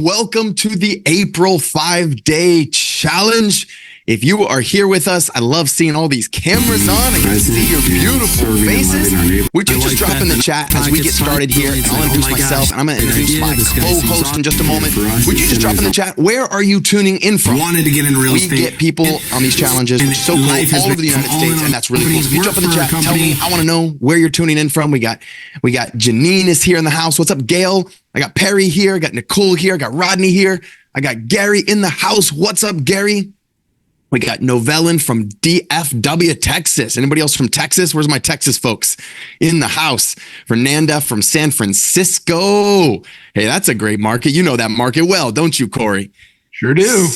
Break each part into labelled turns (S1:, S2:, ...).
S1: Welcome to the April 5-day challenge. If you are here with us, I love seeing all these cameras on. I can see your beautiful faces. Would you just drop in the chat as we get started here? And I'll introduce myself, and I'm going to introduce my co-host in just a moment. Would you just drop in the chat? Where are you tuning in from?
S2: Wanted to get into real estate.
S1: We get people on these challenges, which is so cool, all over the United States, and that's really cool. So if you jump in the chat, tell me. I want to know where you're tuning in from. We got Janine is here in the house. What's up, Gail? I got Perry here. I got Nicole here. I got Rodney here. I got Gary in the house. What's up, Gary? We got Novellin from DFW, Texas. Anybody else from Texas? Where's my Texas folks in the house? Fernanda from San Francisco. Hey, that's a great market. You know that market well, don't you, Corey?
S3: Sure do.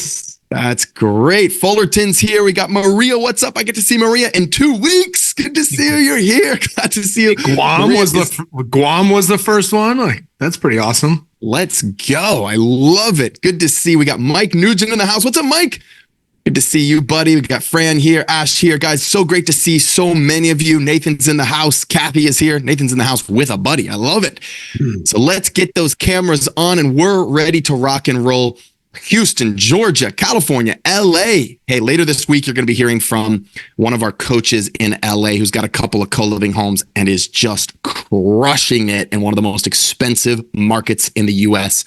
S1: That's great. Fullerton's here. We got Maria. What's up? I get to see Maria in 2 weeks. Good to see you. You're here. Glad to see you.
S3: Guam was the first one. Like, that's pretty awesome.
S1: Let's go. I love it. Good to see. We got Mike Nugent in the house. What's up, Mike? Good to see you, buddy. We got Fran here, Ash here. Guys, so great to see so many of you. Nathan's in the house. Kathy is here. Nathan's in the house with a buddy. I love it. So let's get those cameras on and we're ready to rock and roll. Houston, Georgia, California, LA. Hey, later this week, you're going to be hearing from one of our coaches in LA who's got a couple of co-living homes and is just crushing it in one of the most expensive markets in the US,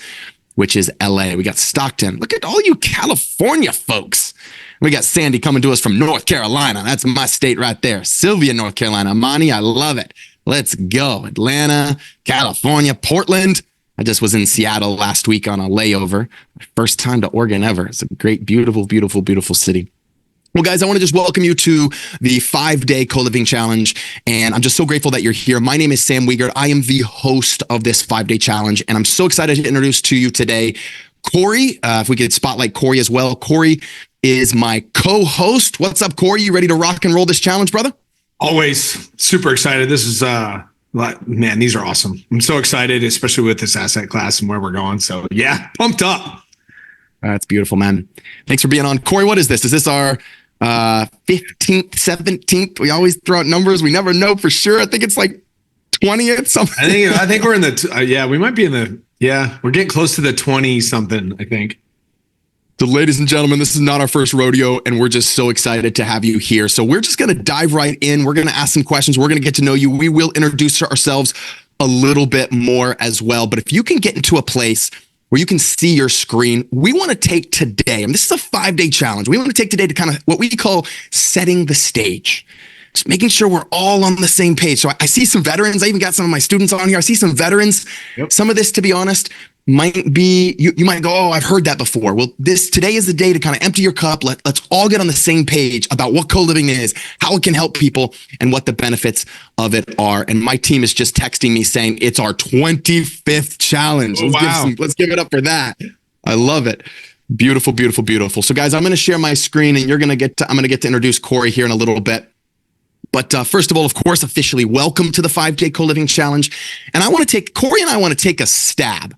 S1: which is LA. We got Stockton. Look at all you California folks. We got Sandy coming to us from North Carolina. That's my state right there. Sylvia, North Carolina. Amani, I love it. Let's go. Atlanta, California, Portland. I just was in Seattle last week on a layover. First time to Oregon ever. It's a great, beautiful, beautiful, beautiful city. Well, guys, I want to just welcome you to the 5-day co-living challenge. And I'm just so grateful that you're here. My name is Sam Wiegert. I am the host of this 5-day challenge. And I'm so excited to introduce to you today, Corey. If we could spotlight Corey as well. Corey is my co-host. What's up, Corey? You ready to rock and roll this challenge, brother?
S3: Always super excited. This is, man, these are awesome. I'm so excited, especially with this asset class and where we're going. So yeah, pumped up.
S1: That's beautiful, man. Thanks for being on. Corey, what is this? Is this our 15th, 17th? We always throw out numbers. We never know for sure. I think it's like 20th something.
S3: I think we're in the, we might be in the, we're getting close to the 20 something, I think.
S1: So ladies and gentlemen, this is not our first rodeo, and we're just so excited to have you here. So we're just going to dive right in. We're going to ask some questions. We're going to get to know you. We will introduce ourselves a little bit more as well. But if you can get into a place where you can see your screen, we want to take today, and this is a 5-day challenge. We want to take today to kind of what we call setting the stage. Just making sure we're all on the same page. So I see some veterans. I even got some of my students on here. I see some veterans. Yep. Some of this, to be honest, might be, you might go, oh, I've heard that before. Well, today is the day to kind of empty your cup. Let's all get on the same page about what co-living is, how it can help people, and what the benefits of it are. And my team is just texting me saying it's our 25th challenge.
S3: Oh, wow.
S1: Let's give it up for that. I love it. Beautiful, beautiful, beautiful. So guys, I'm going to share my screen and I'm going to get to introduce Corey here in a little bit. But first of all, of course, officially welcome to the 5-day co-living challenge. And Corey and I want to take a stab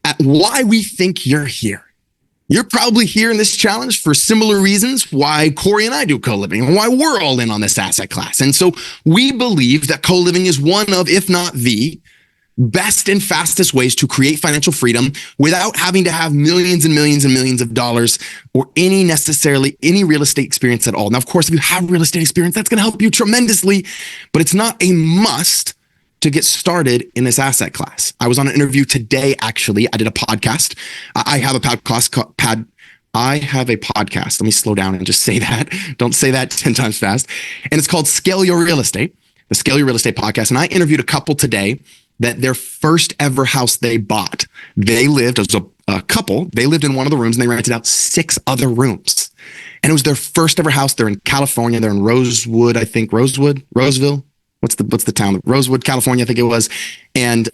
S1: at why we think you're here. You're probably here in this challenge for similar reasons why Corey and I do co-living and why we're all in on this asset class. And so we believe that co-living is one of, if not the best and fastest ways to create financial freedom without having to have millions and millions and millions of dollars or any real estate experience at all. Now, of course, if you have real estate experience, that's going to help you tremendously, but it's not a must to get started in this asset class. I was on an interview today, actually. I did a podcast. I have a podcast. Let me slow down and just say that. Don't say that 10 times fast. And it's called Scale Your Real Estate, the Scale Your Real Estate podcast. And I interviewed a couple today that their first ever house they bought, as a couple, they lived in one of the rooms and they rented out 6 other rooms. And it was their first ever house. They're in California. They're in Roseville. What's the town? Rosewood, California, I think it was. And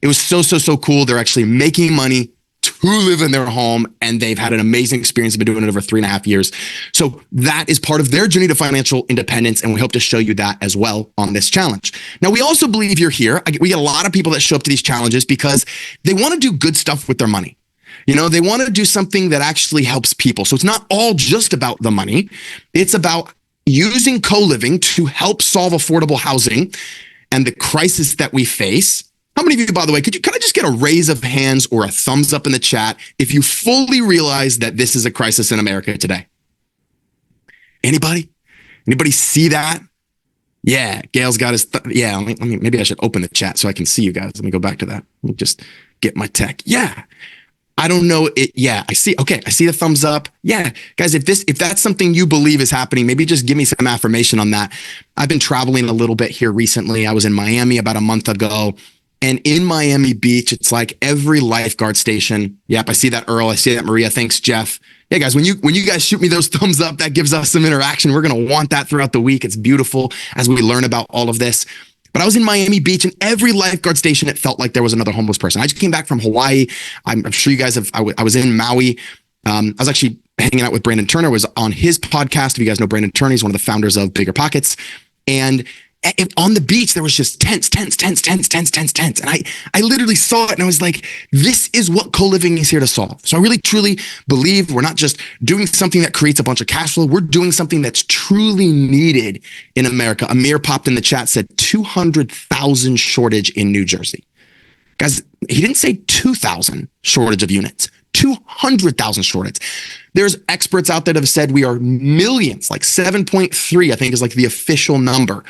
S1: it was so cool. They're actually making money to live in their home, and they've had an amazing experience. They've been doing it over 3.5 years. So that is part of their journey to financial independence, and we hope to show you that as well on this challenge. Now, we also believe you're here. We get a lot of people that show up to these challenges because they want to do good stuff with their money. You know, they want to do something that actually helps people. So it's not all just about the money. It's about using co-living to help solve affordable housing and the crisis that we face How many of you, by the way, could I just get a raise of hands or a thumbs up in the chat if you fully realize that this is a crisis in America today? Anybody? Anybody see that? Yeah, Gail's got his. Yeah, maybe I should open the chat so I can see you guys. Let me go back to that. Let me just get my tech. Yeah, I don't know it. Yeah, I see. Okay, I see the thumbs up. Yeah, guys, if that's something you believe is happening, maybe just give me some affirmation on that. I've been traveling a little bit here recently. I was in Miami about a month ago. And in Miami Beach, it's like every lifeguard station. Yep, I see that, Earl. I see that, Maria. Thanks, Jeff. Yeah, guys, when you guys shoot me those thumbs up, that gives us some interaction. We're going to want that throughout the week. It's beautiful as we learn about all of this. But I was in Miami Beach, and every lifeguard station, it felt like there was another homeless person. I just came back from Hawaii. I'm sure you guys have. I was in Maui. I was actually hanging out with Brandon Turner. I was on his podcast. If you guys know Brandon Turner, he's one of the founders of Bigger Pockets. And on the beach, there was just tents. And I literally saw it and I was like, this is what co-living is here to solve. So I really, truly believe we're not just doing something that creates a bunch of cash flow. We're doing something that's truly needed in America. Amir popped in the chat, said 200,000 shortage in New Jersey. Guys, he didn't say 2,000 shortage of units, 200,000 shortage. There's experts out there that have said we are millions, like 7.3, I think is like the official number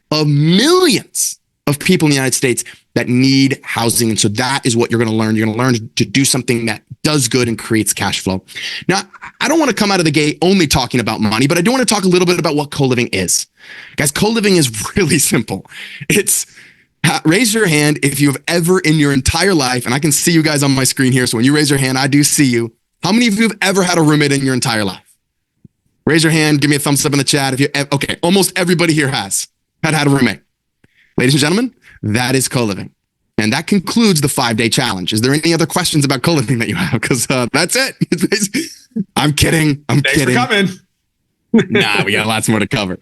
S1: of millions of people in the United States that need housing. And so that is what you're going to learn. You're going to learn to do something that does good and creates cash flow. Now, I don't want to come out of the gate only talking about money, but I do want to talk a little bit about what co-living is. Guys, co-living is really simple. It's raise your hand if you've ever in your entire life, and I can see you guys on my screen here. So when you raise your hand, I do see you. How many of you have ever had a roommate in your entire life? Raise your hand. Give me a thumbs up in the chat. If you, okay, almost everybody here has had a roommate. Ladies and gentlemen, that is co-living. And that concludes the 5-day challenge. Is there any other questions about co-living that you have? Because that's it. I'm kidding.
S3: Thanks for coming.
S1: Nah, we got lots more to cover.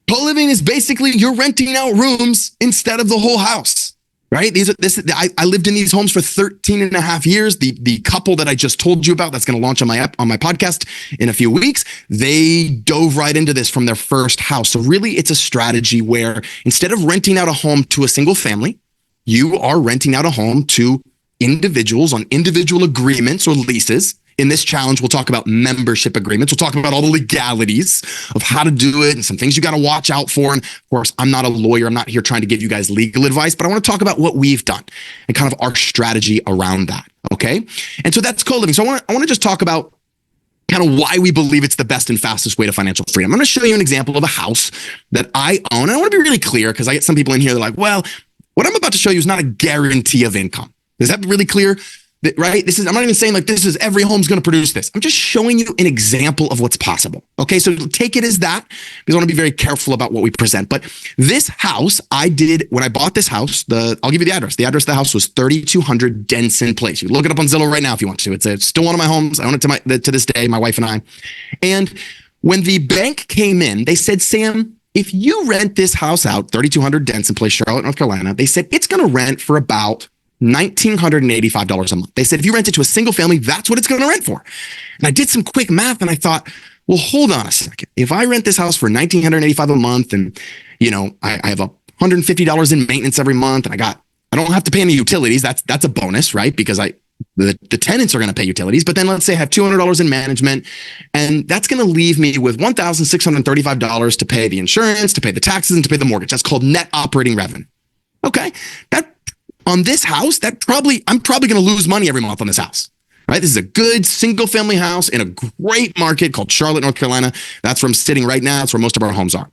S1: Co-living is basically you're renting out rooms instead of the whole house, right? I lived in these homes for 13 and a half years. The couple that I just told you about that's going to launch on my podcast in a few weeks, they dove right into this from their first house. So really it's a strategy where instead of renting out a home to a single family, you are renting out a home to individuals on individual agreements or leases. In this challenge, we'll talk about membership agreements. We'll talk about all the legalities of how to do it and some things you got to watch out for. And of course, I'm not a lawyer. I'm not here trying to give you guys legal advice, but I want to talk about what we've done and kind of our strategy around that. Okay. And so that's co-living. So I want to just talk about kind of why we believe it's the best and fastest way to financial freedom. I'm going to show you an example of a house that I own. And I want to be really clear because I get some people in here, they're like, well, what I'm about to show you is not a guarantee of income. Is that really clear? Right? I'm not even saying like this is every home's going to produce this. I'm just showing you an example of what's possible. Okay. So take it as that because I want to be very careful about what we present. But this house I did when I bought this house, I'll give you the address. The address of the house was 3200 Denson Place. You can look it up on Zillow right now if you want to. It's still one of my homes. I own it to this day, my wife and I. And when the bank came in, they said, Sam, if you rent this house out, 3200 Denson Place, Charlotte, North Carolina, they said it's going to rent for about $1,985 a month. They said, if you rent it to a single family, that's what it's going to rent for. And I did some quick math and I thought, well, hold on a second. If I rent this house for $1,985 a month and, I have $150 in maintenance every month and I don't have to pay any utilities. That's a bonus, right? Because the tenants are going to pay utilities, but then let's say I have $200 in management and that's going to leave me with $1,635 to pay the insurance, to pay the taxes and to pay the mortgage. That's called net operating revenue. Okay. On this house, I'm probably going to lose money every month on this house, right? This is a good single family house in a great market called Charlotte, North Carolina. That's where I'm sitting right now. That's where most of our homes are.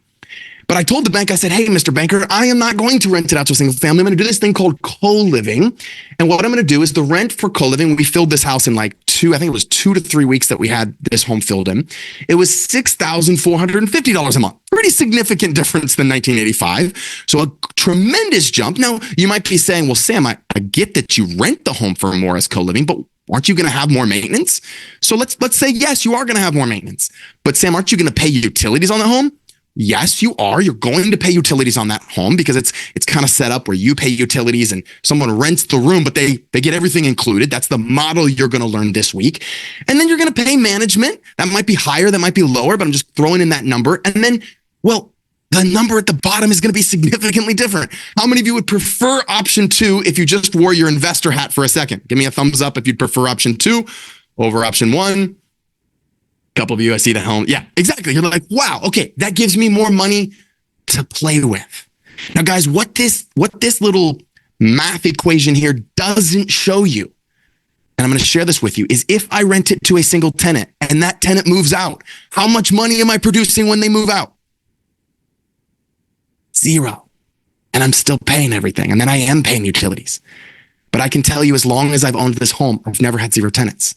S1: But I told the bank, I said, hey, Mr. Banker, I am not going to rent it out to a single family. I'm going to do this thing called co-living. And what I'm going to do is the rent for co-living, we filled this house in like 2 to 3 weeks that we had this home filled in. It was $6,450 a month. Pretty significant difference than 1985. So a tremendous jump. Now, you might be saying, well, Sam, I get that you rent the home for more as co-living, but aren't you going to have more maintenance? So let's say, yes, you are going to have more maintenance. But Sam, aren't you going to pay utilities on the home? Yes, you are. You're going to pay utilities on that home because it's kind of set up where you pay utilities and someone rents the room, but they get everything included. That's the model you're going to learn this week. And then you're going to pay management. That might be higher, that might be lower, but I'm just throwing in that number. And then, well, the number at the bottom is going to be significantly different. How many of you would prefer option 2 if you just wore your investor hat for a second? Give me a thumbs up if you'd prefer option 2 over option 1. A couple of you, I see the home. Yeah, exactly. You're like, wow, okay, that gives me more money to play with. Now, guys, what this little math equation here doesn't show you, and I'm going to share this with you, is if I rent it to a single tenant and that tenant moves out, how much money am I producing when they move out? 0. And I'm still paying everything. And then I am paying utilities. But I can tell you, as long as I've owned this home, I've never had 0 tenants.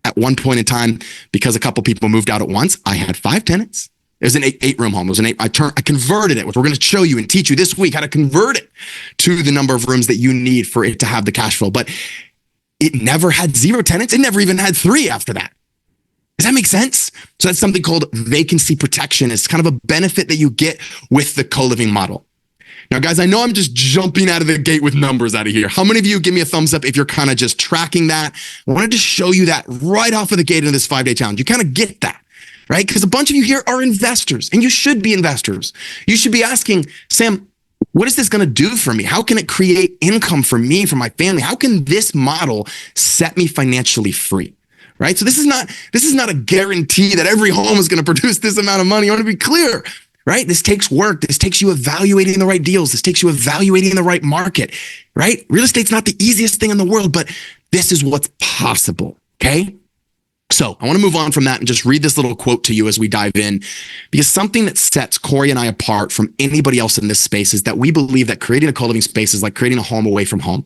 S1: At one point in time, because a couple people moved out at once, I had 5 tenants. It was an 8-room home. It was an 8. I converted it, which we're going to show you and teach you this week how to convert it to the number of rooms that you need for it to have the cash flow. But it never had 0 tenants. It never even had 3 after that. Does that make sense? So that's something called vacancy protection. It's kind of a benefit that you get with the co-living model. Now, guys, I know I'm just jumping out of the gate with numbers out of here. How many of you give me a thumbs up if you're kind of just tracking that? I wanted to show you that right off of the gate in this 5-day challenge. You kind of get that, right? Because a bunch of you here are investors, and you should be investors. You should be asking, Sam, what is this going to do for me? How can it create income for me, for my family? How can this model set me financially free? Right? So this is not a guarantee that every home is going to produce this amount of money. I want to be clear, right? This takes work. This takes you evaluating the right deals. This takes you evaluating the right market, right? Real estate's not the easiest thing in the world, but this is what's possible. Okay. So I want to move on from that and just read this little quote to you as we dive in, because something that sets Corey and I apart from anybody else in this space is that we believe that creating a co-living space is like creating a home away from home.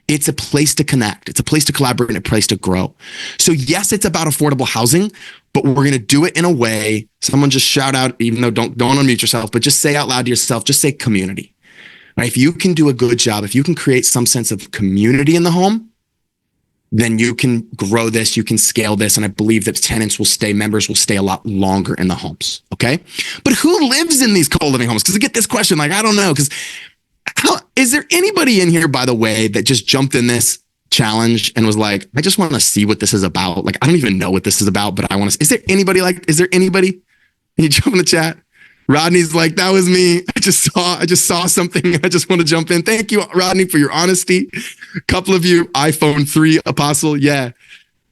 S1: It's a place to connect. It's a place to collaborate and a place to grow. So yes, it's about affordable housing, but we're going to do it in a way. Someone just shout out, even though don't unmute yourself, but just say out loud to yourself, just say community. Right? If you can do a good job, if you can create some sense of community in the home, then you can grow this, you can scale this. And I believe that members will stay a lot longer in the homes. Okay. But who lives in these co-living homes? Because I get this question, like, I don't know. Because is there anybody in here, by the way, that just jumped in this challenge and was like, I just want to see what this is about? Like, I don't even know what this is about, but I want to. Is there anybody? Can you jump in the chat? Rodney's like, that was me. I just saw something. I just want to jump in. Thank you, Rodney, for your honesty. A couple of you, iPhone 3 Apostle. Yeah.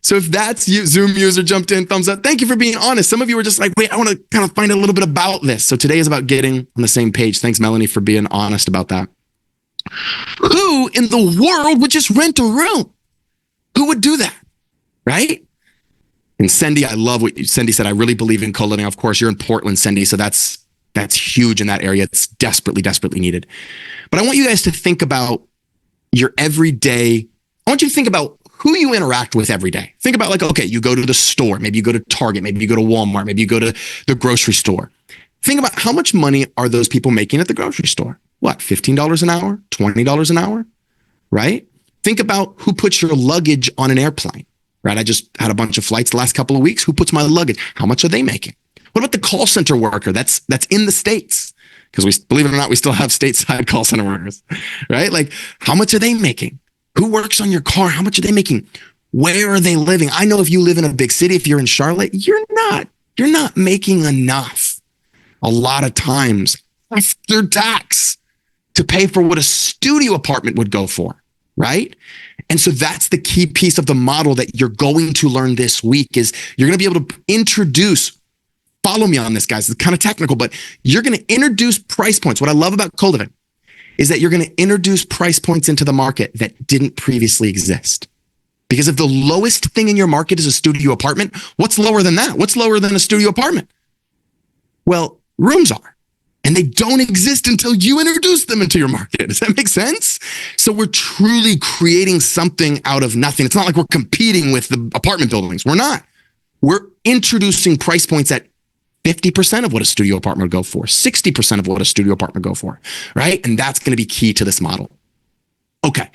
S1: So if that's you, Zoom user jumped in, thumbs up. Thank you for being honest. Some of you were just like, wait, I want to kind of find a little bit about this. So today is about getting on the same page. Thanks, Melanie, for being honest about that. Who in the world would just rent a room? Who would do that? Right? And Cindy, I love what Cindy said. I really believe in co-living. Of course, you're in Portland, Cindy. So that's huge in that area. It's desperately, desperately needed. But I want you guys to think about your everyday. I want you to think about who you interact with every day. Think about, like, okay, you go to the store. Maybe you go to Target. Maybe you go to Walmart. Maybe you go to the grocery store. Think about how much money are those people making at the grocery store? What, $15 an hour? $20 an hour? Right? Think about who puts your luggage on an airplane. Right? I just had a bunch of flights the last couple of weeks. Who puts my luggage? How much are they making? What about the call center worker that's in the States? Because we, believe it or not, we still have stateside call center workers, right? Like, how much are they making? Who works on your car? How much are they making? Where are they living? I know if you live in a big city, if you're in Charlotte, you're not making enough a lot of times after tax to pay for what a studio apartment would go for, right? And so that's the key piece of the model that you're going to learn this week is you're going to be able to introduce, follow me on this, guys. It's kind of technical, but you're going to introduce price points. What I love about Coliving is that you're going to introduce price points into the market that didn't previously exist. Because if the lowest thing in your market is a studio apartment, what's lower than that? What's lower than a studio apartment? Well, rooms are. And they don't exist until you introduce them into your market. Does that make sense? So we're truly creating something out of nothing. It's not like we're competing with the apartment buildings. We're not. We're introducing price points at 50% of what a studio apartment would go for, 60% of what a studio apartment would go for, right? And that's going to be key to this model. Okay.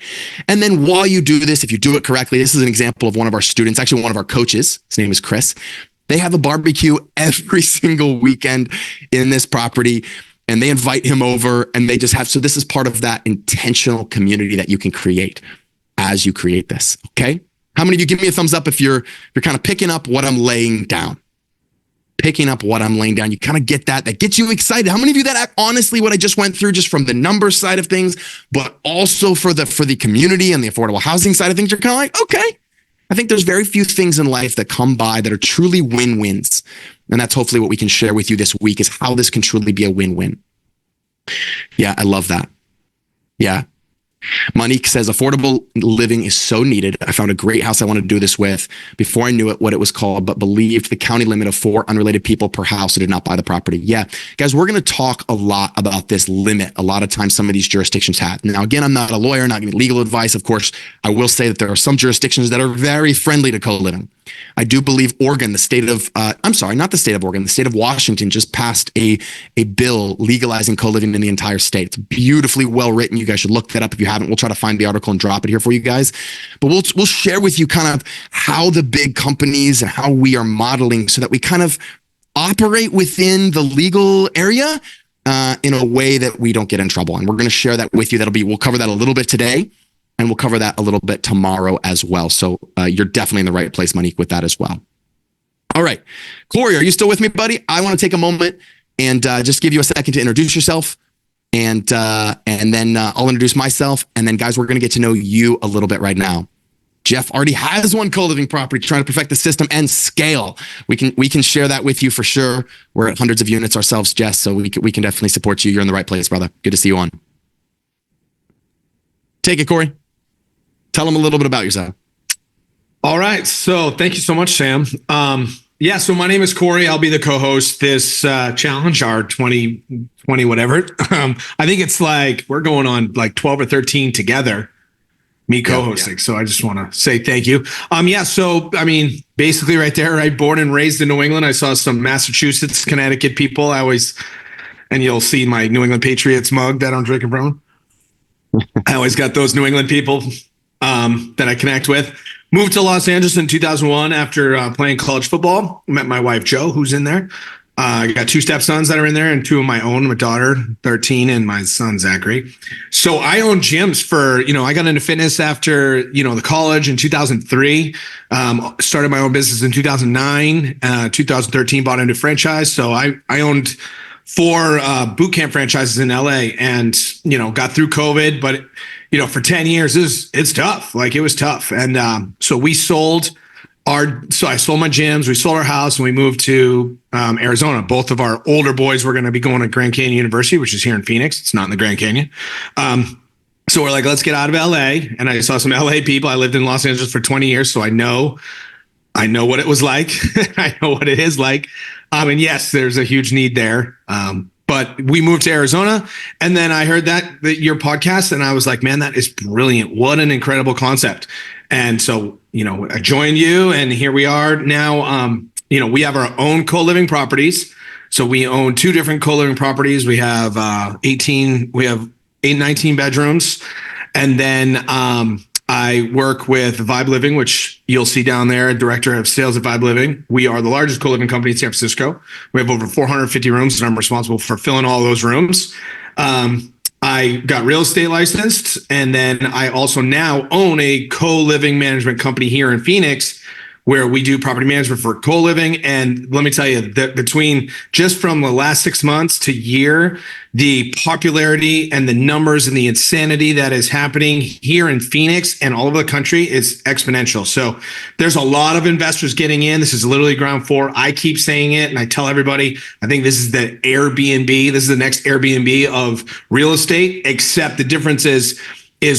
S1: And then while you do this, if you do it correctly, this is an example of one of our students, actually one of our coaches. His name is Chris. They have a barbecue every single weekend in this property, and they invite him over, and they just have, so this is part of that intentional community that you can create as you create this. Okay. How many of you give me a thumbs up if you're kind of picking up what I'm laying down? picking up what I'm laying down. You kind of get that gets you excited. How many of you that honestly what I just went through, just from the numbers side of things, but also for the community and the affordable housing side of things, you're kind of like, okay. I think there's very few things in life that come by that are truly win-wins. And that's hopefully what we can share with you this week, is how this can truly be a win-win. Yeah, I love that. Yeah. Monique says, affordable living is so needed. I found a great house I wanted to do this with before I knew what it was called, but believed the county limit of 4 unrelated people per house who did not buy the property. Yeah, guys, we're going to talk a lot about this limit. A lot of times some of these jurisdictions have. Now, again, I'm not a lawyer, not giving legal advice. Of course, I will say that there are some jurisdictions that are very friendly to co-living. I do believe Oregon, the state of Washington just passed a bill legalizing co-living in the entire state. It's beautifully well written. You guys should look that up if you haven't. We'll try to find the article and drop it here for you guys. But we'll share with you kind of how the big companies and how we are modeling so that we kind of operate within the legal area in a way that we don't get in trouble. And we're going to share that with you. We'll cover that a little bit today. And we'll cover that a little bit tomorrow as well. So you're definitely in the right place, Monique, with that as well. All right. Corey, are you still with me, buddy? I want to take a moment and just give you a second to introduce yourself. And then I'll introduce myself. And then, guys, we're going to get to know you a little bit right now. Jeff already has one co-living property, trying to perfect the system and scale. We can share that with you for sure. We're at hundreds of units ourselves, Jess, so we can definitely support you. You're in the right place, brother. Good to see you on. Take it, Corey. Tell them a little bit about yourself.
S3: All right. So thank you so much, Sam. So my name is Corey. I'll be the co-host this challenge, our 2020 whatever. I think it's like we're going on like 12 or 13 together, me co-hosting. Yeah. So I just want to say thank you. So I mean, basically right there, right? Born and raised in New England. I saw some Massachusetts, Connecticut people. And you'll see my New England Patriots mug that I'm drinking from. I always got those New England people that I connect with. Moved to Los Angeles in 2001 after playing college football. Met my wife, Jo, who's in there. I got 2 stepsons that are in there and 2 of my own, my daughter, 13, and my son, Zachary. So I own gyms I got into fitness after, the college in 2003. Started my own business in 2009, 2013, bought into a franchise. So I owned 4 boot camp franchises in LA and, got through COVID, but for 10 years, it's tough. Like, it was tough. And so I sold my gyms, we sold our house, and we moved to Arizona. Both of our older boys were going to be going to Grand Canyon University, which is here in Phoenix. It's not in the Grand Canyon. So we're like, let's get out of LA. And I saw some LA people. I lived in Los Angeles for 20 years, so I know what it was like. I know what it is like. And yes, there's a huge need there. But we moved to Arizona, and then I heard that your podcast, and I was like, man, that is brilliant. What an incredible concept. And so, I joined you, and here we are now. We have our own co-living properties. So we own 2 different co-living properties. We have 19 bedrooms. And then I work with Vibe Living, which you'll see down there, director of sales at Vibe Living. We are the largest co-living company in San Francisco. We have over 450 rooms, and I'm responsible for filling all those rooms. I got real estate licensed, and then I also now own a co-living management company here in Phoenix, where we do property management for co-living. And let me tell you that between just from the last 6 months to year, the popularity and the numbers and the insanity that is happening here in Phoenix and all over the country is exponential. So there's a lot of investors getting in. This is literally ground floor. I keep saying it, and I tell everybody, I think this is the Airbnb. This is the next Airbnb of real estate, except the difference is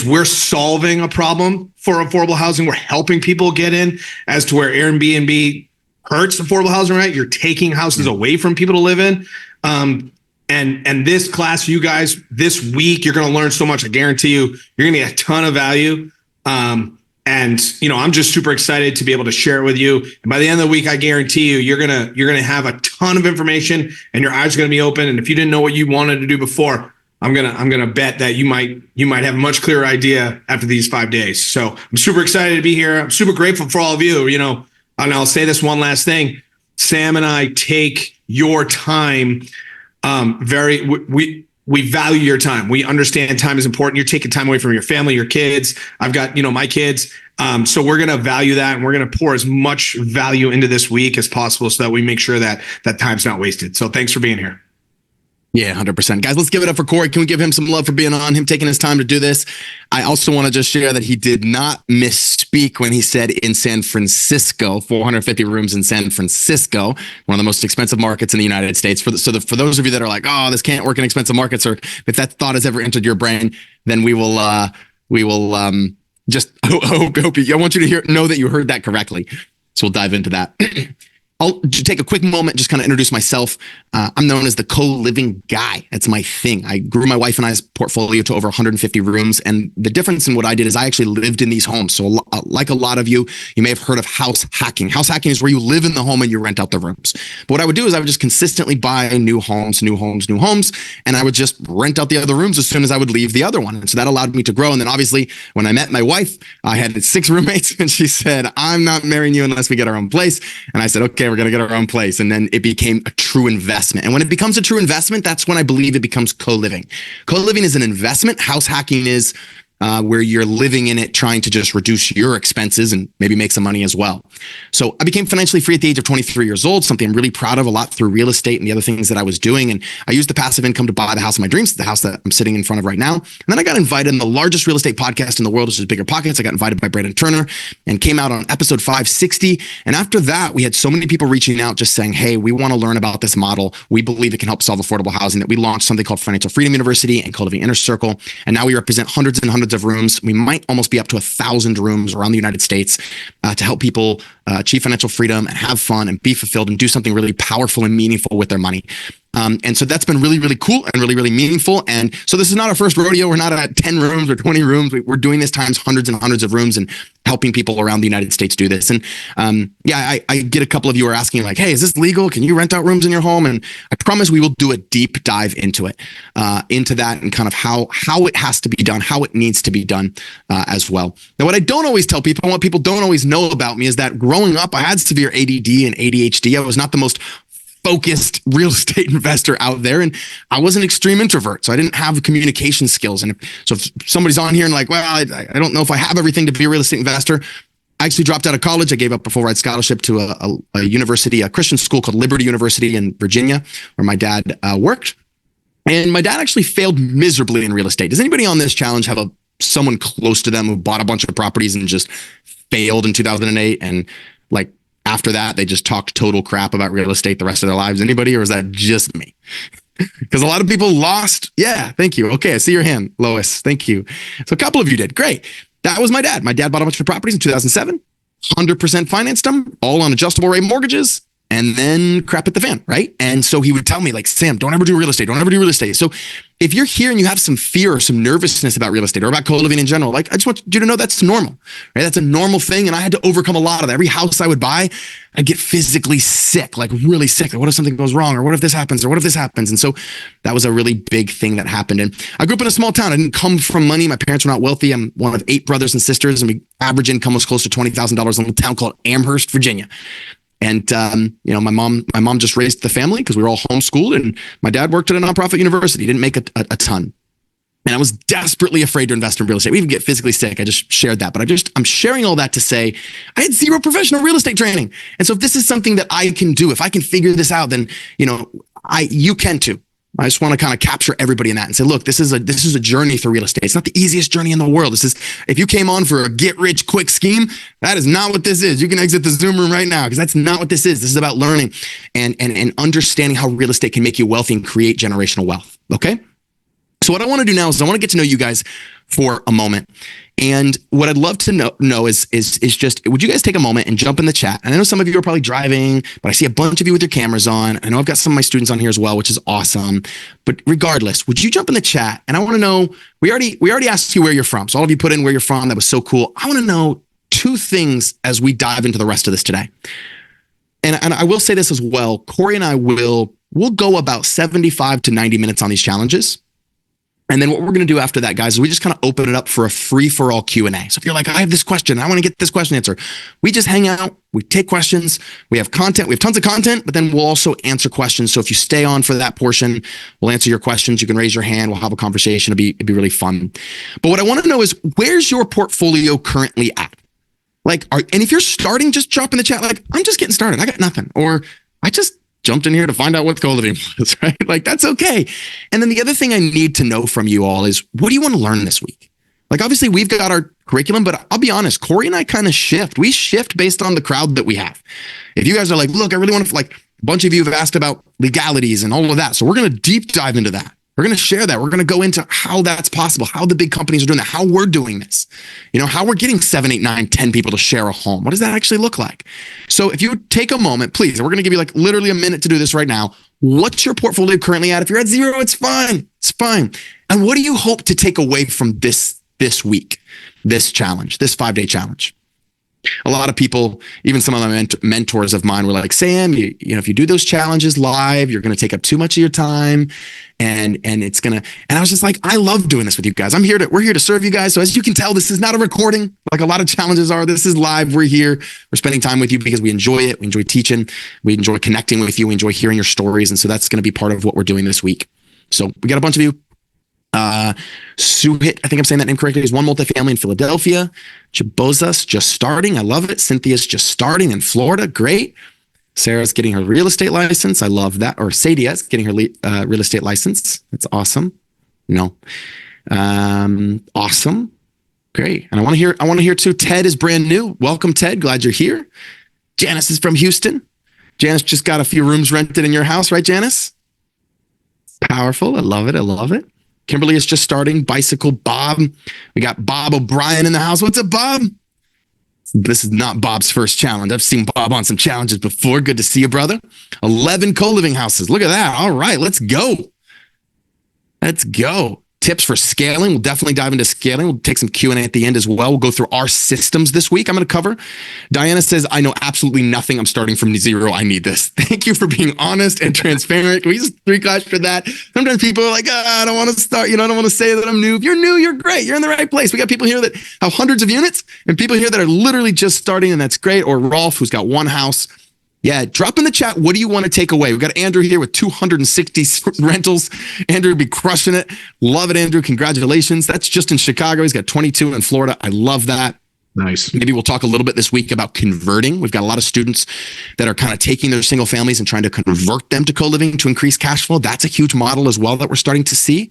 S3: we're solving a problem for affordable housing. We're helping people get in, as to where Airbnb hurts affordable housing, right? You're taking houses away from people to live in. And this class, you guys, this week, you're going to learn so much. I guarantee you, you're going to get a ton of value. And I'm just super excited to be able to share it with you. And by the end of the week, I guarantee you, you're going to have a ton of information, and your eyes are going to be open. And if you didn't know what you wanted to do before, I'm gonna bet that you might have a much clearer idea after these 5 days. So I'm super excited to be here. I'm super grateful for all of you. And I'll say this one last thing: Sam and I take your time we value your time. We understand time is important. You're taking time away from your family, your kids. I've got, my kids. So we're going to value that, and we're going to pour as much value into this week as possible so that we make sure that that time's not wasted. So thanks for being here.
S1: Yeah, 100%. Guys, let's give it up for Corey. Can we give him some love for being on, him taking his time to do this? I also want to just share that he did not misspeak when he said in San Francisco, 450 rooms in San Francisco, one of the most expensive markets in the United States. For those of you that are like, oh, this can't work in expensive markets, or if that thought has ever entered your brain, then we will just hope you, I want you to know that you heard that correctly. So we'll dive into that. I'll take a quick moment, just kind of introduce myself. I'm known as the co-living guy. That's my thing. I grew my wife and I's portfolio to over 150 rooms. And the difference in what I did is I actually lived in these homes. So like a lot of you may have heard of house hacking. House hacking is where you live in the home and you rent out the rooms. But what I would do is I would just consistently buy new homes. And I would just rent out the other rooms as soon as I would leave the other one. And so that allowed me to grow. And then obviously when I met my wife, I had 6 roommates and she said, I'm not marrying you unless we get our own place. And I said, okay, we're going to get our own place. And then it became a true investment. And when it becomes a true investment, that's when I believe it becomes co-living. Co-living is an investment. House hacking is where you're living in it, trying to just reduce your expenses and maybe make some money as well. So I became financially free at the age of 23 years old, something I'm really proud of, a lot through real estate and the other things that I was doing. And I used the passive income to buy the house of my dreams, the house that I'm sitting in front of right now. And then I got invited in the largest real estate podcast in the world, which is Bigger Pockets. I got invited by Brandon Turner and came out on episode 560. And after that, we had so many people reaching out just saying, hey, we want to learn about this model. We believe it can help solve affordable housing, that we launched something called Financial Freedom University and Coliving Inner Circle. And now we represent hundreds and hundreds of rooms. We might almost be up to 1,000 rooms around the United States to help people achieve financial freedom and have fun and be fulfilled and do something really powerful and meaningful with their money. And so that's been really, really cool and really, really meaningful. And so this is not our first rodeo. We're not at 10 rooms or 20 rooms. We're doing this times hundreds and hundreds of rooms and helping people around the United States do this. And I get a couple of you are asking like, hey, is this legal? Can you rent out rooms in your home? And I promise we will do a deep dive into it, into that and kind of how it has to be done, how it needs to be done as well. Now, what I don't always tell people and what people don't always know about me is that growing up, I had severe ADD and ADHD. I was not the most focused real estate investor out there. And I was an extreme introvert. So I didn't have communication skills. And if somebody's on here and like, well, I don't know if I have everything to be a real estate investor. I actually dropped out of college. I gave up a full ride scholarship to a university, a Christian school called Liberty University in Virginia, where my dad worked. And my dad actually failed miserably in real estate. Does anybody on this challenge have someone close to them who bought a bunch of properties and just failed in 2008? And like, after that, they just talked total crap about real estate the rest of their lives. Anybody, or is that just me? Because a lot of people lost. Yeah, thank you. Okay, I see your hand, Lois. Thank you. So a couple of you did. Great. That was my dad. My dad bought a bunch of properties in 2007, 100% financed them, all on adjustable rate mortgages, and then crap at the fan, right? And so he would tell me like, Sam, don't ever do real estate. Don't ever do real estate. So if you're here and you have some fear or some nervousness about real estate or about co-living in general, like I just want you to know that's normal, right? That's a normal thing. And I had to overcome a lot of that. Every house I would buy, I'd get physically sick, like really sick. Like, what if something goes wrong? Or what if this happens? Or what if this happens? And so that was a really big thing that happened. And I grew up in a small town. I didn't come from money. My parents were not wealthy. I'm one of 8 brothers and sisters. And average income was close to $20,000 in a little town called Amherst, Virginia. And, my mom just raised the family because we were all homeschooled, and my dad worked at a nonprofit university. He didn't make a ton. And I was desperately afraid to invest in real estate. We even get physically sick. I just shared that, but I'm sharing all that to say I had 0 professional real estate training. And so if this is something that I can do, if I can figure this out, then, you can too. I just want to kind of capture everybody in that and say, look, this is a journey through real estate. It's not the easiest journey in the world. This is, if you came on for a get rich quick scheme, that is not what this is. You can exit the Zoom room right now because that's not what this is. This is about learning and understanding how real estate can make you wealthy and create generational wealth. Okay. So what I want to do now is I want to get to know you guys for a moment. And what I'd love to know is just, would you guys take a moment and jump in the chat? And I know some of you are probably driving, but I see a bunch of you with your cameras on. I know I've got some of my students on here as well, which is awesome. But regardless, would you jump in the chat? And I want to know, we already asked you where you're from. So all of you put in where you're from. That was so cool. I want to know 2 things as we dive into the rest of this today. And I will say this as well. Corey and I we'll go about 75 to 90 minutes on these challenges. And then what we're going to do after that, guys, is we just kind of open it up for a free-for-all Q&A. So if you're like, I have this question, I want to get this question answered. We just hang out, We take questions. We have content. We have tons of content, but then we'll also answer questions. So if you stay on for that portion, we'll answer your questions. You can raise your hand. We'll have a conversation. It'd be really fun. But what I want to know is, where's your portfolio currently at? And if you're starting, just drop in the chat. I'm just getting started. I got nothing. Or I just jumped in here to find out what co-living was, right? That's okay. And then the other thing I need to know from you all is, what do you want to learn this week? Obviously we've got our curriculum, but I'll be honest, Corey and I kind of shift. We shift based on the crowd that we have. If you guys are look, I really want to, a bunch of you have asked about legalities and all of that. So we're going to deep dive into that. We're going to share that. We're going to go into how that's possible, how the big companies are doing that, how we're doing this, how we're getting 7, 8, 9, 10 people to share a home. What does that actually look like? So if you take a moment, please, we're going to give you literally a minute to do this right now. What's your portfolio currently at? If you're at 0, it's fine. It's fine. And what do you hope to take away from this week, this challenge, this 5-day challenge? A lot of people, even some of my mentors of mine, were like, Sam, if you do those challenges live, you're going to take up too much of your time, and it's going to. And I was just like, I love doing this with you guys. We're here to serve you guys. So as you can tell, this is not a recording like a lot of challenges are. This is live. We're here. We're spending time with you because we enjoy it. We enjoy teaching. We enjoy connecting with you. We enjoy hearing your stories, and so that's going to be part of what we're doing this week. So we got a bunch of you. Suhit, I think I'm saying that name correctly, is one multifamily in Philadelphia. Chabozas, just starting. I love it. Cynthia's just starting in Florida. Great. Sarah's getting her real estate license. I love that. Or Sadia's getting her real estate license. That's awesome. No. Awesome. Great. And I want to hear too, Ted is brand new. Welcome, Ted. Glad you're here. Janice is from Houston. Janice just got a few rooms rented in your house, right, Janice? Powerful. I love it. I love it. Kimberly is just starting. Bicycle Bob. We got Bob O'Brien in the house. What's up, Bob? This is not Bob's first challenge. I've seen Bob on some challenges before. Good to see you, brother. 11 co-living houses. Look at that. All right, let's go. Let's go. Tips for scaling. We'll definitely dive into scaling. We'll take some Q&A at the end as well. We'll go through our systems this week. I'm going to cover. Diana says, I know absolutely nothing. I'm starting from 0. I need this. Thank you for being honest and transparent. We just 3 clash for that. Sometimes people are like, I don't want to start. I don't want to say that I'm new. If you're new, you're great. You're in the right place. We got people here that have hundreds of units and people here that are literally just starting, and that's great. Or Rolf, who's got 1 house. Yeah, drop in the chat. What do you want to take away? We've got Andrew here with 260 rentals. Andrew would be crushing it. Love it, Andrew. Congratulations. That's just in Chicago. He's got 22 in Florida. I love that.
S3: Nice.
S1: Maybe we'll talk a little bit this week about converting. We've got a lot of students that are kind of taking their single families and trying to convert them to co-living to increase cash flow. That's a huge model as well that we're starting to see.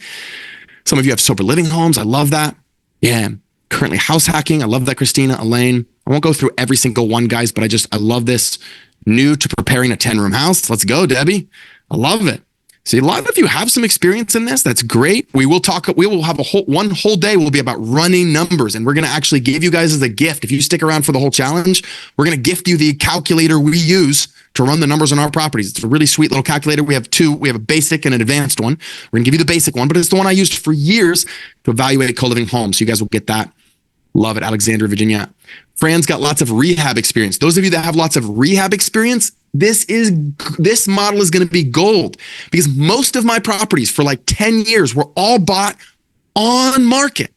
S1: Some of you have sober living homes. I love that. Yeah. Currently house hacking. I love that, Christina, Elaine. I won't go through every single one, guys, but I love this. New to preparing a 10-room house. Let's go, Debbie. I love it. See, a lot of you have some experience in this. That's great. We will have one whole day will be about running numbers, and we're going to actually give you guys as a gift. If you stick around for the whole challenge, we're going to gift you the calculator we use to run the numbers on our properties. It's a really sweet little calculator. We have 2. We have a basic and an advanced one. We're going to give you the basic one, but it's the one I used for years to evaluate co-living homes. So you guys will get that. Love it. Alexandria, Virginia. Fran's got lots of rehab experience. Those of you that have lots of rehab experience, this model is going to be gold, because most of my properties for 10 years were all bought on market,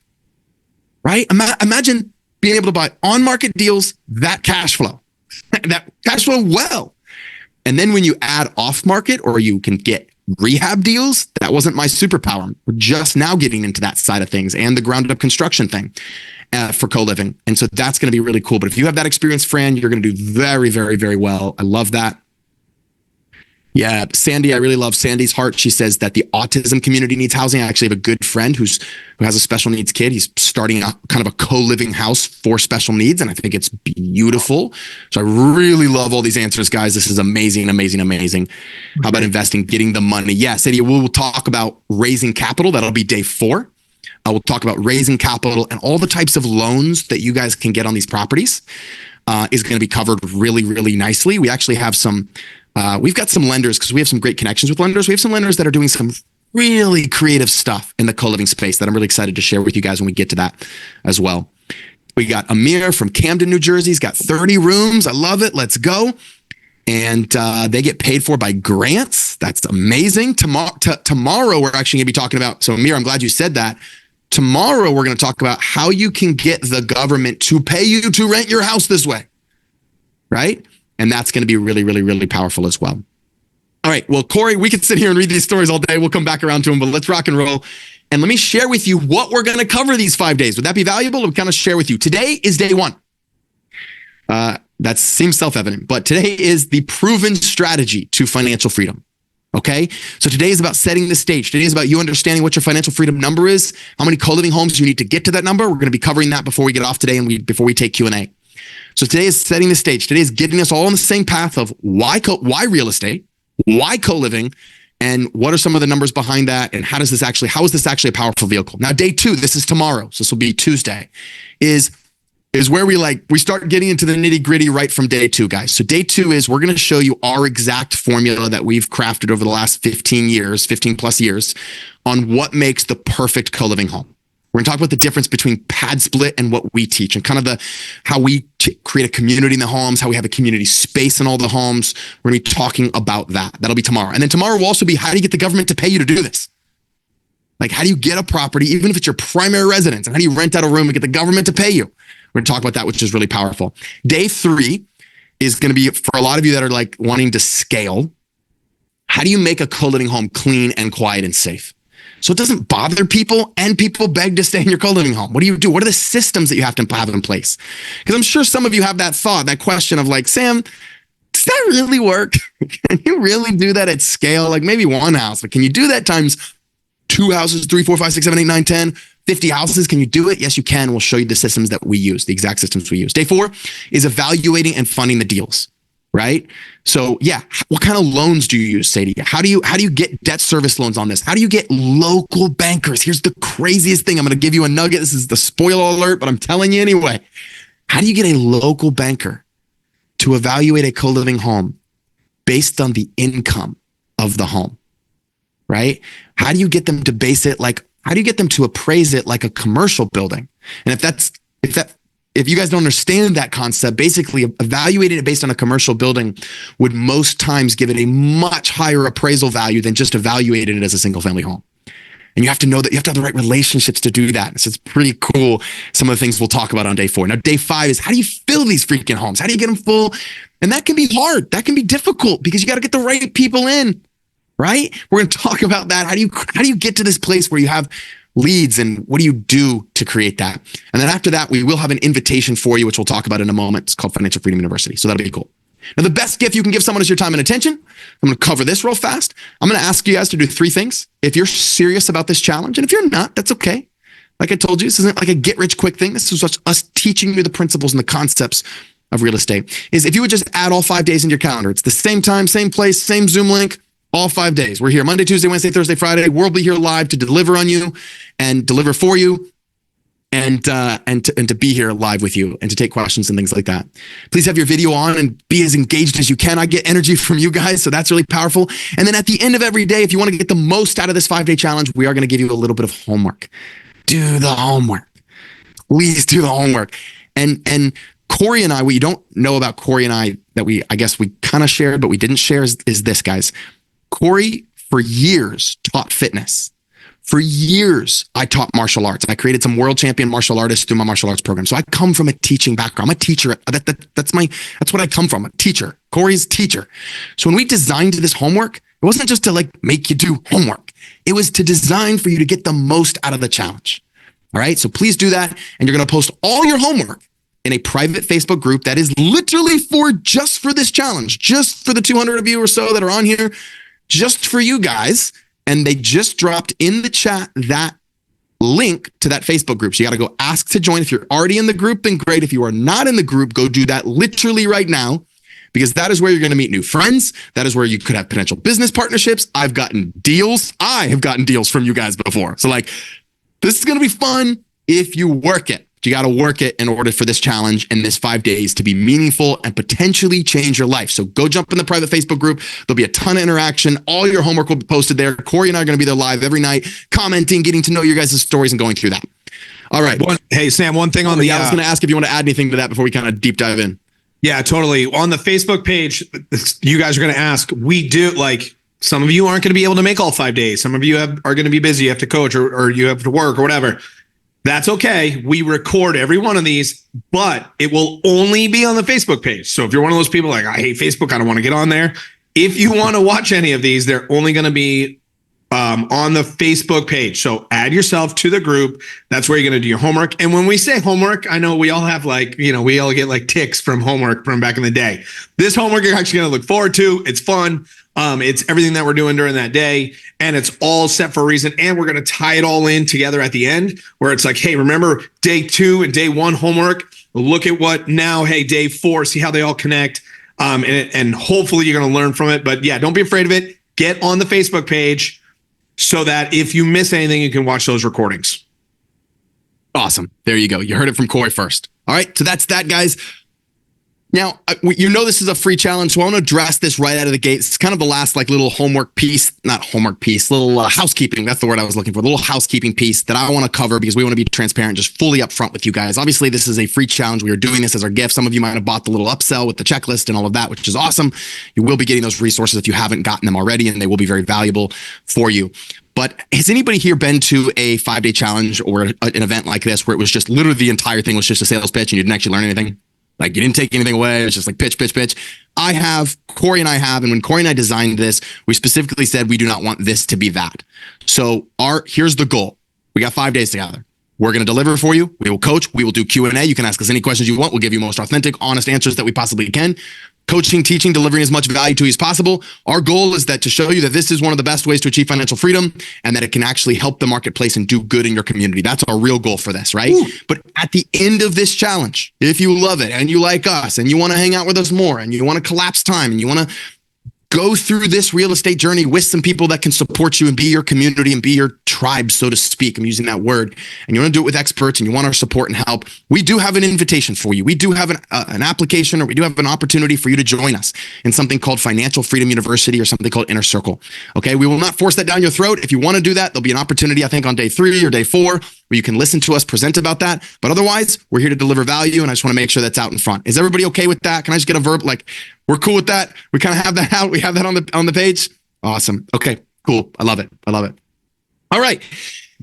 S1: right? Imagine being able to buy on market deals, that cash flow well. And then when you add off market, or you can get rehab deals, that wasn't my superpower. We're just now getting into that side of things, and the ground up construction thing. For co-living. And so that's going to be really cool. But if you have that experience, Fran, you're going to do very, very, very well. I love that. Yeah, Sandy, I really love Sandy's heart. She says that the autism community needs housing. I actually have a good friend who has a special needs kid. He's starting a kind of a co-living house for special needs, and I think it's beautiful. So I really love all these answers, guys. This is amazing, amazing, amazing. How about investing, getting the money? Yeah, Sandy, we'll talk about raising capital. That'll be day 4. We'll talk about raising capital, and all the types of loans that you guys can get on these properties is going to be covered really, really nicely. We actually have we've got some lenders, because we have some great connections with lenders. We have some lenders that are doing some really creative stuff in the co-living space that I'm really excited to share with you guys when we get to that as well. We got Amir from Camden, New Jersey. He's got 30 rooms. I love it. Let's go. And they get paid for by grants. That's amazing. Tomorrow, we're actually going to be talking about, so Amir, I'm glad you said that. Tomorrow, we're going to talk about how you can get the government to pay you to rent your house this way, right? And that's going to be really, really, really powerful as well. All right. Well, Corey, we could sit here and read these stories all day. We'll come back around to them, but let's rock and roll. And let me share with you what we're going to cover these 5 days. Would that be valuable? We'll kind of share with you. Today is day one. That seems self-evident, but today is the proven strategy to financial freedom. Okay. So today is about setting the stage. Today is about you understanding what your financial freedom number is, how many co-living homes you need to get to that number. We're going to be covering that before we get off today and before we take Q&A. So today is setting the stage. Today is getting us all on the same path of why real estate, why co-living, and what are some of the numbers behind that, and how is this actually a powerful vehicle? Now, day two, this is tomorrow, so this will be Tuesday, is where we start getting into the nitty gritty right from day two, guys. So day two is we're going to show you our exact formula that we've crafted over the last 15 plus years on what makes the perfect co-living home. We're going to talk about the difference between pad split and what we teach, and kind of how we create a community in the homes, how we have a community space in all the homes. We're going to be talking about that. That'll be tomorrow. And then tomorrow will also be how do you get the government to pay you to do this? Like, how do you get a property, even if it's your primary residence, and how do you rent out a room and get the government to pay you? We're going to talk about that, which is really powerful. Day three is going to be for a lot of you that are like wanting to scale. How do you make a co-living home clean and quiet and safe, so it doesn't bother people and people beg to stay in your co-living home? What do you do? What are the systems that you have to have in place? Because I'm sure some of you have that thought, that question of like, Sam, does that really work? Can you really do that at scale? Like maybe one house, but can you do that times 2 houses, 3, 4, 5, 6, 7, 8, 9, 10, 50 houses? Can you do it? Yes, you can. We'll show you the systems that we use, the exact systems we use. Day four is evaluating and funding the deals, right? So yeah, what kind of loans do you use, Sadie? How do you get debt service loans on this? How do you get local bankers? Here's the craziest thing. I'm going to give you a nugget. This is the spoiler alert, but I'm telling you anyway. How do you get a local banker to evaluate a co-living home based on the income of the home, right? How do you get them to how do you get them to appraise it like a commercial building? And if you guys don't understand that concept, basically evaluating it based on a commercial building would most times give it a much higher appraisal value than just evaluating it as a single family home. And you have to know that you have to have the right relationships to do that. So it's pretty cool. Some of the things we'll talk about on day four. Now, day five is how do you fill these freaking homes? How do you get them full? And that can be hard. That can be difficult because you got to get the right people in, right? We're going to talk about that. How do you get to this place where you have leads, and what do you do to create that? And then after that, we will have an invitation for you, which we'll talk about in a moment. It's called Financial Freedom University. So that'll be cool. Now, the best gift you can give someone is your time and attention. I'm going to cover this real fast. I'm going to ask you guys to do 3 things. If you're serious about this challenge, and if you're not, that's okay. Like I told you, this isn't like a get rich quick thing. This is just us teaching you the principles and the concepts of real estate. Is if you would just add all 5 days into your calendar. It's the same time, same place, same Zoom link, all 5 days. We're here Monday, Tuesday, Wednesday, Thursday, Friday. We'll be here live to deliver on you and deliver for you, and to be here live with you and to take questions and things like that. Please have your video on and be as engaged as you can. I get energy from you guys, so that's really powerful. And then at the end of every day, if you want to get the most out of this 5-day challenge, we are going to give you a little bit of homework. Do the homework. Please do the homework. And Corey and I, what you don't know about Corey and I that I guess we kind of shared, but we didn't share is this, guys. Corey, for years, taught fitness. For years, I taught martial arts. I created some world champion martial artists through my martial arts program. So I come from a teaching background. I'm a teacher. That's what I come from, a teacher. Corey's a teacher. So when we designed this homework, it wasn't just to make you do homework. It was to design for you to get the most out of the challenge. All right. So please do that. And you're going to post all your homework in a private Facebook group that is literally just for this challenge, just for the 200 of you or so that are on here, just for you guys. And they just dropped in the chat that link to that Facebook group. So you got to go ask to join. If you're already in the group, then great. If you are not in the group, go do that literally right now, because that is where you're going to meet new friends. That is where you could have potential business partnerships. I have gotten deals from you guys before. So this is going to be fun if you work it. You got to work it in order for this challenge and this 5 days to be meaningful and potentially change your life. So go jump in the private Facebook group. There'll be a ton of interaction. All your homework will be posted there. Corey and I are going to be there live every night, commenting, getting to know your guys' stories and going through that. All right.
S3: Hey, Sam, one thing on the...
S1: I was going to ask if you want to add anything to that before we kind of deep dive in.
S3: Yeah, totally. On the Facebook page, you guys are going to ask, we do some of you aren't going to be able to make all 5 days. Some of you are going to be busy. You have to coach or you have to work or whatever. That's okay. We record every one of these, but it will only be on the Facebook page. So if you're one of those people like, I hate Facebook, I don't want to get on there. If you want to watch any of these, they're only going to be on the Facebook page. So add yourself to the group. That's where you're going to do your homework. And when we say homework, I know we all have we all get like ticks from homework from back in the day. This homework you're actually going to look forward to. It's fun. It's everything that we're doing during that day, and it's all set for a reason. And we're going to tie it all in together at the end where it's like, hey, remember day 2 and day 1 homework? Look at what now, hey, day 4, see how they all connect. And hopefully you're going to learn from it. But yeah, don't be afraid of it. Get on the Facebook page so that if you miss anything, you can watch those recordings.
S1: Awesome. There you go. You heard it from Corey first. All right. So that's that, guys. Now, this is a free challenge, so I want to address this right out of the gate. It's kind of the last little little housekeeping. That's the word I was looking for. Little housekeeping piece that I want to cover because we want to be transparent, just fully upfront with you guys. Obviously, this is a free challenge. We are doing this as our gift. Some of you might have bought the little upsell with the checklist and all of that, which is awesome. You will be getting those resources if you haven't gotten them already, and they will be very valuable for you. But has anybody here been to a 5-day challenge or an event like this where it was just literally the entire thing was just a sales pitch and you didn't actually learn anything? Like you didn't take anything away. It's just like pitch. I have, Corey and I have, and when Corey and I designed this, we specifically said we do not want this to be that. So here's the goal. We got 5 days together. We're going to deliver for you. We will coach. We will do Q&A. You can ask us any questions you want. We'll give you most authentic, honest answers that we possibly can. Coaching, teaching, delivering as much value to you as possible. Our goal is that to show you that this is one of the best ways to achieve financial freedom and that it can actually help the marketplace and do good in your community. That's our real goal for this, right? Ooh. But at the end of this challenge, if you love it and you like us and you want to hang out with us more and you want to collapse time and you want to go through this real estate journey with some people that can support you and be your community and be your tribe, so to speak. I'm using that word. And you want to do it with experts and you want our support and help. We do have an invitation for you. We do have an application, or we do have an opportunity for you to join us in something called Financial Freedom University or something called Inner Circle. Okay. We will not force that down your throat. If you want to do that, there'll be an opportunity, I think on day 3 or day 4, where you can listen to us present about that. But otherwise, we're here to deliver value. And I just want to make sure that's out in front. Is everybody okay with that? Can I just get a verb? We're cool with that. We kind of have that out. We have that on the page. Awesome. Okay, cool. I love it. All right.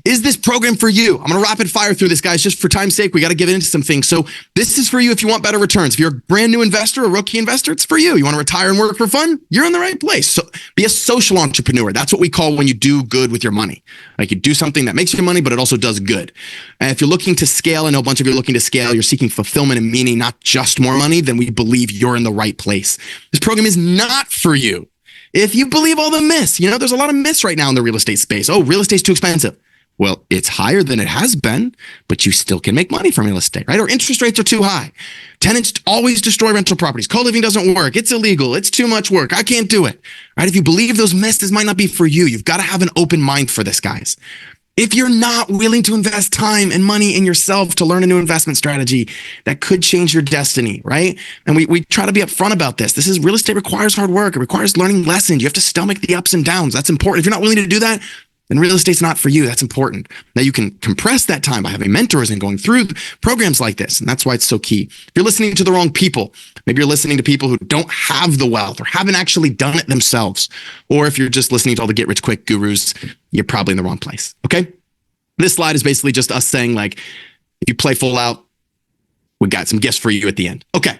S1: Is this program for you? I'm going to rapid fire through this, guys. Just for time's sake, we got to get into some things. So this is for you if you want better returns. If you're a brand new investor, a rookie investor, it's for you. You want to retire and work for fun? You're in the right place. So be a social entrepreneur. That's what we call when you do good with your money. Like you do something that makes you money, but it also does good. And if you're looking to scale, I know a bunch of you are looking to scale, you're seeking fulfillment and meaning, not just more money, then we believe you're in the right place. This program is not for you if you believe all the myths. There's a lot of myths right now in the real estate space. Oh, real estate's too expensive. Well, it's higher than it has been, but you still can make money from real estate, right? Or interest rates are too high. Tenants always destroy rental properties. Co-living doesn't work. It's illegal. It's too much work. I can't do it, right? If you believe those myths, this might not be for you. You've got to have an open mind for this, guys. If you're not willing to invest time and money in yourself to learn a new investment strategy that could change your destiny, right? And we try to be upfront about this. Real estate requires hard work. It requires learning lessons. You have to stomach the ups and downs. That's important. If you're not willing to do that, then real estate's not for you. That's important. Now you can compress that time by having mentors and going through programs like this. And that's why it's so key. If you're listening to the wrong people, maybe you're listening to people who don't have the wealth or haven't actually done it themselves. Or if you're just listening to all the get rich quick gurus, you're probably in the wrong place. Okay. This slide is basically just us saying if you play full out, we got some gifts for you at the end. Okay.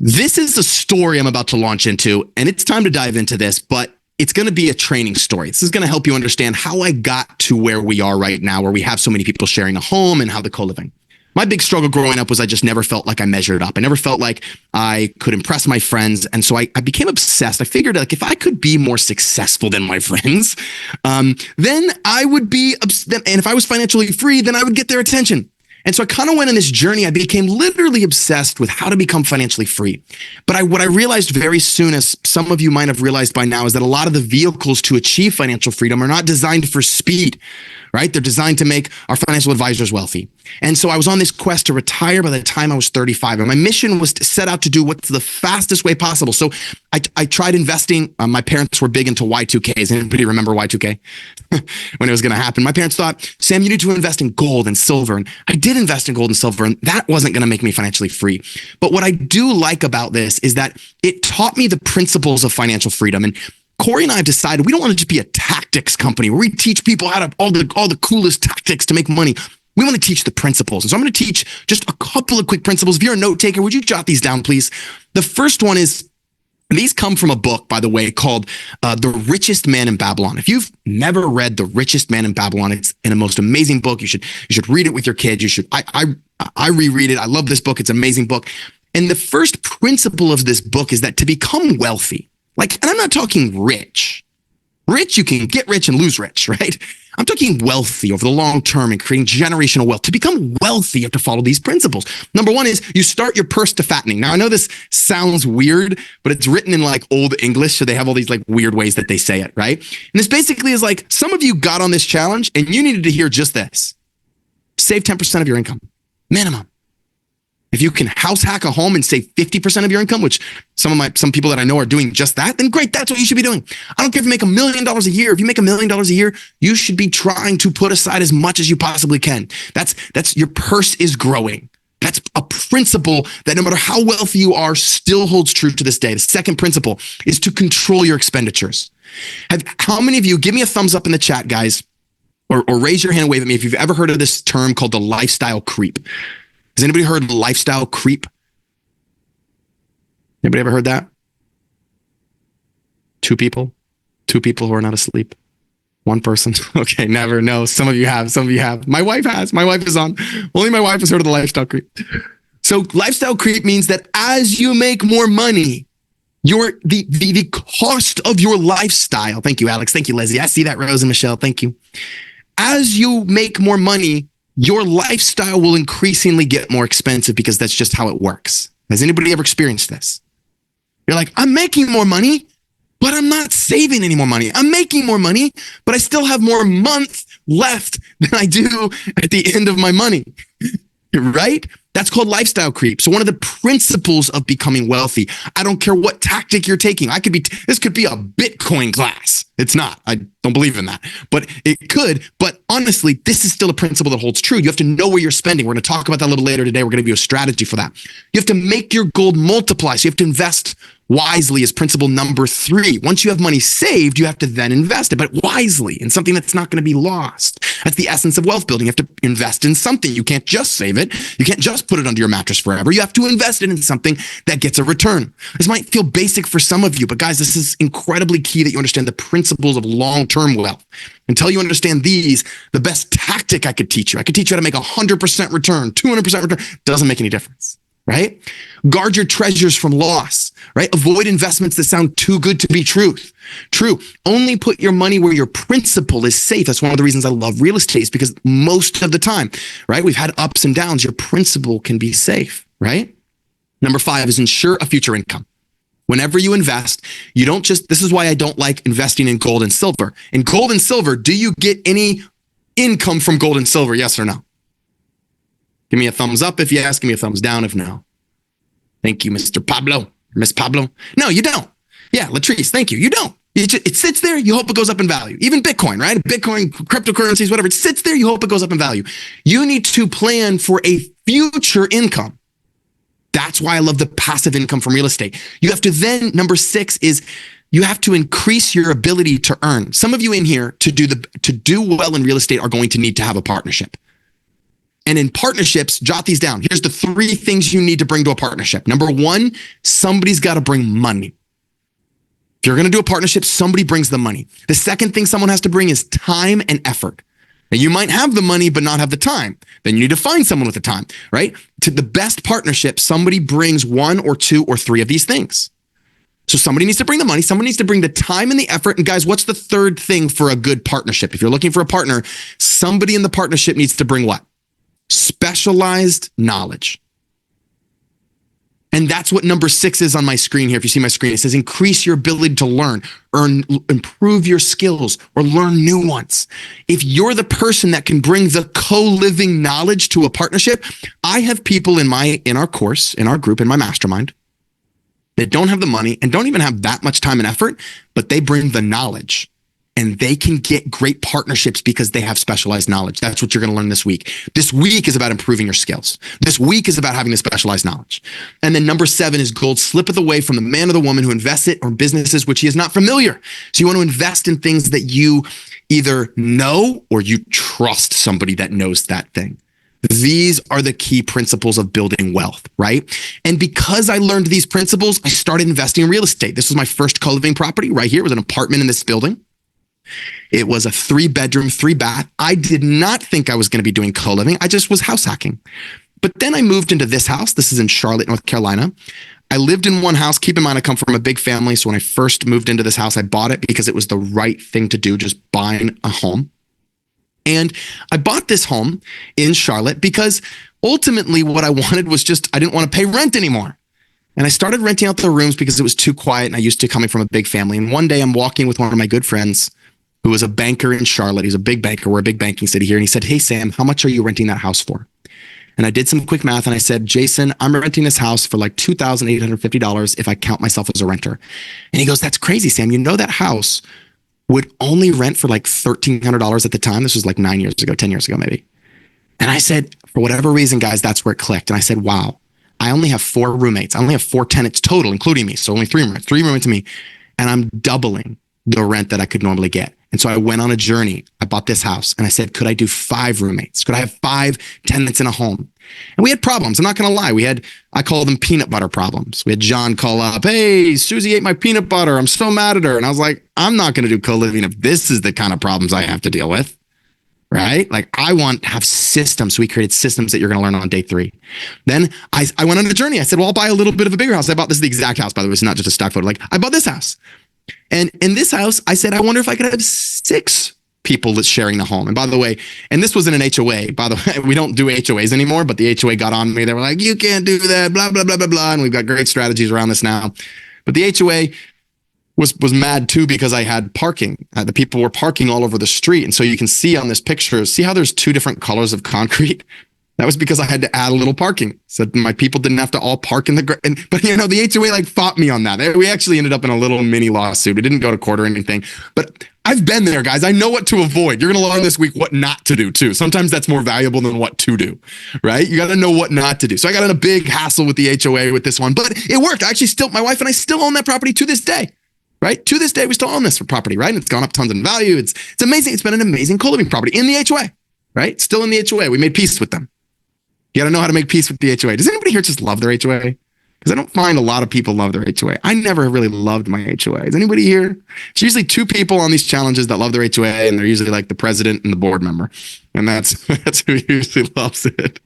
S1: This is a story I'm about to launch into, and it's time to dive into this, but it's going to be a training story. This is going to help you understand how I got to where we are right now, where we have so many people sharing a home and how the co-living. My big struggle growing up was I just never felt like I measured up. I never felt like I could impress my friends. And so I became obsessed. I figured if I could be more successful than my friends, then I would be, and if I was financially free, then I would get their attention. And so I kind of went on this journey. I became literally obsessed with how to become financially free. But what I realized very soon, as some of you might have realized by now, is that a lot of the vehicles to achieve financial freedom are not designed for speed, right? They're designed to make our financial advisors wealthy. And so I was on this quest to retire by the time I was 35. And my mission was to set out to do what's the fastest way possible. So I tried investing. My parents were big into Y2Ks. Anybody remember Y2K? When it was going to happen? My parents thought, Sam, you need to invest in gold and silver. And I did invest in gold and silver, and that wasn't going to make me financially free. But what I do like about this is that it taught me the principles of financial freedom. And Corey and I have decided we don't want to just be a tactics company where we teach people how to all the coolest tactics to make money. We want to teach the principles. And so I'm going to teach just a couple of quick principles. If you're a note taker, would you jot these down, please? The first one is, these come from a book, by the way, called The Richest Man in Babylon. If you've never read The Richest Man in Babylon, it's a most amazing book. You should read it with your kids. You should. I reread it. I love this book. It's an amazing book. And the first principle of this book is that to become wealthy, and I'm not talking rich. Rich, you can get rich and lose rich, right? I'm talking wealthy over the long term and creating generational wealth. To become wealthy, you have to follow these principles. Number one is you start your purse to fattening. Now, I know this sounds weird, but it's written in old English. So they have all these weird ways that they say it, right? And this basically is some of you got on this challenge and you needed to hear just this. Save 10% of your income, minimum. If you can house hack a home and save 50% of your income, which some people that I know are doing just that, then great, that's what you should be doing. I don't care if you make $1 million a year. If you make $1 million a year, you should be trying to put aside as much as you possibly can. That's your purse is growing. That's a principle that no matter how wealthy you are, still holds true to this day. The second principle is to control your expenditures. How many of you, give me a thumbs up in the chat, guys, or raise your hand and wave at me if you've ever heard of this term called the lifestyle creep. Has anybody heard of lifestyle creep? Anybody ever heard that? Two people who are not asleep. One person. Okay, never. No, some of you have. My wife has. My wife is on. Only my wife has heard of the lifestyle creep. So lifestyle creep means that as you make more money, the cost of your lifestyle. Thank you, Alex. Thank you, Leslie. I see that, Rose and Michelle. Thank you. As you make more money, your lifestyle will increasingly get more expensive because that's just how it works. Has anybody ever experienced this? You're like, I'm making more money, but I'm not saving any more money. I'm making more money, but I still have more month left than I do at the end of my money, right? That's called lifestyle creep. So one of the principles of becoming wealthy, I don't care what tactic you're taking. This could be a Bitcoin class. It's not. I don't believe in that, but it could. But honestly, this is still a principle that holds true. You have to know where you're spending. We're going to talk about that a little later today. We're going to give you a strategy for that. You have to make your gold multiply. So you have to invest wisely is principle number 3. Once you have money saved, you have to then invest it, but wisely in something that's not going to be lost. That's the essence of wealth building. You have to invest in something. You can't just save it. You can't just put it under your mattress forever. You have to invest it in something that gets a return. This might feel basic for some of you, but guys, this is incredibly key that you understand the principles of long-term wealth. Until you understand these, the best tactic I could teach you how to make 100% return, 200% return, doesn't make any difference. Right? Guard your treasures from loss, right? Avoid investments that sound too good to be true. Only put your money where your principal is safe. That's one of the reasons I love real estate, is because most of the time, right? We've had ups and downs. Your principal can be safe, right? Number 5 is ensure a future income. Whenever you invest, you don't this is why I don't like investing in gold and silver. In gold and silver, do you get any income from gold and silver? Yes or no? Give me a thumbs up if yes. Give me a thumbs down if no. Thank you, Mr. Pablo. Miss Pablo. No, you don't. Yeah, Latrice, thank you. You don't. It sits there. You hope it goes up in value. Even Bitcoin, right? Bitcoin, cryptocurrencies, whatever. It sits there. You hope it goes up in value. You need to plan for a future income. That's why I love the passive income from real estate. You have to then, number 6 is you have to increase your ability to earn. Some of you in here to do well in real estate are going to need to have a partnership. And in partnerships, jot these down. Here's the 3 things you need to bring to a partnership. Number 1, somebody's got to bring money. If you're going to do a partnership, somebody brings the money. The second thing someone has to bring is time and effort. Now, you might have the money, but not have the time. Then you need to find someone with the time, right? To the best partnership, somebody brings 1 or 2 or 3 of these things. So somebody needs to bring the money. Someone needs to bring the time and the effort. And guys, what's the third thing for a good partnership? If you're looking for a partner, somebody in the partnership needs to bring what? Specialized knowledge. And that's what number 6 is on my screen here. If you see my screen, it says increase your ability to learn, improve your skills, or learn new ones. If you're the person that can bring the co-living knowledge to a partnership, I have people in our course, in our group, in my mastermind, that don't have the money and don't even have that much time and effort, but they bring the knowledge. and they can get great partnerships because they have specialized knowledge. That's what you're going to learn this week. This week is about improving your skills. This week is about having the specialized knowledge. And then number 7 is gold slippeth away from the man or the woman who invests it or businesses which he is not familiar. So you want to invest in things that you either know or you trust somebody that knows that thing. These are the key principles of building wealth, right? And because I learned these principles, I started investing in real estate. This was my first co-living property right here. It was an apartment in this building. It was a 3-bedroom, 3-bath. I did not think I was going to be doing co-living. I just was house hacking. But then I moved into this house. This is in Charlotte, North Carolina. I lived in one house. Keep in mind, I come from a big family. So when I first moved into this house, I bought it because it was the right thing to do, just buying a home. And I bought this home in Charlotte because ultimately what I wanted was I didn't want to pay rent anymore. And I started renting out the rooms because it was too quiet and I used to coming from a big family. And one day I'm walking with one of my good friends who was a banker in Charlotte. He's a big banker. We're a big banking city here. And he said, "Hey, Sam, how much are you renting that house for?" And I did some quick math and I said, "Jason, I'm renting this house for like $2,850 if I count myself as a renter." And he goes, "That's crazy, Sam. You know that house would only rent for like $1,300 at the time." This was like 9 years ago, 10 years ago, maybe. And I said, for whatever reason, guys, that's where it clicked. And I said, wow, I only have 4 roommates. I only have 4 tenants total, including me. So only 3 roommates to me. And I'm doubling the rent that I could normally get. And so I went on a journey. I bought this house and I said, could I do 5 roommates? Could I have 5 tenants in a home? And we had problems. I'm not going to lie. I call them peanut butter problems. We had John call up, "Hey, Susie ate my peanut butter. I'm so mad at her." And I was like, I'm not going to do co-living if this is the kind of problems I have to deal with, right? Like I want to have systems. So we created systems that you're going to learn on day 3. Then I went on a journey. I said, well, I'll buy a little bit of a bigger house. This is the exact house, by the way. It's not just a stock photo. Like I bought this house. And in this house, I said, I wonder if I could have 6 people that's sharing the home. And by the way, and this wasn't an HOA. By the way, we don't do HOAs anymore, but the HOA got on me. They were like, "You can't do that, blah, blah, blah, blah, blah." And we've got great strategies around this now. But the HOA was mad too because I had parking. The people were parking all over the street. And so you can see on this picture, see how there's 2 different colors of concrete? That was because I had to add a little parking. So my people didn't have to all park in the but the HOA like fought me on that. We actually ended up in a little mini lawsuit. It didn't go to court or anything. But I've been there, guys. I know what to avoid. You're going to learn this week what not to do too. Sometimes that's more valuable than what to do, right? You got to know what not to do. So I got in a big hassle with the HOA with this one, but it worked. I actually my wife and I still own that property to this day. Right? To this day, we still own this property, right? And it's gone up tons in value. It's amazing. It's been an amazing co-living property in the HOA, right? Still in the HOA. We made peace with them. You got to know how to make peace with the HOA. Does anybody here just love their HOA? Because I don't find a lot of people love their HOA. I never really loved my HOA. Is anybody here? It's usually 2 people on these challenges that love their HOA, and they're usually like the president and the board member. And that's who usually loves it.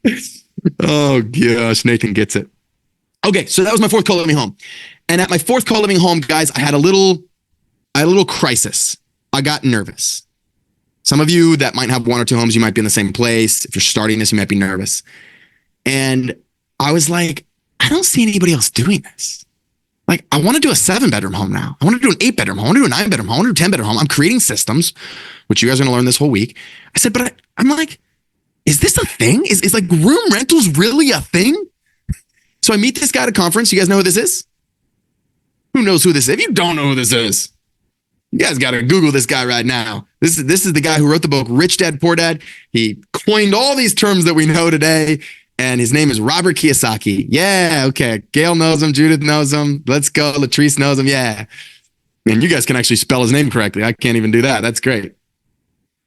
S1: Oh gosh, Nathan gets it. Okay, so that was my 4th co-living home. And at my 4th co-living home, guys, I had a little crisis. I got nervous. Some of you that might have 1 or 2 homes, you might be in the same place. If you're starting this, you might be nervous. And I was like, I don't see anybody else doing this. Like, I want to do a 7-bedroom home now. I want to do an 8-bedroom home. I want to do a 9-bedroom home. I want to do a 10-bedroom home. I'm creating systems, which you guys are going to learn this whole week. I said, but I'm like, is this a thing? Is like room rentals really a thing? So I meet this guy at a conference. You guys know who this is? Who knows who this is? If you don't know who this is, you guys got to Google this guy right now. This is the guy who wrote the book, Rich Dad, Poor Dad. He coined all these terms that we know today. And his name is Robert Kiyosaki. Yeah, okay. Gail knows him. Judith knows him. Let's go. Latrice knows him. Yeah. And you guys can actually spell his name correctly. I can't even do that. That's great.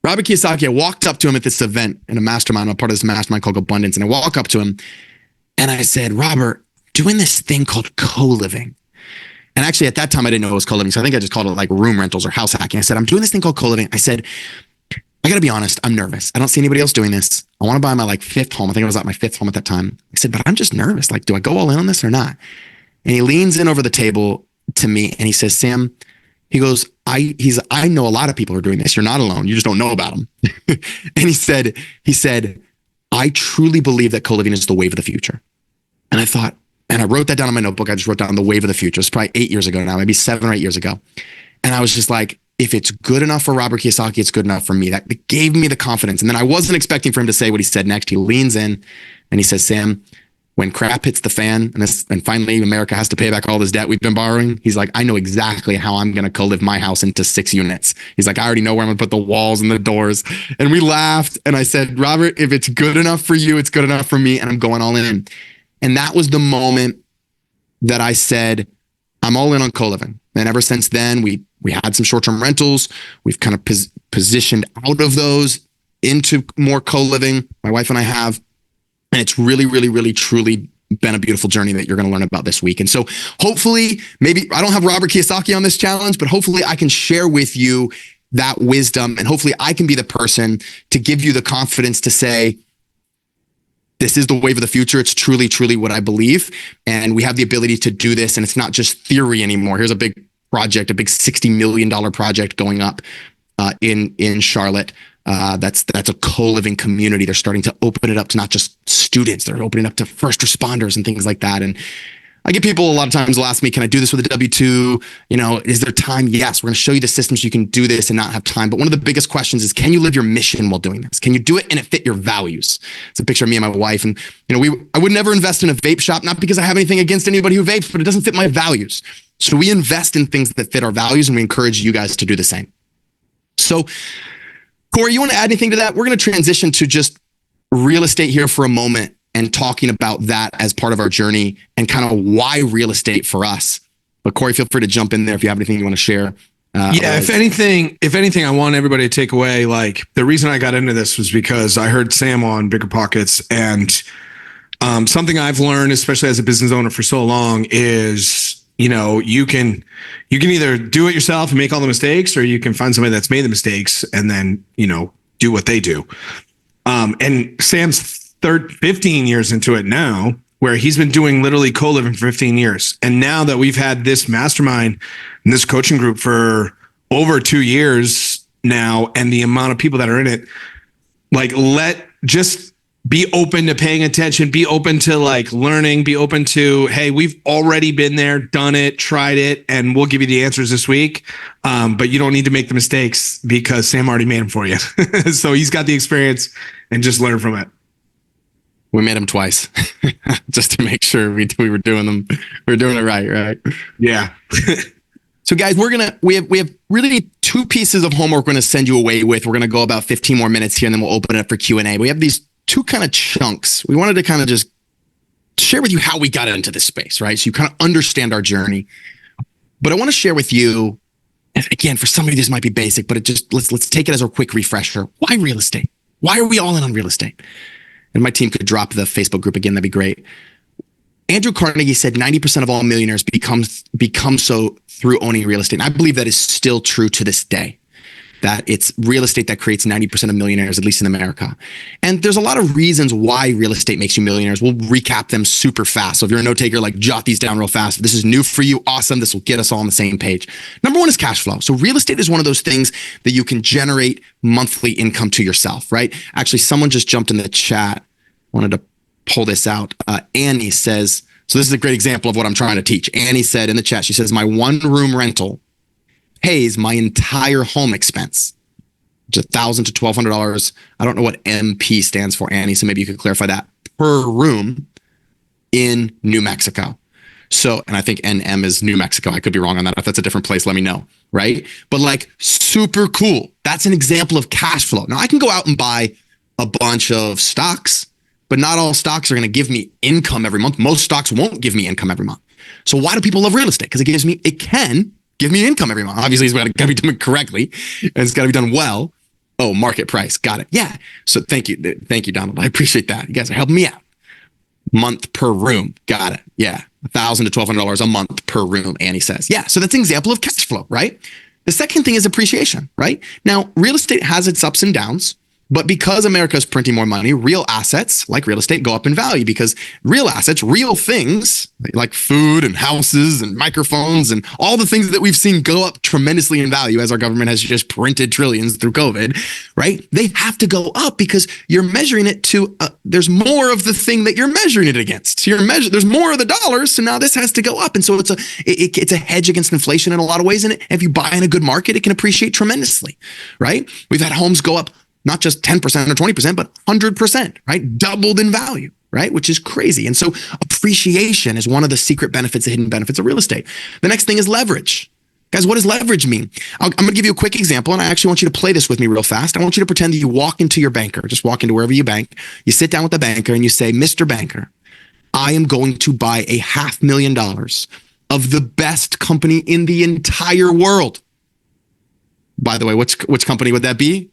S1: Robert Kiyosaki, I walked up to him at this event in a mastermind. I'm a part of this mastermind called Abundance. And I walk up to him and I said, Robert, doing this thing called co-living. And actually at that time, I didn't know it was co-living. So I think I just called it like room rentals or house hacking. I said, I'm doing this thing called co-living. I said, I got to be honest, I'm nervous. I don't see anybody else doing this. I want to buy my like 5th home. I think I was at my 5th home at that time. I said, but I'm just nervous. Like, do I go all in on this or not? And he leans in over the table to me and he says, Sam, he goes, I know a lot of people who are doing this. You're not alone. You just don't know about them. And he said, I truly believe that co-living is the wave of the future. And I thought, and I wrote that down in my notebook. I just wrote down the wave of the future. It's probably 8 years ago now, maybe 7 or 8 years ago. And I was just like, if it's good enough for Robert Kiyosaki, it's good enough for me. That gave me the confidence. And then I wasn't expecting for him to say what he said next. He leans in and he says, Sam, when crap hits the fan and finally America has to pay back all this debt we've been borrowing, he's like, I know exactly how I'm going to co-live my house into 6 units. He's like, I already know where I'm going to put the walls and the doors. And we laughed. And I said, Robert, if it's good enough for you, it's good enough for me. And I'm going all in. And that was the moment that I said, I'm all in on co-living. And ever since then, we had some short-term rentals. We've kind of positioned out of those into more co-living. My wife and I have. And it's really, really, really, truly been a beautiful journey that you're going to learn about this week. And so hopefully, maybe I don't have Robert Kiyosaki on this challenge, but hopefully I can share with you that wisdom. And hopefully I can be the person to give you the confidence to say, this is the wave of the future. It's truly, truly what I believe. And we have the ability to do this. And it's not just theory anymore. Here's a big project, a big $60 million project going up in Charlotte. That's a co-living community. They're starting to open it up to not just students. They're opening up to first responders and things like that. And I get people a lot of times will ask me, can I do this with a W-2? Is there time? Yes, we're going to show you the systems you can do this and not have time. But one of the biggest questions is, can you live your mission while doing this? Can you do it and it fit your values? It's a picture of me and my wife. And, I would never invest in a vape shop, not because I have anything against anybody who vapes, but it doesn't fit my values. So we invest in things that fit our values and we encourage you guys to do the same. So Corey, you want to add anything to that? We're going to transition to just real estate here for a moment and talking about that as part of our journey and kind of why real estate for us. But Corey, feel free to jump in there if you have anything you want to share.
S3: If anything, I want everybody to take away, like, the reason I got into this was because I heard Sam on Bigger Pockets, and something I've learned, especially as a business owner for so long, is you can either do it yourself and make all the mistakes, or you can find somebody that's made the mistakes and then, do what they do. And Sam's 15 years into it now, where he's been doing literally co-living for 15 years. And now that we've had this mastermind and this coaching group for over 2 years now, and the amount of people that are in it, like, just be open to paying attention, be open to learning, be open to, hey, we've already been there, done it, tried it, and we'll give you the answers this week. But you don't need to make the mistakes because Sam already made them for you. So he's got the experience, and just learn from it.
S1: We made them twice just to make sure we were doing them. We were doing it right?
S3: Yeah.
S1: So guys, we have really 2 pieces of homework we're going to send you away with. We're going to go about 15 more minutes here, and then we'll open it up for Q&A. We have these 2 kind of chunks. We wanted to kind of just share with you how we got into this space, right? So you kind of understand our journey. But I want to share with you, again, for some of you, this might be basic, but let's take it as a quick refresher. Why real estate? Why are we all in on real estate? And my team could drop the Facebook group again. That'd be great. Andrew Carnegie said 90% of all millionaires become so through owning real estate. And I believe that is still true to this day, that it's real estate that creates 90% of millionaires, at least in America. And there's a lot of reasons why real estate makes you millionaires. We'll recap them super fast. So if you're a note taker, jot these down real fast. If this is new for you, awesome. This will get us all on the same page. Number 1 is cash flow. So real estate is one of those things that you can generate monthly income to yourself, right? Actually, someone just jumped in the chat. Wanted to pull this out. Annie says, so this is a great example of what I'm trying to teach. Annie said in the chat, she says, my 1-room rental pays my entire home expense. It's $1,000 to $1,200. I don't know what MP stands for, Annie, so maybe you could clarify that, per room in New Mexico. So, and I think NM is New Mexico. I could be wrong on that. If that's a different place, let me know, right? But super cool. That's an example of cash flow. Now I can go out and buy a bunch of stocks, but not all stocks are going to give me income every month. Most stocks won't give me income every month. So why do people love real estate? Because it can give me income every month. Obviously, it's got to be done correctly, and it's got to be done well. Oh, market price. Got it. Yeah. So thank you, Donald. I appreciate that. You guys are helping me out. Month per room. Got it. Yeah. $1,000 to $1,200 a month per room, Annie says. Yeah. So that's an example of cash flow, right? The second thing is appreciation, right? Now, real estate has its ups and downs. But because America is printing more money, real assets like real estate go up in value, because real assets, real things like food and houses and microphones and all the things that we've seen go up tremendously in value as our government has just printed trillions through COVID, right? They have to go up because you're measuring it to, there's more of the thing that you're measuring it against. So there's more of the dollars. So now this has to go up. And so it's a hedge against inflation in a lot of ways. And if you buy in a good market, it can appreciate tremendously, right? We've had homes go up not just 10% or 20%, but 100%, right? Doubled in value, right? right? Which is crazy. And so appreciation is one of the secret benefits, the hidden benefits of real estate. The next thing is leverage. Guys, what does leverage mean? I'm going to give you a quick example, and I actually want you to play this with me real fast. I want you to pretend that you walk into your banker, just walk into wherever you bank. You sit down with the banker and you say, Mr. Banker, I am going to buy $500,000 of the best company in the entire world. By the way, which company would that be?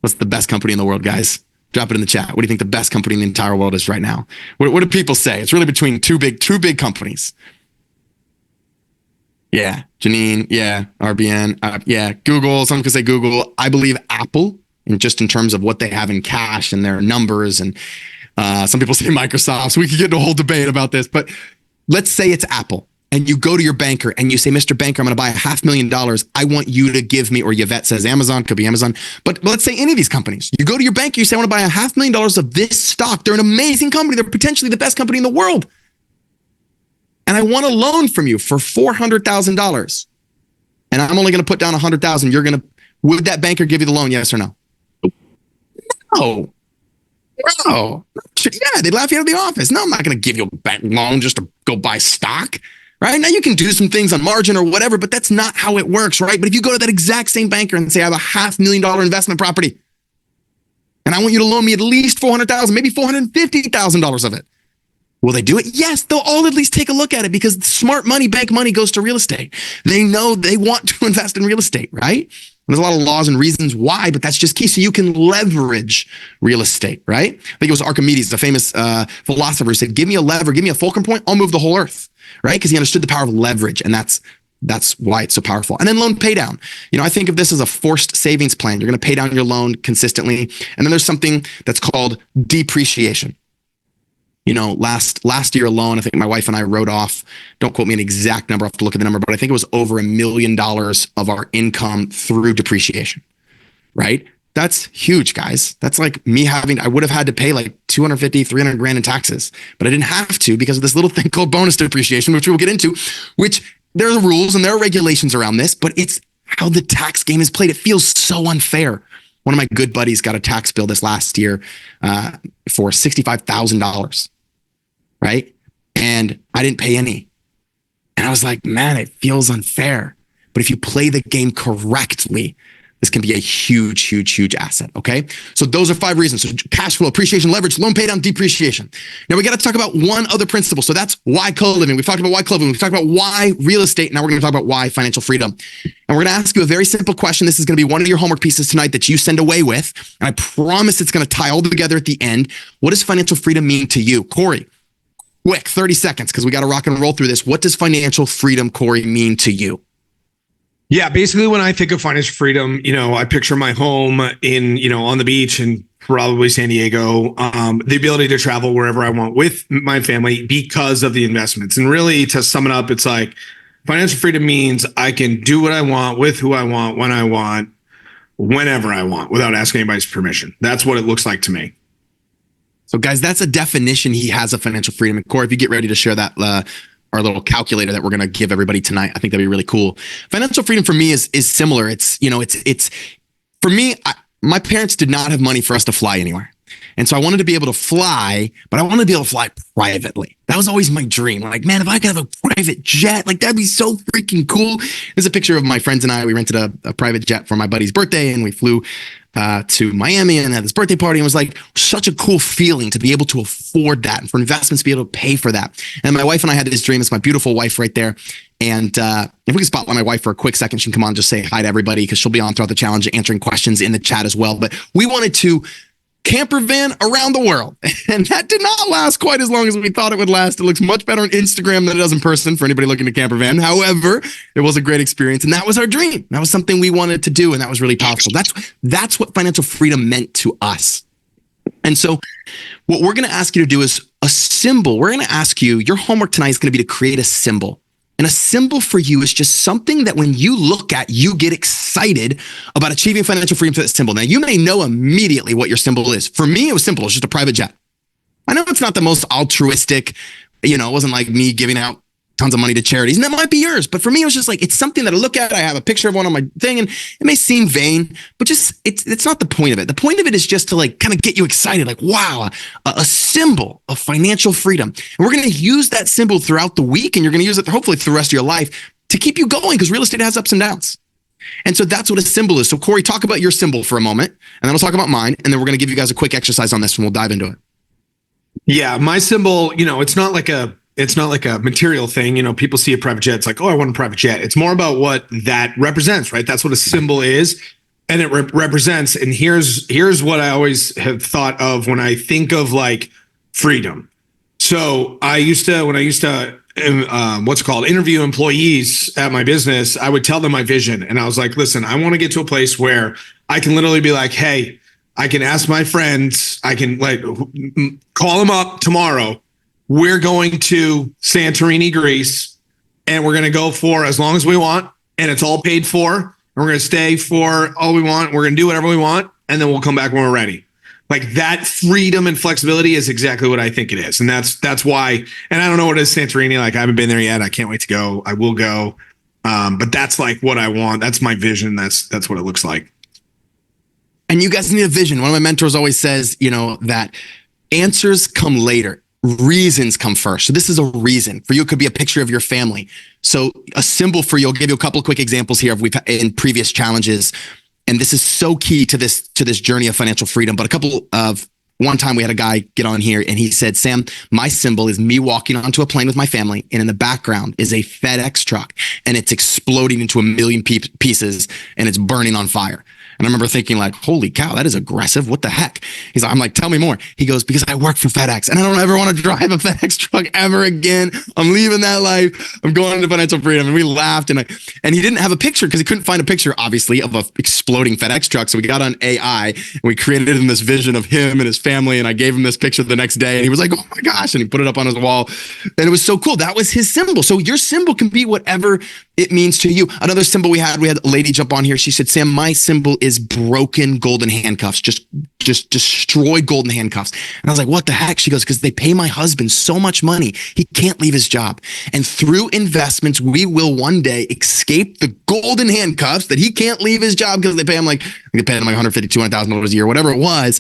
S1: What's the best company in the world, guys? Drop it in the chat. What do you think the best company in the entire world is right now? What do people say? It's really between two big companies. Yeah, Janine. Yeah, RBN. Yeah, Google. Some could say Google. I believe Apple, in terms of what they have in cash and their numbers. And some people say Microsoft. So we could get into a whole debate about this. But let's say it's Apple. And you go to your banker and you say, Mr. Banker, I'm going to buy $500,000. I want you to give me, or Yvette says Amazon, could be Amazon. But let's say any of these companies. You go to your banker, you say, I want to buy $500,000 of this stock. They're an amazing company. They're potentially the best company in the world. And I want a loan from you for $400,000. And I'm only going to put down $100,000. Would that banker give you the loan? Yes or no? No. Yeah, they'd laugh you out of the office. No, I'm not going to give you a bank loan just to go buy stock. Right now, you can do some things on margin or whatever, but that's not how it works, right? But if you go to that exact same banker and say, I have a $500,000 investment property, and I want you to loan me at least $400,000, maybe $450,000 of it. Will they do it? Yes, they'll all at least take a look at it because smart money, bank money goes to real estate. They know they want to invest in real estate, right? And there's a lot of laws and reasons why, but that's just key. So you can leverage real estate, right? I think it was Archimedes, the famous philosopher, who said, give me a lever, give me a fulcrum point, I'll move the whole earth, right? Because he understood the power of leverage, and that's why it's so powerful. And then loan pay down. I think of this as a forced savings plan. You're going to pay down your loan consistently. And then there's something that's called depreciation. Last year alone, I think my wife and I wrote off, don't quote me an exact number, I have to look at the number, but I think it was over $1 million of our income through depreciation, right? That's huge, guys. That's like me I would have had to pay like 250, 300 grand in taxes, but I didn't have to because of this little thing called bonus depreciation, which we'll get into, which there are rules and there are regulations around this, but it's how the tax game is played. It feels so unfair. One of my good buddies got a tax bill this last year for $65,000. Right? And I didn't pay any. And I was like, man, it feels unfair. But if you play the game correctly, this can be a huge, huge, huge asset. Okay. So those are 5 reasons. So cash flow, appreciation, leverage, loan pay down, depreciation. Now we got to talk about one other principle. So that's why co-living. We've talked about why co-living. We've talked about why real estate. Now we're going to talk about why financial freedom. And we're going to ask you a very simple question. This is going to be one of your homework pieces tonight that you send away with. And I promise it's going to tie all together at the end. What does financial freedom mean to you? Corey, quick, 30 seconds, because we got to rock and roll through this. What does financial freedom, Corey, mean to you?
S3: Yeah, basically when I think of financial freedom, I picture my home on the beach in probably San Diego, the ability to travel wherever I want with my family because of the investments. And really, to sum it up, it's like financial freedom means I can do what I want with who I want, when I want, whenever I want, without asking anybody's permission. That's what it looks like to me.
S1: So guys, that's a definition he has of financial freedom. And Corey, if you get ready to share that, our little calculator that we're going to give everybody tonight, I think that'd be really cool. Financial freedom for me is similar. It's for me, my parents did not have money for us to fly anywhere. And so I wanted to be able to fly, but I wanted to be able to fly privately. That was always my dream. Like, man, if I could have a private jet, like that'd be so freaking cool. There's a picture of my friends and I. We rented a private jet for my buddy's birthday, and we flew to Miami and had this birthday party. And it was like such a cool feeling to be able to afford that and for investments to be able to pay for that. And my wife and I had this dream. It's my beautiful wife right there. And if we could spotlight my wife for a quick second, she can come on, just say hi to everybody because she'll be on throughout the challenge answering questions in the chat as well. But we wanted to camper van around the world. And that did not last quite as long as we thought it would last. It looks much better on Instagram than it does in person for anybody looking to camper van. However, it was a great experience. And that was our dream. That was something we wanted to do. And that was really powerful. That's what financial freedom meant to us. And so what we're going to ask you to do is a symbol. We're going to ask you, your homework tonight is going to be to create a symbol. And a symbol for you is just something that when you look at, you get excited about achieving financial freedom through that symbol. Now, you may know immediately what your symbol is. For me, it was simple. It's just a private jet. I know it's not the most altruistic, it wasn't like me giving out tons of money to charities, and that might be yours. But for me, it was just like, it's something that I look at. I have a picture of one on my thing, and it may seem vain, but just it's not the point of it. The point of it is just to like kind of get you excited, like, wow, a symbol of financial freedom. And we're going to use that symbol throughout the week, and you're going to use it hopefully for the rest of your life to keep you going, because real estate has ups and downs. And so that's what a symbol is. So Corey, talk about your symbol for a moment, and then we'll talk about mine, and then we're going to give you guys a quick exercise on this, and we'll dive into it.
S3: Yeah, my symbol, it's not like a material thing. People see a private jet, it's like, oh, I want a private jet. It's more about what that represents, right? That's what a symbol is, and it represents. And here's what I always have thought of when I think of like freedom. So when I used to interview employees at my business, I would tell them my vision, and I was like, listen, I want to get to a place where I can literally be like, hey, I can ask my friends, I can like call them up tomorrow. We're going to Santorini, Greece, and we're going to go for as long as we want, and it's all paid for. And we're going to stay for all we want. We're going to do whatever we want, and then we'll come back when we're ready. Like, that freedom and flexibility is exactly what I think it is. And that's why, and I don't know what it is, Santorini. Like, I haven't been there yet. I can't wait to go. I will go. But that's like what I want. That's my vision. That's what it looks like.
S1: And you guys need a vision. One of my mentors always says, that answers come later, reasons come first. So this is a reason. For you, it could be a picture of your family. So a symbol for you, I'll give you a couple of quick examples here we've in previous challenges. And this is so key to this journey of financial freedom. But one time we had a guy get on here and he said, Sam, my symbol is me walking onto a plane with my family, and in the background is a FedEx truck, and it's exploding into a million pieces, and it's burning on fire. And I remember thinking like, holy cow, that is aggressive. What the heck? I'm like, tell me more. He goes, because I work for FedEx and I don't ever want to drive a FedEx truck ever again. I'm leaving that life. I'm going into financial freedom. And we laughed, and he didn't have a picture because he couldn't find a picture, obviously, of a exploding FedEx truck. So we got on AI and we created him this vision of him and his family. And I gave him this picture the next day, and he was like, oh my gosh. And he put it up on his wall, and it was so cool. That was his symbol. So your symbol can be whatever it means to you. Another symbol we had a lady jump on here. She said, Sam, my symbol is broken golden handcuffs. Just destroy golden handcuffs. And I was like, what the heck? She goes, because they pay my husband so much money. He can't leave his job. And through investments, we will one day escape the golden handcuffs that he can't leave his job because they pay him like $150,000, $200,000 a year, whatever it was.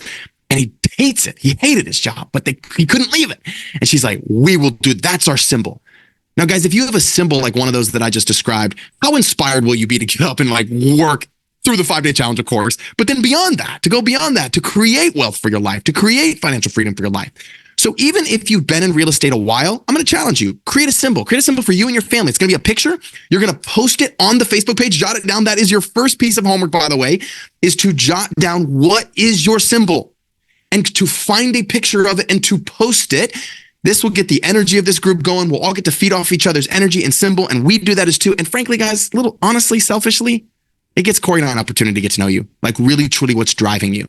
S1: And he hates it. He hated his job, but he couldn't leave it. And she's like, we will do, that's our symbol. Now, guys, if you have a symbol like one of those that I just described, how inspired will you be to get up and like work through the 5-day challenge, of course, but then beyond that, to go beyond that, to create wealth for your life, to create financial freedom for your life. So even if you've been in real estate a while, I'm going to challenge you. Create a symbol for you and your family. It's going to be a picture. You're going to post it on the Facebook page, jot it down. That is your first piece of homework, by the way, is to jot down what is your symbol and to find a picture of it and to post it. This will get the energy of this group going. We'll all get to feed off each other's energy and symbol. And we do that as two. And frankly, guys, honestly, selfishly, it gets Corey and I an opportunity to get to know you, like really, truly what's driving you.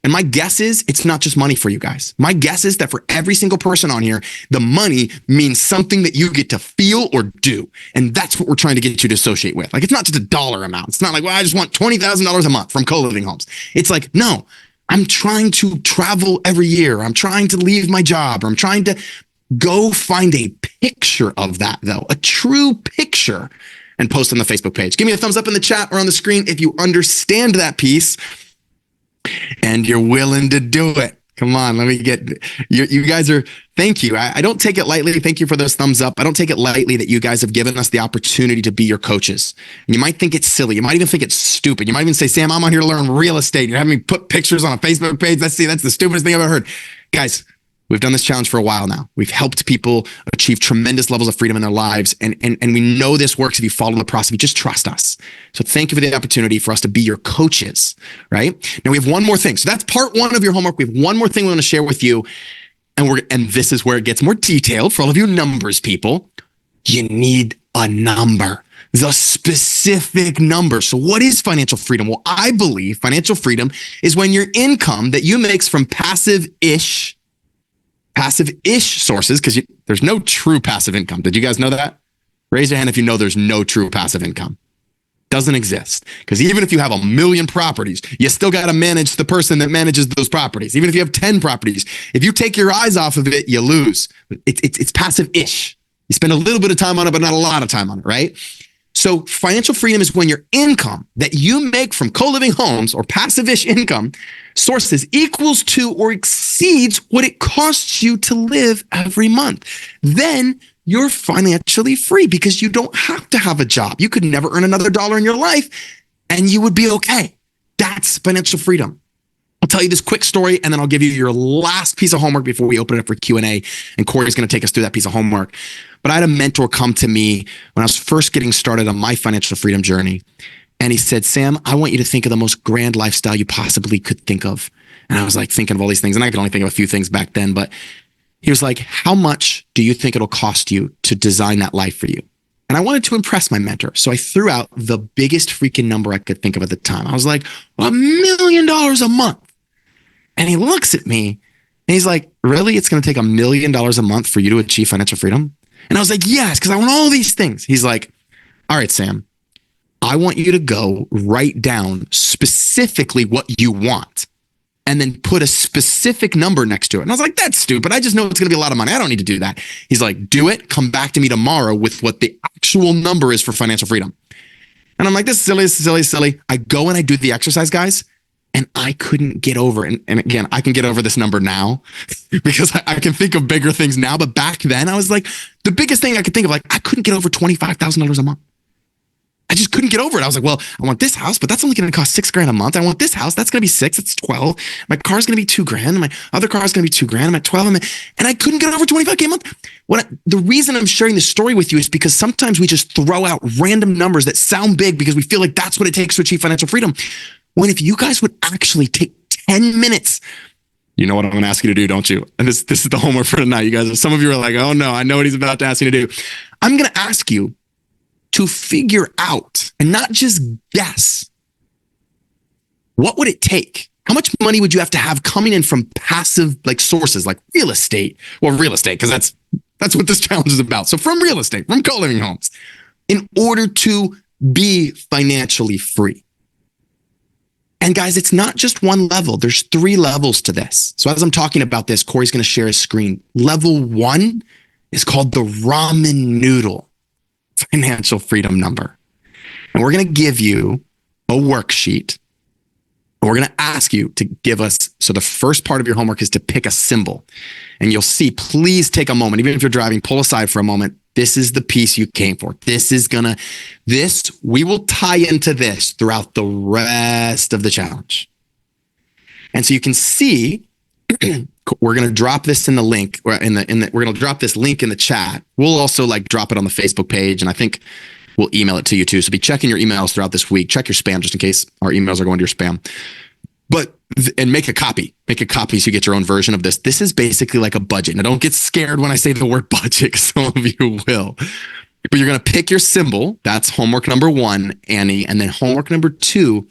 S1: And my guess is it's not just money for you guys. My guess is that for every single person on here, the money means something that you get to feel or do. And that's what we're trying to get you to associate with. Like, it's not just a dollar amount. It's not like, well, I just want $20,000 a month from Coliving Homes. It's like, no, I'm trying to travel every year. I'm trying to leave my job, or I'm trying to go find a picture of that, though, a true picture, and post on the Facebook page. Give me a thumbs up in the chat or on the screen if you understand that piece and you're willing to do it. Come on, let me get you guys are. Thank you. I don't take it lightly. Thank you for those thumbs up. I don't take it lightly that you guys have given us the opportunity to be your coaches. And you might think it's silly. You might even think it's stupid. You might even say, Sam, I'm on here to learn real estate. You're having me put pictures on a Facebook page. That's the stupidest thing I've ever heard. Guys, we've done this challenge for a while now. We've helped people achieve tremendous levels of freedom in their lives. And we know this works if you follow the process. If you just trust us. So thank you for the opportunity for us to be your coaches, right? Now we have one more thing. So that's part one of your homework. We have one more thing we want to share with you. And this is where it gets more detailed for all of you numbers people. You need a number. The specific number. So what is financial freedom? Well, I believe financial freedom is when your income that you make from passive-ish sources, because there's no true passive income. Did you guys know that? Raise your hand if you know there's no true passive income. Doesn't exist. Because even if you have 1 million properties, you still got to manage the person that manages those properties. Even if you have 10 properties, if you take your eyes off of it, you lose. It's passive-ish. You spend a little bit of time on it, but not a lot of time on it, right? So financial freedom is when your income that you make from co-living homes or passive-ish income sources equals to or exceeds what it costs you to live every month. Then you're financially free because you don't have to have a job. You could never earn another dollar in your life and you would be okay. That's financial freedom. I'll tell you this quick story and then I'll give you your last piece of homework before we open it up for Q&A. And Corey's going to take us through that piece of homework. But I had a mentor come to me when I was first getting started on my financial freedom journey. And he said, Sam, I want you to think of the most grand lifestyle you possibly could think of. And I was like thinking of all these things. And I could only think of a few things back then. But he was like, how much do you think it'll cost you to design that life for you? And I wanted to impress my mentor. So I threw out the biggest freaking number I could think of at the time. I was like, $1 million a month. And he looks at me and he's like, really? It's going to take $1 million a month for you to achieve financial freedom? And I was like, yes, because I want all these things. He's like, all right, Sam, I want you to go write down specifically what you want and then put a specific number next to it. And I was like, that's stupid. I just know it's going to be a lot of money. I don't need to do that. He's like, do it. Come back to me tomorrow with what the actual number is for financial freedom. And I'm like, this is silly. I go and I do the exercise, guys. And I couldn't get over it. And again, I can get over this number now because I can think of bigger things now. But back then I was like, the biggest thing I could think of, like, I couldn't get over $25,000 a month. I just couldn't get over it. I was like, well, I want this house, but that's only going to cost $6,000 a month. I want this house. That's going to be $6,000. That's $12,000. My car's going to be $2,000. My other car is going to be $2,000. I'm at $12,000. And I couldn't get over $25,000 a month. The reason I'm sharing this story with you is because sometimes we just throw out random numbers that sound big because we feel like that's what it takes to achieve financial freedom. When if you guys would actually take 10 minutes, you know what I'm going to ask you to do, don't you? And this is the homework for tonight. You guys, some of you are like, oh no, I know what he's about to ask you to do. I'm going to ask you to figure out and not just guess. What would it take? How much money would you have to have coming in from passive like sources like real estate? Well, real estate, because that's what this challenge is about. So from real estate, from co-living homes, in order to be financially free. And guys, it's not just one level. There's 3 levels to this. So as I'm talking about this, Corey's going to share his screen. Level 1 is called the ramen noodle financial freedom number. And we're going to give you a worksheet. And we're going to ask you to give us, so the first part of your homework is to pick a symbol. And you'll see, please take a moment, even if you're driving, pull aside for a moment. This is the piece you came for. We will tie into this throughout the rest of the challenge. And so you can see, we're going to drop this in the link, or we're going to drop this link in the chat. We'll also drop it on the Facebook page. And I think we'll email it to you too. So be checking your emails throughout this week. Check your spam just in case our emails are going to your spam. And make a copy so you get your own version of this. This is basically like a budget. Now don't get scared when I say the word budget, because some of you will. But you're going to pick your symbol. That's homework number 1, Annie. And then homework number 2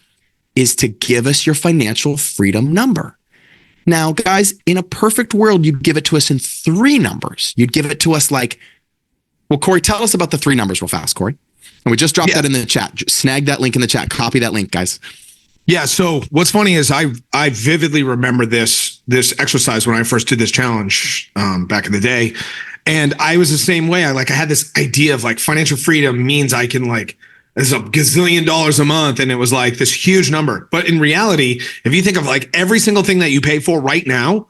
S1: is to give us your financial freedom number. Now, guys, in a perfect world, you'd give it to us in 3 numbers. You'd give it to us Corey, tell us about the 3 numbers real fast, Corey. And we just dropped that in the chat. Just snag that link in the chat. Copy that link, guys.
S3: Yeah. So what's funny is I vividly remember this exercise when I first did this challenge back in the day. And I was the same way. I had this idea of financial freedom means I can there's $1 gazillion a month. And it was this huge number. But in reality, if you think of every single thing that you pay for right now,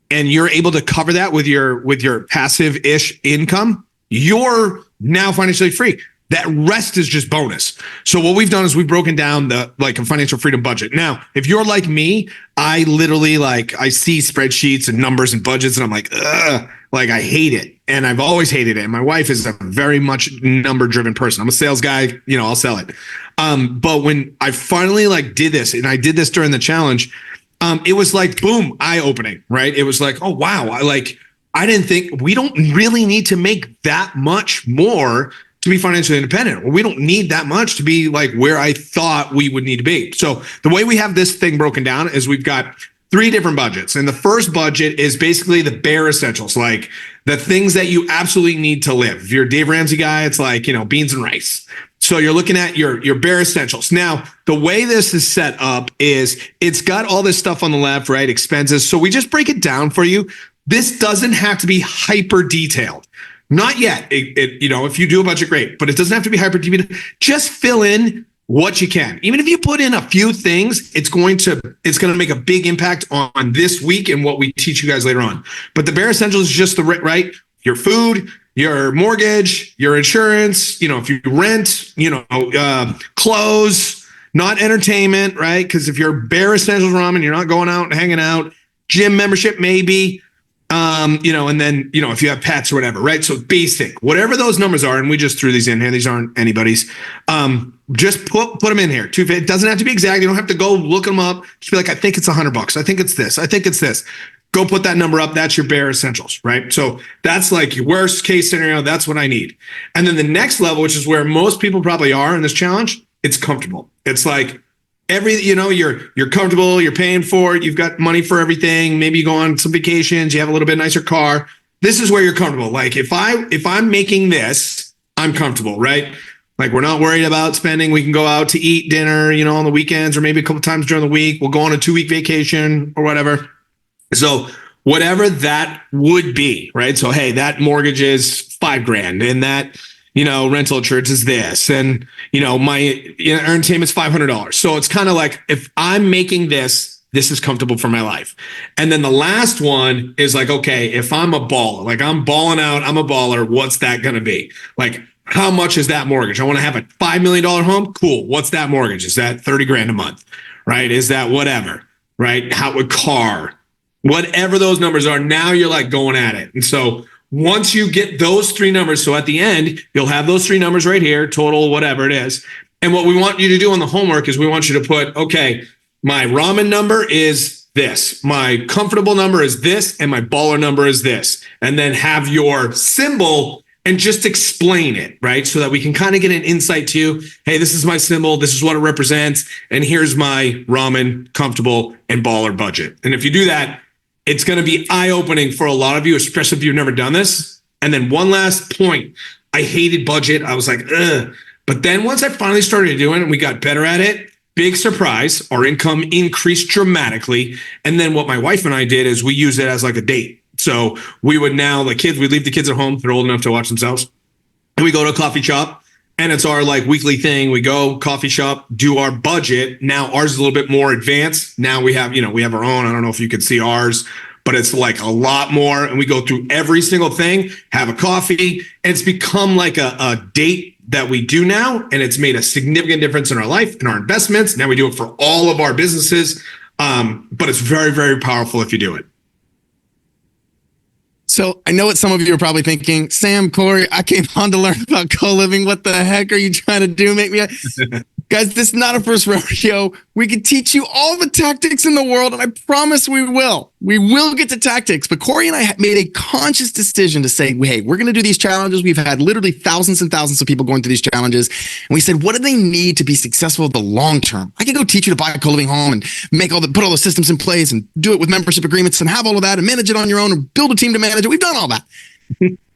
S3: and you're able to cover that with your passive-ish income, you're now financially free. That rest is just bonus. So what we've done is we've broken down a financial freedom budget. Now, if you're like me, I literally I see spreadsheets and numbers and budgets and I'm like, ugh, I hate it. And I've always hated it. And my wife is a very much number driven person. I'm a sales guy, I'll sell it. But when I finally did this, and I did this during the challenge, it was boom, eye opening, right? It was oh, wow. I didn't think we don't really need to make that much more to be financially independent. Well, we don't need that much to be where I thought we would need to be. So the way we have this thing broken down is we've got 3 different budgets. And the first budget is basically the bare essentials, the things that you absolutely need to live. If you're a Dave Ramsey guy, it's beans and rice. So you're looking at your bare essentials. Now, the way this is set up is it's got all this stuff on the left, right? Expenses. So we just break it down for you. This doesn't have to be hyper detailed. Not yet. If you do a budget, great, but it doesn't have to be hyper deep. Just fill in what you can. Even if you put in a few things, it's going to make a big impact on this week and what we teach you guys later on. But the bare essentials is just right, your food, your mortgage, your insurance, if you rent, clothes, not entertainment, right? Because if you're bare essentials ramen, you're not going out and hanging out. Gym membership, maybe. And then, if you have pets or whatever, right? So basic, whatever those numbers are, and we just threw these in here. These aren't anybody's. Just put them in here. It doesn't have to be exact. You don't have to go look them up. Just be like, I think it's $100. I think it's this. I think it's this. Go put that number up. That's your bare essentials, right? So that's like your worst case scenario. That's what I need. And then the next level, which is where most people probably are in this challenge, it's comfortable. It's like, you're comfortable, you're paying for it, you've got money for everything. Maybe you go on some vacations, you have a little bit nicer car. This is where you're comfortable. Like if I'm making this, I'm comfortable, right? Like we're not worried about spending. We can go out to eat dinner, on the weekends or maybe a couple times during the week. We'll go on a 2-week vacation or whatever. So whatever that would be, right? So, hey, that mortgage is $5,000 and that, rental insurance is this. And, my entertainment is $500. So it's kind of like, if I'm making this is comfortable for my life. And then the last one is like, okay, if I'm a baller, like I'm balling out, I'm a baller. What's that going to be? Like, how much is that mortgage? I want to have a $5 million home. Cool. What's that mortgage? Is that $30,000 a month? Right? Is that whatever? Right? How a car, whatever those numbers are. Now you're like going at it. And so once you get those three numbers, so at the end, you'll have those three numbers right here, total, whatever it is. And what we want you to do on the homework is we want you to put, okay, my ramen number is this, my comfortable number is this, and my baller number is this. And then have your symbol and just explain it, right? So that we can kind of get an insight to, hey, this is my symbol, this is what it represents, and here's my ramen, comfortable, and baller budget. And if you do that, it's going to be eye-opening for a lot of you, especially if you've never done this. And then one last point. I hated budget. I was like, ugh. But then once I finally started doing it and we got better at it, big surprise, our income increased dramatically. And then what my wife and I did is we used it as like a date. So we would now, we'd leave the kids at home. They're old enough to watch themselves. And we go to a coffee shop. And it's our like weekly thing. We go coffee shop, do our budget. Now ours is a little bit more advanced. Now we have our own. I don't know if you could see ours, but it's like a lot more. And we go through every single thing, have a coffee. And it's become like a date that we do now. And it's made a significant difference in our life, in our investments. Now we do it for all of our businesses. But it's very, very powerful if you do it.
S1: So I know what some of you are probably thinking, Sam, Corey, I came on to learn about co-living. What the heck are you trying to do? Make me... Guys, this is not a first rodeo. We can teach you all the tactics in the world, and I promise we will. We will get to tactics. But Corey and I made a conscious decision to say, hey, we're going to do these challenges. We've had literally thousands and thousands of people going through these challenges. And we said, what do they need to be successful in the long term? I can go teach you to buy a co-living home and put all the systems in place and do it with membership agreements and have all of that and manage it on your own and build a team to manage it. We've done all that.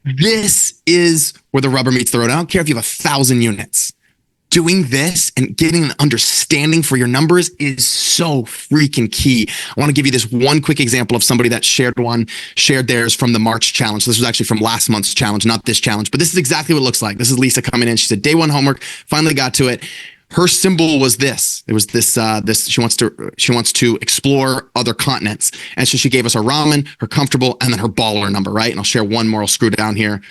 S1: This is where the rubber meets the road. I don't care if you have 1,000 units. Doing this and getting an understanding for your numbers is so freaking key. I want to give you this one quick example of somebody that shared theirs from the March challenge. So this was actually from last month's challenge, not this challenge, but this is exactly what it looks like. This is Lisa coming in. She said, day one homework, finally got to it. Her symbol was this. It was this. She wants to explore other continents, and so she gave us her ramen, her comfortable, and then her baller number, right? And I'll share one more. I'll screw down here.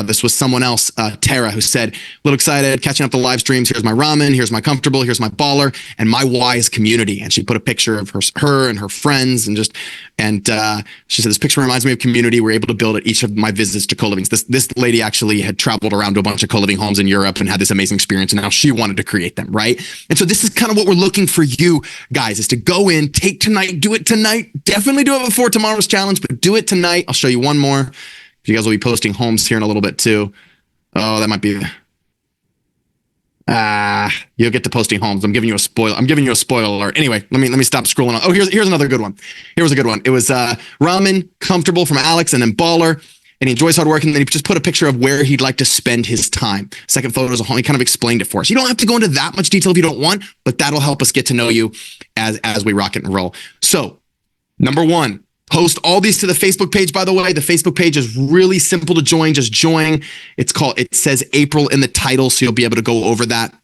S1: This was someone else, Tara, who said, a little excited, catching up the live streams. Here's my ramen. Here's my comfortable. Here's my baller. And my why is community. And she put a picture of her and her friends and she said, this picture reminds me of community. We're able to build at each of my visits to co-livings. This lady actually had traveled around to a bunch of co-living homes in Europe and had this amazing experience. And now she wanted to create them, right? And so this is kind of what we're looking for you guys, is to go in, take tonight, do it tonight. Definitely do it before tomorrow's challenge, but do it tonight. I'll show you one more. You guys will be posting homes here in a little bit too. Oh, that might be. You'll get to posting homes. I'm giving you a spoiler. I'm giving you a spoiler alert. Anyway, let me stop scrolling on. Oh, here's another good one. Here was a good one. It was ramen, comfortable from Alex, and then baller. And he enjoys hard work. And then he just put a picture of where he'd like to spend his time. Second photo is a home. He kind of explained it for us. You don't have to go into that much detail if you don't want, but that'll help us get to know you as we rock it and roll. So, number one. Post all these to the Facebook page, by the way. The Facebook page is really simple to join. Just join. It says April in the title, so you'll be able to go over that.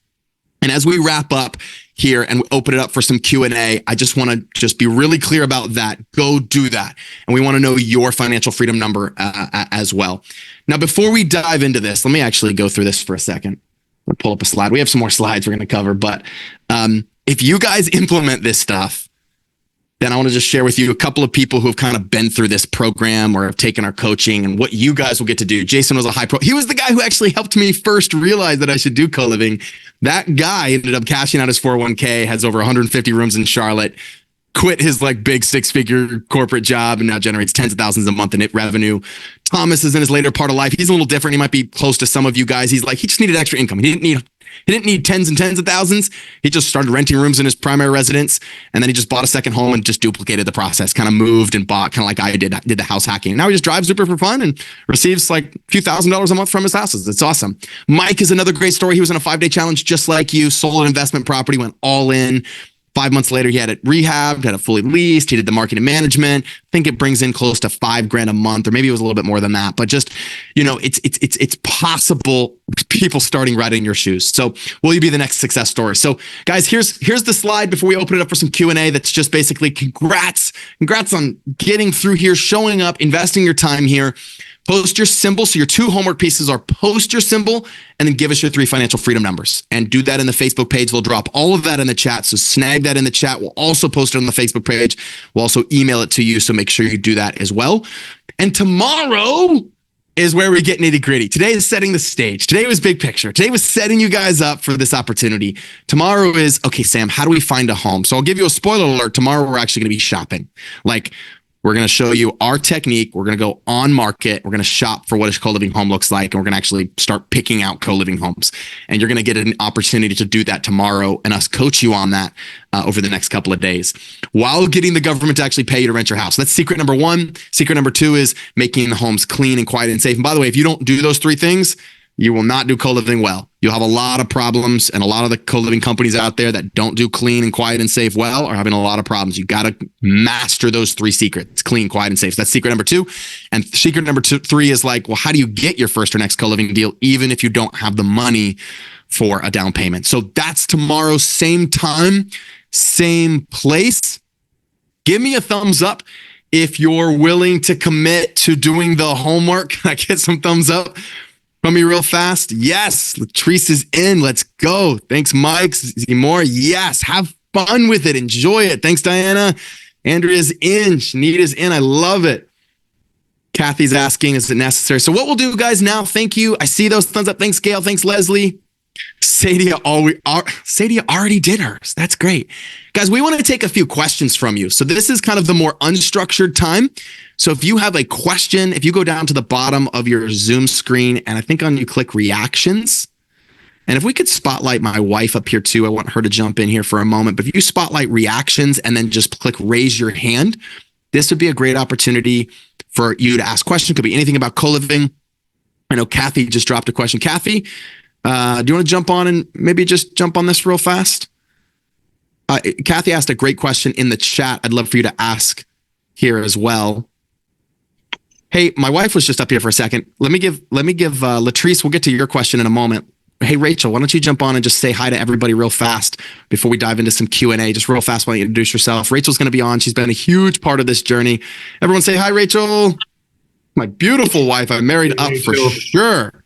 S1: And as we wrap up here and open it up for some Q&A, I just want to just be really clear about that. Go do that. And we want to know your financial freedom number as well. Now, before we dive into this, let me actually go through this for a second. We'll pull up a slide. We have some more slides we're going to cover. But if you guys implement this stuff, then I want to just share with you a couple of people who have kind of been through this program or have taken our coaching and what you guys will get to do. Jason was a high pro. He was the guy who actually helped me first realize that I should do co-living. That guy ended up cashing out his 401k, has over 150 rooms in Charlotte, quit his like big 6-figure corporate job and now generates tens of thousands a month in revenue. Thomas is in his later part of life. He's a little different. He might be close to some of you guys. He's like, he just needed extra income. He didn't need tens and tens of thousands. He just started renting rooms in his primary residence. And then he just bought a second home and just duplicated the process, kind of moved and bought, kind of like I did the house hacking. Now he just drives Uber for fun and receives like a few $1,000s a month from his houses. It's awesome. Mike is another great story. He was in a 5-day challenge just like you, sold an investment property, went all in. 5 months later, he had it rehabbed, had it fully leased. He did the marketing management. I think it brings in close to $5,000 a month, or maybe it was a little bit more than that. But just, it's possible. People starting right in your shoes. So will you be the next success story? So guys, here's the slide before we open it up for some Q&A. That's just basically congrats on getting through here, showing up, investing your time here. Post your symbol. So your 2 homework pieces are post your symbol and then give us your 3 financial freedom numbers, and do that in the Facebook page. We'll drop all of that in the chat. So snag that in the chat. We'll also post it on the Facebook page. We'll also email it to you. So make sure you do that as well. And tomorrow is where we get nitty gritty. Today is setting the stage. Today was big picture. Today was setting you guys up for this opportunity. Tomorrow is, okay, Sam, how do we find a home? So I'll give you a spoiler alert. Tomorrow we're actually going to be shopping. We're going to show you our technique. We're going to go on market. We're going to shop for what a co-living home looks like. And we're going to actually start picking out co-living homes. And you're going to get an opportunity to do that tomorrow and us coach you on that over the next couple of days while getting the government to actually pay you to rent your house. That's secret number 1. Secret number 2 is making the homes clean and quiet and safe. And by the way, if you don't do those 3 things, you will not do co-living well. You'll have a lot of problems, and a lot of the co-living companies out there that don't do clean and quiet and safe well are having a lot of problems. You got to master those 3 secrets: clean, quiet, and safe. So that's secret number 2. And secret number 3 is like, well, how do you get your first or next co-living deal, even if you don't have the money for a down payment? So that's tomorrow, same time, same place. Give me a thumbs up if you're willing to commit to doing the homework. I get some thumbs up from me real fast. Yes, Latrice is in. Let's go. Thanks, Mike. Seymour. Yes, have fun with it. Enjoy it. Thanks, Diana. Andrea's in. Shanita's in. I love it. Kathy's asking, is it necessary? So what we'll do, guys, now, thank you. I see those thumbs up. Thanks, Gail. Thanks, Leslie. Sadia already did hers. That's great. Guys, we want to take a few questions from you. So this is kind of the more unstructured time. So if you have a question, if you go down to the bottom of your Zoom screen, and I think you click reactions. And if we could spotlight my wife up here too, I want her to jump in here for a moment. But if you spotlight reactions and then just click raise your hand, this would be a great opportunity for you to ask questions. Could be anything about co-living. I know Kathy just dropped a question. Kathy, do you want to jump on and maybe just jump on this real fast? Kathy asked a great question in the chat. I'd love for you to ask here as well. Hey, my wife was just up here for a second. Let me give Latrice, we'll get to your question in a moment. Hey, Rachel, why don't you jump on and just say hi to everybody real fast before we dive into some Q&A. Just real fast, why don't you introduce yourself? Rachel's going to be on. She's been a huge part of this journey. Everyone say hi, Rachel. My beautiful wife. I married up for sure.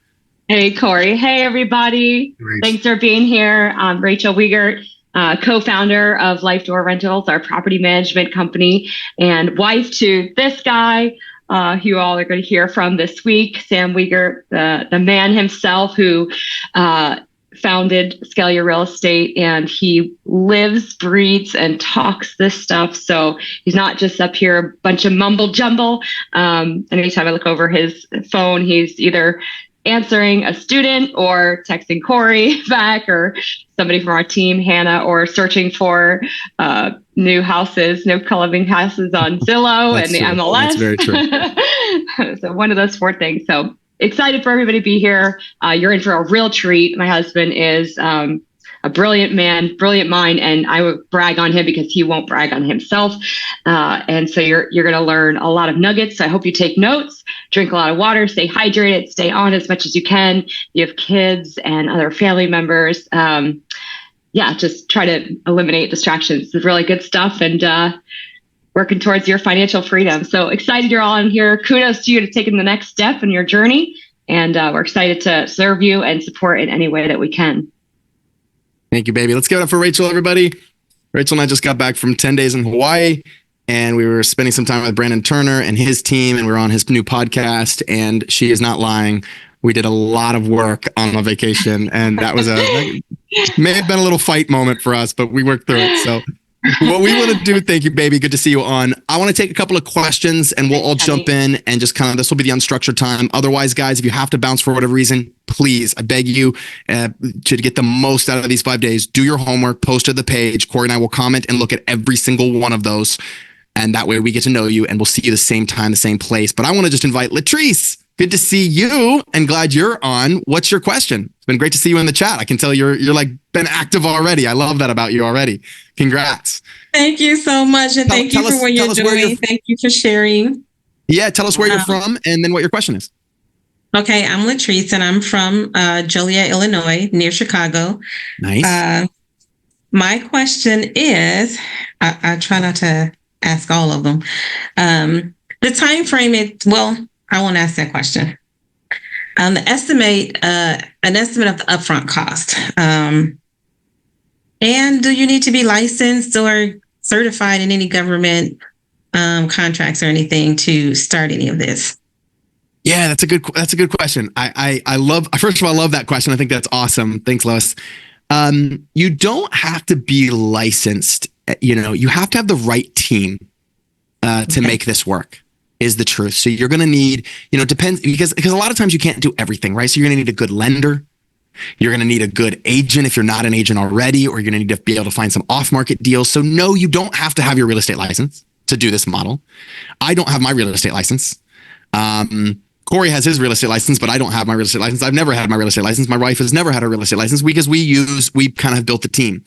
S2: Hey, Corey. Hey, everybody.
S3: Great.
S2: Thanks for being here. I'm Rachel Wiegert, co-founder of Life Door Rentals, our property management company, and wife to this guy, who you all are going to hear from this week, Sam Wiegert, the man himself who founded Scale Your Real Estate, and he lives, breathes, and talks this stuff. So he's not just up here a bunch of mumble jumble. And anytime I look over his phone, he's either answering a student or texting Corey back or somebody from our team, Hannah, or searching for new co-living houses on Zillow and the
S1: true.
S2: MLS.
S1: That's very true.
S2: So one of those 4 things. So excited for everybody to be here. You're in for a real treat. My husband is a a brilliant man, brilliant mind, and I would brag on him because he won't brag on himself. And so you're going to learn a lot of nuggets. So I hope you take notes, drink a lot of water, stay hydrated, stay on as much as you can. You have kids and other family members. Just try to eliminate distractions. It's really good stuff, and working towards your financial freedom. So excited you're all in here. Kudos to you to taking the next step in your journey. And we're excited to serve you and support in any way that we can.
S1: Thank you, baby. Let's give it up for Rachel, everybody. Rachel and I just got back from 10 days in Hawaii, and we were spending some time with Brandon Turner and his team, and we were on his new podcast, and she is not lying. We did a lot of work on a vacation, and that was may have been a little fight moment for us, but we worked through it. So what we want to do, thank you, baby. Good to see you on. I want to take a couple of questions and we'll all jump in and just kind of, this will be the unstructured time. Otherwise, guys, if you have to bounce for whatever reason, please, I beg you to get the most out of these 5 days. Do your homework, post to the page. Corey and I will comment and look at every single one of those. And that way we get to know you and we'll see you the same time, the same place. But I want to just invite Latrice. Good to see you and glad you're on. What's your question? It's been great to see you in the chat. I can tell you're like been active already. I love that about you already. Congrats.
S4: Thank you so much. And thank you for what you're doing. Thank you for sharing.
S1: Yeah. Tell us where you're from and then what your question is.
S4: Okay. I'm Latrice and I'm from Joliet, Illinois, near Chicago.
S1: Nice.
S4: My question is, I try not to ask all of them. The time frame I won't ask that question. An estimate of the upfront cost. And do you need to be licensed or certified in any government contracts or anything to start any of this?
S1: Yeah, that's a good question. I love that question. I think that's awesome. Thanks, Lois. You don't have to be licensed. You have to have the right team to make this work. Is the truth. So you're going to need, it depends because a lot of times you can't do everything, right? So you're going to need a good lender. You're going to need a good agent if you're not an agent already, or you're going to need to be able to find some off-market deals. So no, you don't have to have your real estate license to do this model. I don't have my real estate license. Corey has his real estate license, but I don't have my real estate license. I've never had my real estate license. My wife has never had a real estate license because we kind of have built a team.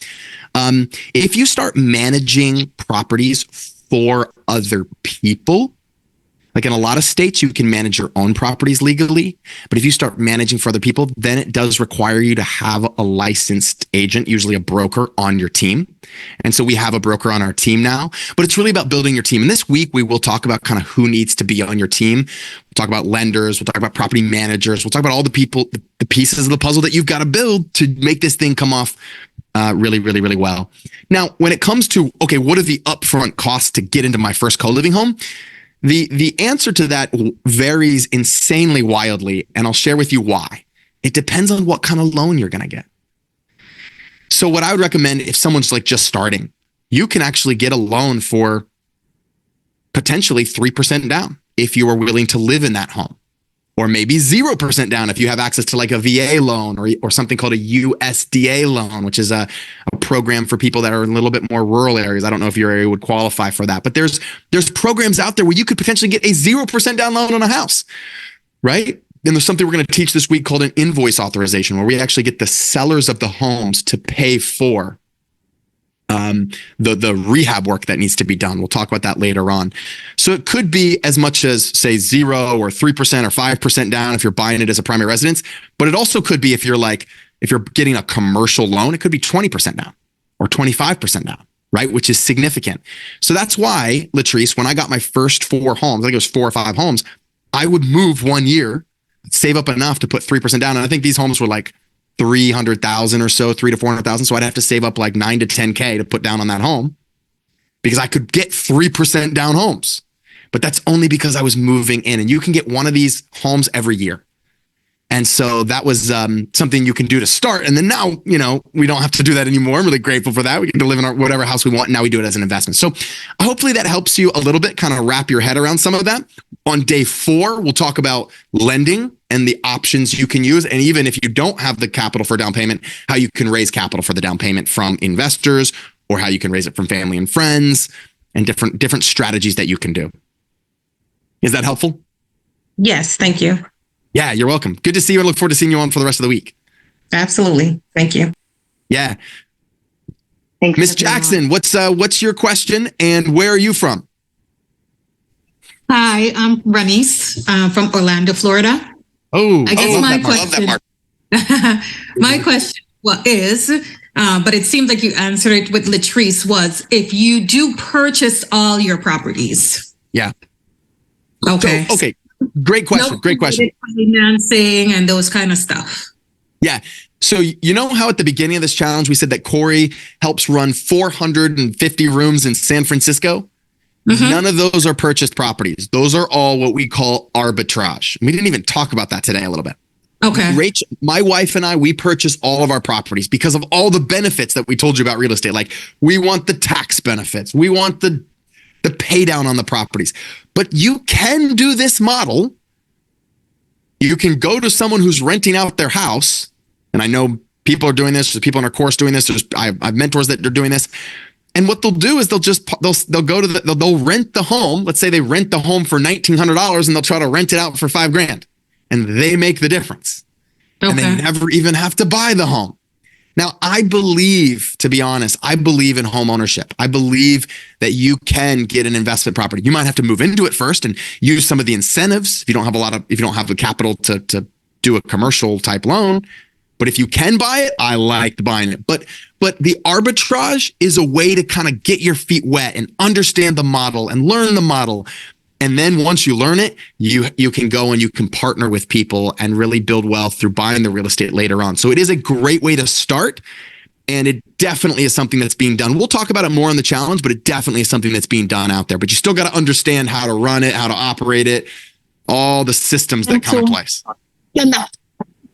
S1: If you start managing properties for other people, like in a lot of states, you can manage your own properties legally. But if you start managing for other people, then it does require you to have a licensed agent, usually a broker on your team. And so we have a broker on our team now, but it's really about building your team. And this week we will talk about kind of who needs to be on your team. We'll talk about lenders. We'll talk about property managers. We'll talk about all the people, the pieces of the puzzle that you've got to build to make this thing come off really, really, really well. Now, when it comes to, okay, what are the upfront costs to get into my first co-living home? The answer to that varies insanely wildly, and I'll share with you why. It depends on what kind of loan you're going to get. So what I would recommend if someone's like just starting, you can actually get a loan for potentially 3% down if you are willing to live in that home, or maybe 0% down if you have access to like a VA loan or something called a USDA loan, which is a program for people that are in a little bit more rural areas. I don't know if your area would qualify for that, but there's programs out there where you could potentially get a 0% down loan on a house, right? And there's something we're going to teach this week called an invoice authorization, where we actually get the sellers of the homes to pay for the rehab work that needs to be done. We'll talk about that later on. So it could be as much as say 0 or 3% or 5% down if you're buying it as a primary residence, but it also could be if you're getting a commercial loan, it could be 20% down or 25% down, right? Which is significant. So that's why, Latrice, when I got my first 4 homes, I think it was 4 or 5 homes, I would move 1 year, save up enough to put 3% down. And I think these homes were like 300,000 or so, 300 to 400,000. So I'd have to save up like 9 to 10K to put down on that home because I could get 3% down homes. But that's only because I was moving in, and you can get one of these homes every year. And so that was something you can do to start. And then now, we don't have to do that anymore. I'm really grateful for that. We get to live in whatever house we want. And now we do it as an investment. So hopefully that helps you a little bit, kind of wrap your head around some of that. On day 4, we'll talk about lending and the options you can use. And even if you don't have the capital for down payment, how you can raise capital for the down payment from investors, or how you can raise it from family and friends, and different strategies that you can do. Is that helpful?
S4: Yes. Thank you.
S1: Yeah, you're welcome. Good to see you. I look forward to seeing you on for the rest of the week.
S4: Absolutely. Thank you.
S1: Yeah.
S2: Thanks,
S1: Miss Jackson, what's your question and where are you from?
S5: Hi, I'm Ranice from Orlando, Florida.
S1: Oh,
S5: I guess
S1: love
S5: my
S1: that mark. Love that mark.
S5: my question is, but it seems like you answered it with Latrice, was if you do purchase all your properties.
S1: Yeah.
S5: Okay.
S1: So, okay. Great question.
S5: No
S1: Great question.
S5: financing and those kind of stuff.
S1: Yeah. So you know how at the beginning of this challenge, we said that Corey helps run 450 rooms in San Francisco? Mm-hmm. None of those are purchased properties. Those are all what we call arbitrage. We didn't even talk about that today a little bit.
S5: Okay.
S1: Rachel, my wife and I, we purchase all of our properties because of all the benefits that we told you about real estate. Like we want the tax benefits. We want the pay down on the properties. But you can do this model. You can go to someone who's renting out their house. And I know people are doing this. There's people in our course doing this. I have mentors that are doing this. And what they'll do is they'll go to they'll rent the home. Let's say they rent the home for $1,900 and they'll try to rent it out for $5,000 and they make the difference. Okay. And they never even have to buy the home. Now, I believe, to be honest, I believe in home ownership. I believe that you can get an investment property. You might have to move into it first and use some of the incentives if you don't have the capital to do a commercial type loan. But if you can buy it, I like buying it. But the arbitrage is a way to kind of get your feet wet and understand the model and learn the model. And then once you learn it, you can go and you can partner with people and really build wealth through buying the real estate later on. So it is a great way to start. And it definitely is something that's being done. We'll talk about it more on the challenge, but it definitely is something that's being done out there. But you still got to understand how to run it, how to operate it, all the systems that come in place.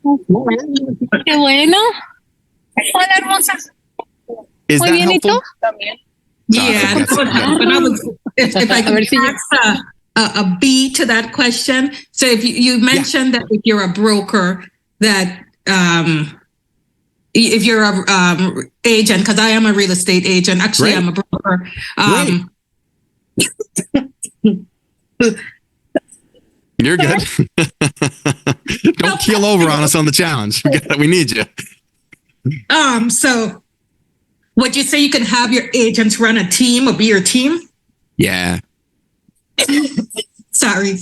S6: Qué bueno. Hola, hermosas.
S1: Is that helpful?
S5: Yeah. If I could ask a B to that question. So if you mentioned that if you're a broker, that if you're a agent, because I am a real estate agent. Actually, I'm a broker.
S1: You're good. Don't keel over on us on the challenge. We need you.
S5: So would you say you can have your agents run a team or be your team?
S1: Yeah.
S5: Sorry.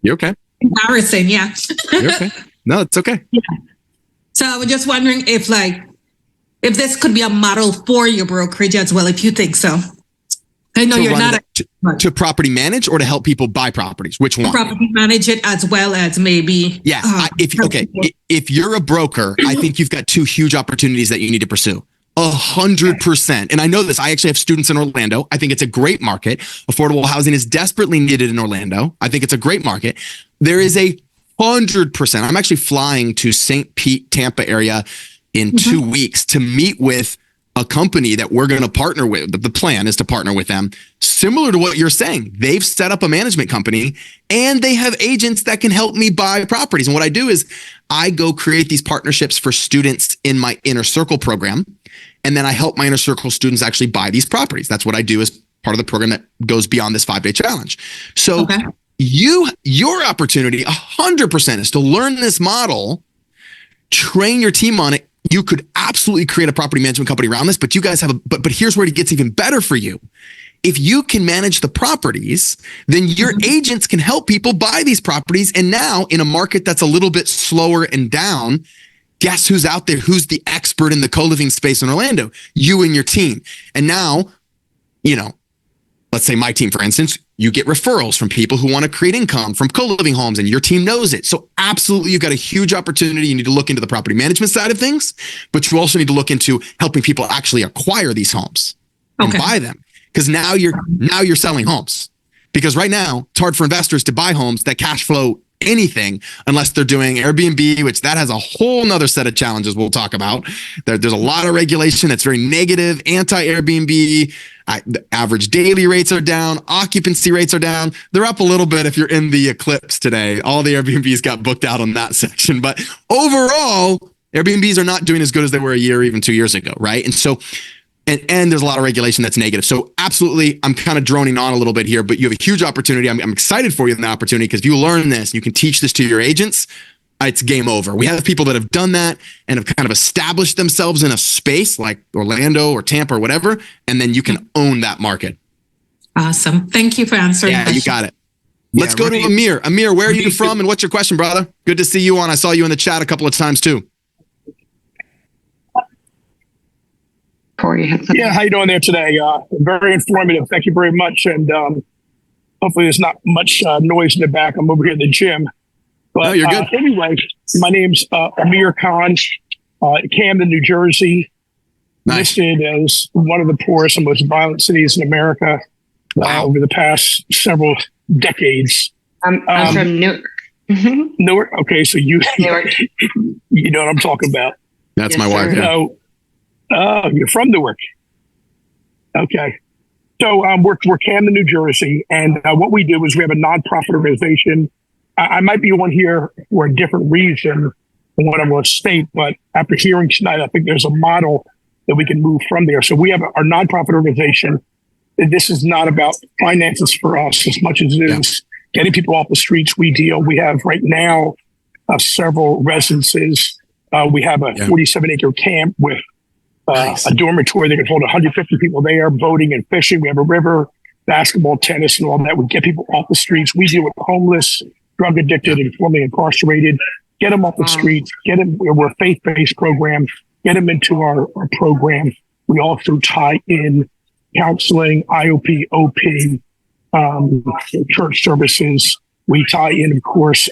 S1: You okay?
S5: Embarrassing, yeah.
S1: You're okay. No, it's okay.
S5: Yeah. So I was just wondering if this could be a model for your brokerage as well, if you think so. I know you're not
S1: to property manage or to help people buy properties. Which one?
S5: Property manage it as well as maybe.
S1: Yeah. If you're a broker, I think you've got two huge opportunities that you need to pursue. 100%. And I know this. I actually have students in Orlando. I think it's a great market. Affordable housing is desperately needed in Orlando. I think it's a great market. There is 100%. I'm actually flying to St. Pete, Tampa area in 2 weeks to meet with a company that we're going to partner with. The plan is to partner with them. Similar to what you're saying, they've set up a management company and they have agents that can help me buy properties. And what I do is I go create these partnerships for students in my Inner Circle program. And then I help my Inner Circle students actually buy these properties. That's what I do as part of the program that goes beyond this 5-day challenge. So your opportunity 100% is to learn this model, train your team on it. You could absolutely create a property management company around this, but you guys have but here's where it gets even better for you. If you can manage the properties, then your agents can help people buy these properties. And now in a market that's a little bit slower and down, guess who's out there? Who's the expert in the co-living space in Orlando? You and your team. And now, let's say my team, for instance, you get referrals from people who want to create income from co-living homes and your team knows it. So absolutely, you've got a huge opportunity. You need to look into the property management side of things, but you also need to look into helping people actually acquire these homes and buy them. Because now you're selling homes. Because right now, it's hard for investors to buy homes that cash flow anything unless they're doing Airbnb, which that has a whole nother set of challenges we'll talk about. There's a lot of regulation that's very negative, anti-Airbnb. The average daily rates are down. Occupancy rates are down. They're up a little bit if you're in the eclipse today. All the Airbnbs got booked out on that section. But overall, Airbnbs are not doing as good as they were a year, even 2 years ago, right? And so, and there's a lot of regulation that's negative. So absolutely, I'm kind of droning on a little bit here, but you have a huge opportunity. I'm excited for you in that opportunity because if you learn this, you can teach this to your agents. it's game over. We have people that have done that and have kind of established themselves in a space like Orlando or Tampa or whatever, and then you can own that market.
S5: Awesome. Thank you for answering.
S1: Yeah, you got it. Let's go to Amir. Amir, where are you from and what's your question, brother? Good to see you on. I saw you in the chat a couple of times too.
S2: Corey had something.
S7: Yeah, how you doing there today? Very informative. Thank you very much. And hopefully there's not much noise in the back. I'm over here at the gym. But
S1: no, you're good.
S7: Anyway, my name's Amir Khan, Camden, New Jersey.
S1: Nice.
S7: Listed as one of the poorest and most violent cities in America over the past several decades.
S2: I'm from Newark.
S7: Newark? Okay, so you
S2: Newark.
S7: You know what I'm talking about.
S1: That's
S2: Yes,
S1: my wife.
S2: sir.
S1: Yeah.
S7: Oh, you're from Newark. Okay. So we're Camden, New Jersey. And what we do is we have a nonprofit organization. I might be on here for a different reason than what I'm going to state, but after hearing tonight, I think there's a model that we can move from there. So we have our nonprofit organization. This is not about finances for us as much as it is getting people off the streets. We have right now several residences. We have a 47-acre camp with a dormitory that can hold 150 people there, boating and fishing. We have a river, basketball, tennis, and all that. We get people off the streets. We deal with homeless, drug addicted, and formerly incarcerated. Get them off the streets. Get them. We're a faith-based program. Get them into our program. We also tie in counseling, IOP, OP, church services. We tie in, of course,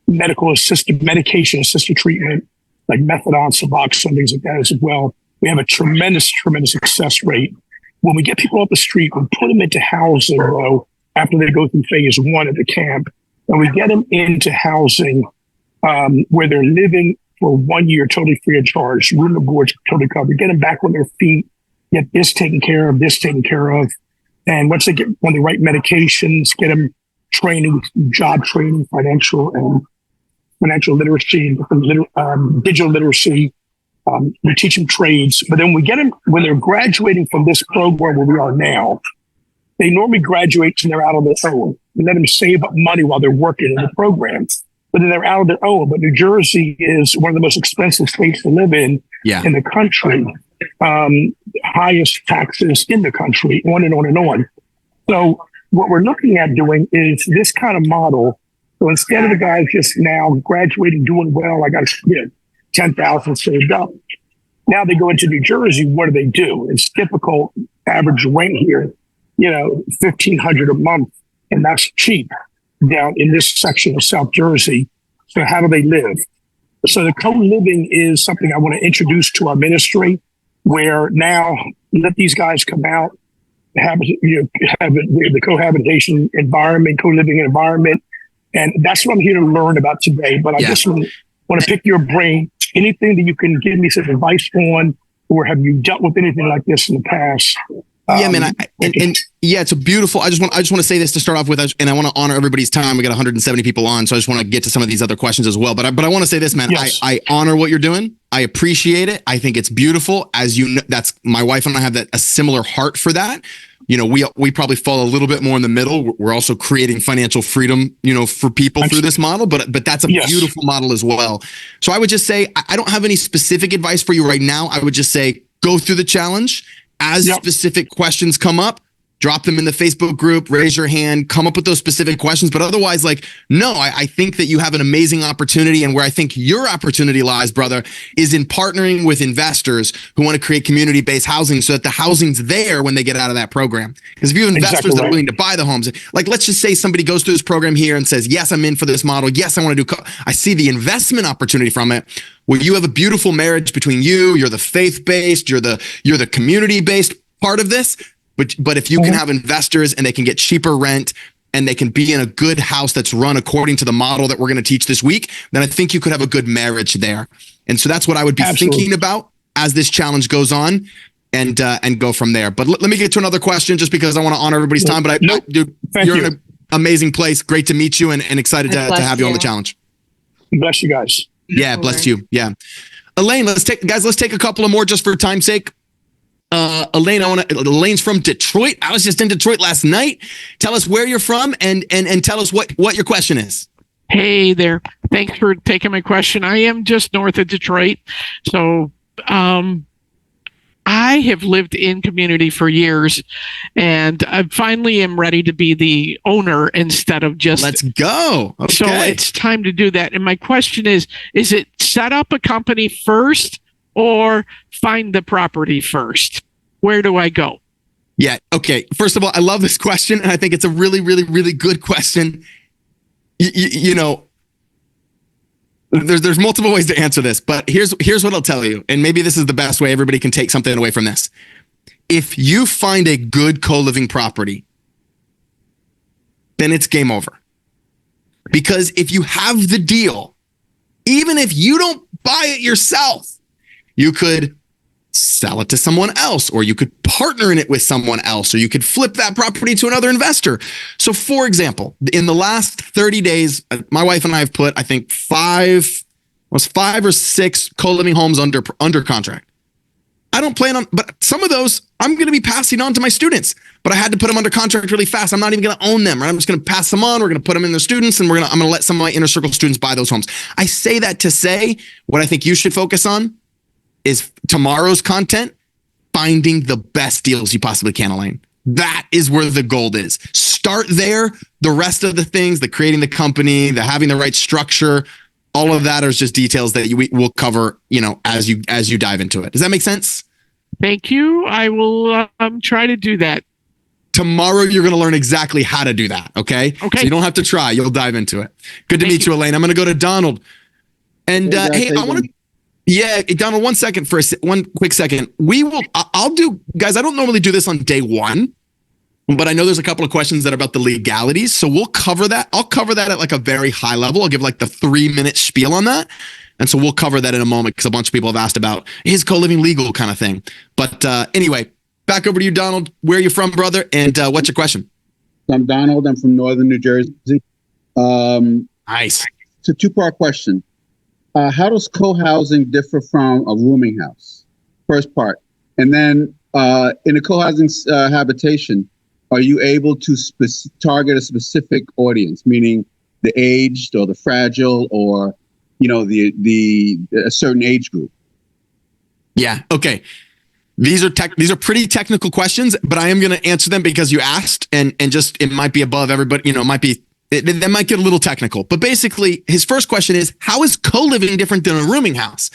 S7: medication assisted treatment, like methadone, Suboxone, things like that as well. We have a tremendous success rate. When we get people off the street, we put them into housing, though, after they go through phase 1 of the camp. And we get them into housing where they're living for 1 year totally free of charge. Room and board's totally covered. Get them back on their feet, get this taken care of, this taken care of. And once they get on the right medications, get them training, job training, financial literacy, digital literacy. We teach them trades. But then we get them, when they're graduating from this program where we are now, they normally graduate and they're out on their own. We let them save up money while they're working in the program. But then they're out on their own. But New Jersey is one of the most expensive states to live in the country. Highest taxes in the country, on and on and on. So what we're looking at doing is this kind of model. So instead of the guys just now graduating, doing well, I got 10,000 saved up. Now they go into New Jersey. What do? It's typical average rent here, $1,500 a month, and that's cheap down in this section of South Jersey. So how do they live? So the co-living is something I want to introduce to our ministry, where now let these guys come out, have the cohabitation environment, co-living environment. And that's what I'm here to learn about today. But I just want to pick your brain. Anything that you can give me some advice on, or have you dealt with anything like this in the past?
S1: Yeah, man. It's a beautiful. I just want to say this to start off with, and I want to honor everybody's time. We got 170 people on, so I just want to get to some of these other questions as well. But I want to say this, man. Yes. I honor what you're doing. I appreciate it. I think it's beautiful. As you know, that's my wife and I have a similar heart for that. We probably fall a little bit more in the middle. We're also creating financial freedom, for people through this model, but that's a beautiful model as well. So I would just say, I don't have any specific advice for you right now. I would just say, go through the challenge. As specific questions come up, drop them in the Facebook group, raise your hand, come up with those specific questions. But otherwise, I think that you have an amazing opportunity. And where I think your opportunity lies, brother, is in partnering with investors who want to create community-based housing so that the housing's there when they get out of that program. Because if you have investors that are willing to buy the homes, let's just say somebody goes through this program here and says, yes, I'm in for this model. Yes, I want to do, I see the investment opportunity from it. Well, you have a beautiful marriage between you're the faith-based, you're the community-based part of this. But if you can have investors and they can get cheaper rent and they can be in a good house that's run according to the model that we're going to teach this week, then I think you could have a good marriage there. And so that's what I would be thinking about as this challenge goes on, and go from there. But let me get to another question, just because I want to honor everybody's time. But you're in an amazing place. Great to meet you, and excited to have you on the challenge.
S7: Bless you guys.
S1: Yeah, bless you. Yeah. Elaine, let's take a couple of more just for time's sake. Elaine, Elaine's from Detroit. I was just in Detroit last night. Tell us where you're from and tell us what your question is.
S8: Hey there. Thanks for taking my question. I am just north of Detroit. So I have lived in community for years, and I finally am ready to be the owner instead of just.
S1: Let's go. Okay.
S8: So it's time to do that. And my question is it set up a company first or find the property first? Where do I go?
S1: Yeah. Okay. First of all, I love this question, and I think it's a really, really, really good question. You know, there's multiple ways to answer this, but here's what I'll tell you, and maybe this is the best way everybody can take something away from this. If you find a good co-living property, then it's game over. Because if you have the deal, even if you don't buy it yourself, you could sell it to someone else, or you could partner in it with someone else, or you could flip that property to another investor. So for example, in the last 30 days, my wife and I have put, I think 5 or 6 co-living homes under contract. I don't plan on, but some of those I'm going to be passing on to my students, but I had to put them under contract really fast. I'm not even going to own them, right? I'm just going to pass them on. We're going to put them in their students, and I'm going to let some of my inner circle students buy those homes. I say that to say what I think you should focus on is tomorrow's content, finding the best deals you possibly can, Elaine. That is where the gold is. Start there. The rest of the things, the creating the company, the having the right structure, all of that are just details that we will cover, as you dive into it. Does that make sense?
S8: Thank you. I will try to do that.
S1: Tomorrow, you're going to learn exactly how to do that. Okay. So you don't have to try. You'll dive into it. Good to meet you, Elaine. I'm going to go to Donald. And hey, I want to. Yeah, Donald, one quick second. I'll do, guys, I don't normally do this on day one, but I know there's a couple of questions that are about the legalities. So we'll cover that. I'll cover that at like a very high level. I'll give like the 3-minute spiel on that. And so we'll cover that in a moment because a bunch of people have asked about, is co-living legal kind of thing. But anyway, back over to you, Donald. Where are you from, brother? And what's your question?
S9: I'm Donald. I'm from Northern New Jersey.
S1: Nice.
S9: It's a 2-part question. How does co-housing differ from a rooming house? First part. And then in a co-housing habitation, are you able to target a specific audience, meaning the aged or the fragile or, a certain age group?
S1: Yeah. Okay. These are pretty technical questions, but I am going to answer them because you asked, and just it might be above everybody. It might be. That might get a little technical, but basically his first question is, how is co-living different than a rooming house?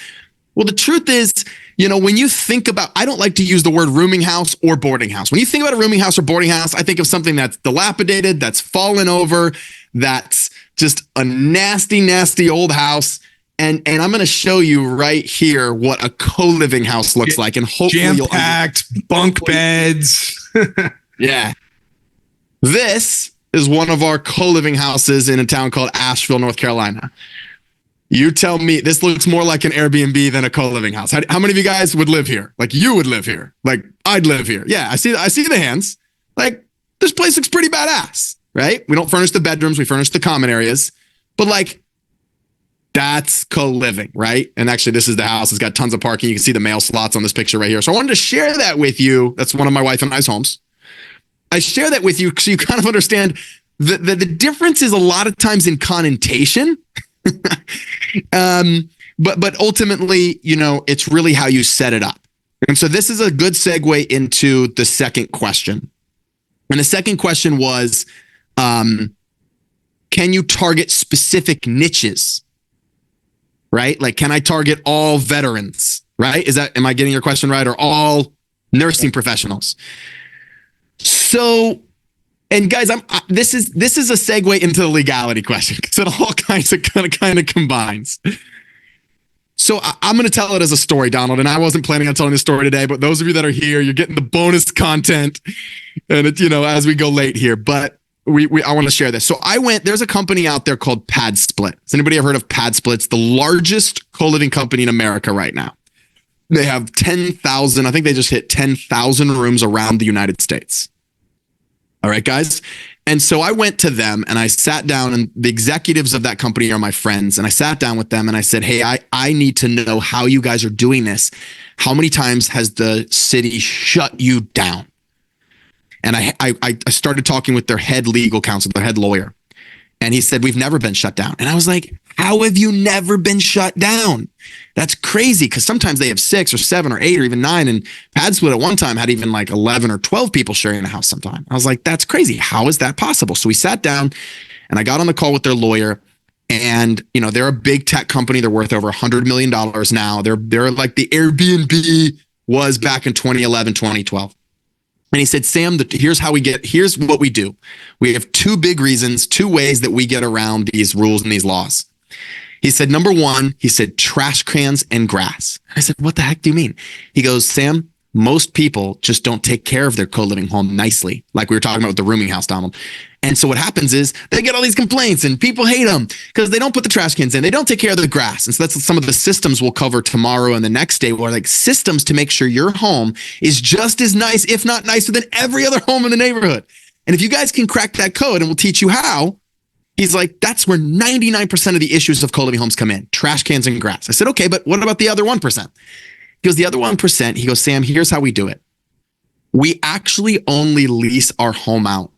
S1: Well, the truth is, when you think about, I don't like to use the word rooming house or boarding house. When you think about a rooming house or boarding house, I think of something that's dilapidated, that's fallen over, that's just a nasty, nasty old house. And I'm going to show you right here what a co-living house looks like. And hopefully
S3: jam-packed bunk beds.
S1: Yeah. This is one of our co-living houses in a town called Asheville, North Carolina. You tell me, this looks more like an Airbnb than a co-living house. How many of you guys would live here? Like, you would live here. Like, I'd live here. Yeah, I see the hands. Like, this place looks pretty badass, right? We don't furnish the bedrooms. We furnish the common areas. But like, that's co-living, right? And actually, this is the house. It's got tons of parking. You can see the mail slots on this picture right here. So I wanted to share that with you. That's one of my wife and I's homes. I share that with you so you kind of understand the difference is a lot of times in connotation. But ultimately, it's really how you set it up. And so this is a good segue into the second question. And the second question was, can you target specific niches? Right? Like, can I target all veterans? Right? Am I getting your question right? Or all nursing professionals? So, and guys, this is a segue into the legality question because it all kind of combines. So I'm going to tell it as a story, Donald, and I wasn't planning on telling this story today, but those of you that are here, you're getting the bonus content, and it's as we go late here. But I want to share this. So there's a company out there called Pad Split. Has anybody ever heard of Pad Split? It's the largest co-living company in America right now. They have 10,000. I think they just hit 10,000 rooms around the United States. All right, guys. And so I went to them and I sat down, and the executives of that company are my friends. And I sat down with them and I said, hey, I need to know how you guys are doing this. How many times has the city shut you down? And I started talking with their head legal counsel, their head lawyer. And he said, we've never been shut down. And I was like, how have you never been shut down? That's crazy, because sometimes they have 6 or 7 or 8 or even 9. And Pad Split at one time had even like 11 or 12 people sharing a house sometime. I was like, that's crazy. How is that possible? So we sat down and I got on the call with their lawyer. And, they're a big tech company. They're worth over $100 million now. They're like the Airbnb was back in 2011, 2012. And he said, Sam, here's what we do. We have 2 big reasons, 2 ways that we get around these rules and these laws. He said, number 1, he said, trash cans and grass. I said, what the heck do you mean? He goes, Sam, most people just don't take care of their co-living home nicely. Like we were talking about with the rooming house, Donald. And so what happens is they get all these complaints and people hate them because they don't put the trash cans in. They don't take care of the grass. And so that's some of the systems we'll cover tomorrow and the next day, where like systems to make sure your home is just as nice, if not nicer than every other home in the neighborhood. And if you guys can crack that code, and we'll teach you how, he's like, that's where 99% of the issues of co-living homes come in, trash cans and grass. I said, okay, but what about the other 1%? He goes, the other 1%, he goes, Sam, here's how we do it. We actually only lease our home out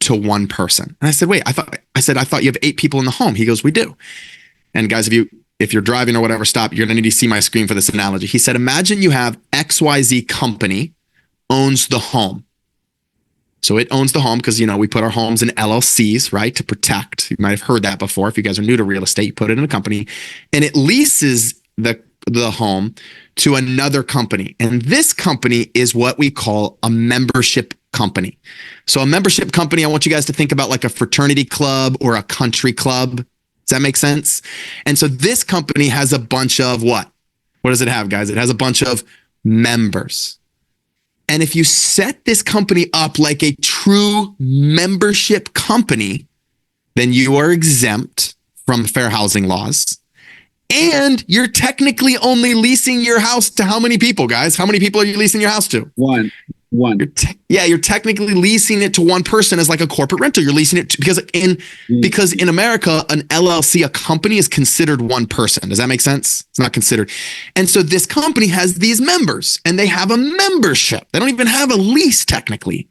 S1: to 1 person. And I said, wait, I thought you have 8 people in the home. He goes, we do. And guys, if you're driving or whatever, stop. You're going to need to see my screen for this analogy. He said, imagine you have XYZ company owns the home. So it owns the home because, we put our homes in LLCs, right, to protect. You might have heard that before. If you guys are new to real estate, you put it in a company, and it leases the home to another company. And this company is what we call a membership company. So a membership company, I want you guys to think about like a fraternity club or a country club. Does that make sense? And so this company has a bunch of what? What does it have, guys? It has a bunch of members. And if you set this company up like a true membership company, then you are exempt from fair housing laws. And you're technically only leasing your house to how many people, guys? How many people are you leasing your house to?
S9: One.
S1: You're technically leasing it to 1 person as like a corporate rental. You're leasing it to, because in America, an LLC, a company, is considered 1 person. Does that make sense? It's not considered. And so this company has these members, and they have a membership. They don't even have a lease technically.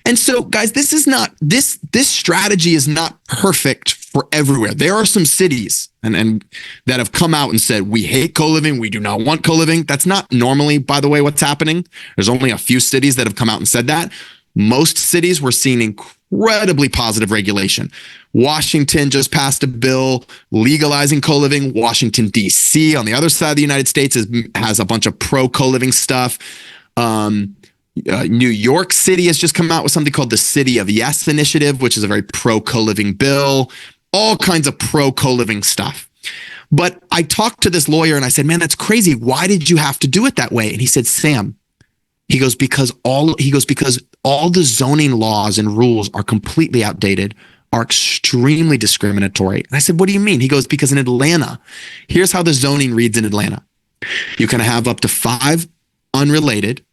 S1: And so, guys, this strategy is not perfect for everywhere. There are some cities and that have come out and said, we hate co-living. We do not want co-living. That's not normally, by the way, what's happening. There's only a few cities that have come out and said that. Most cities, we're seeing incredibly positive regulation. Washington just passed a bill legalizing co-living. Washington, D.C., on the other side of the United States, has a bunch of pro co-living stuff. New York City has just come out with something called the City of Yes Initiative, which is a very pro co-living bill, all kinds of pro co-living stuff. But I talked to this lawyer and I said, man, that's crazy. Why did you have to do it that way? And he said, Sam, because all the zoning laws and rules are completely outdated, are extremely discriminatory. And I said, what do you mean? He goes, because in Atlanta, here's how the zoning reads in Atlanta. You can have up to 5 unrelated,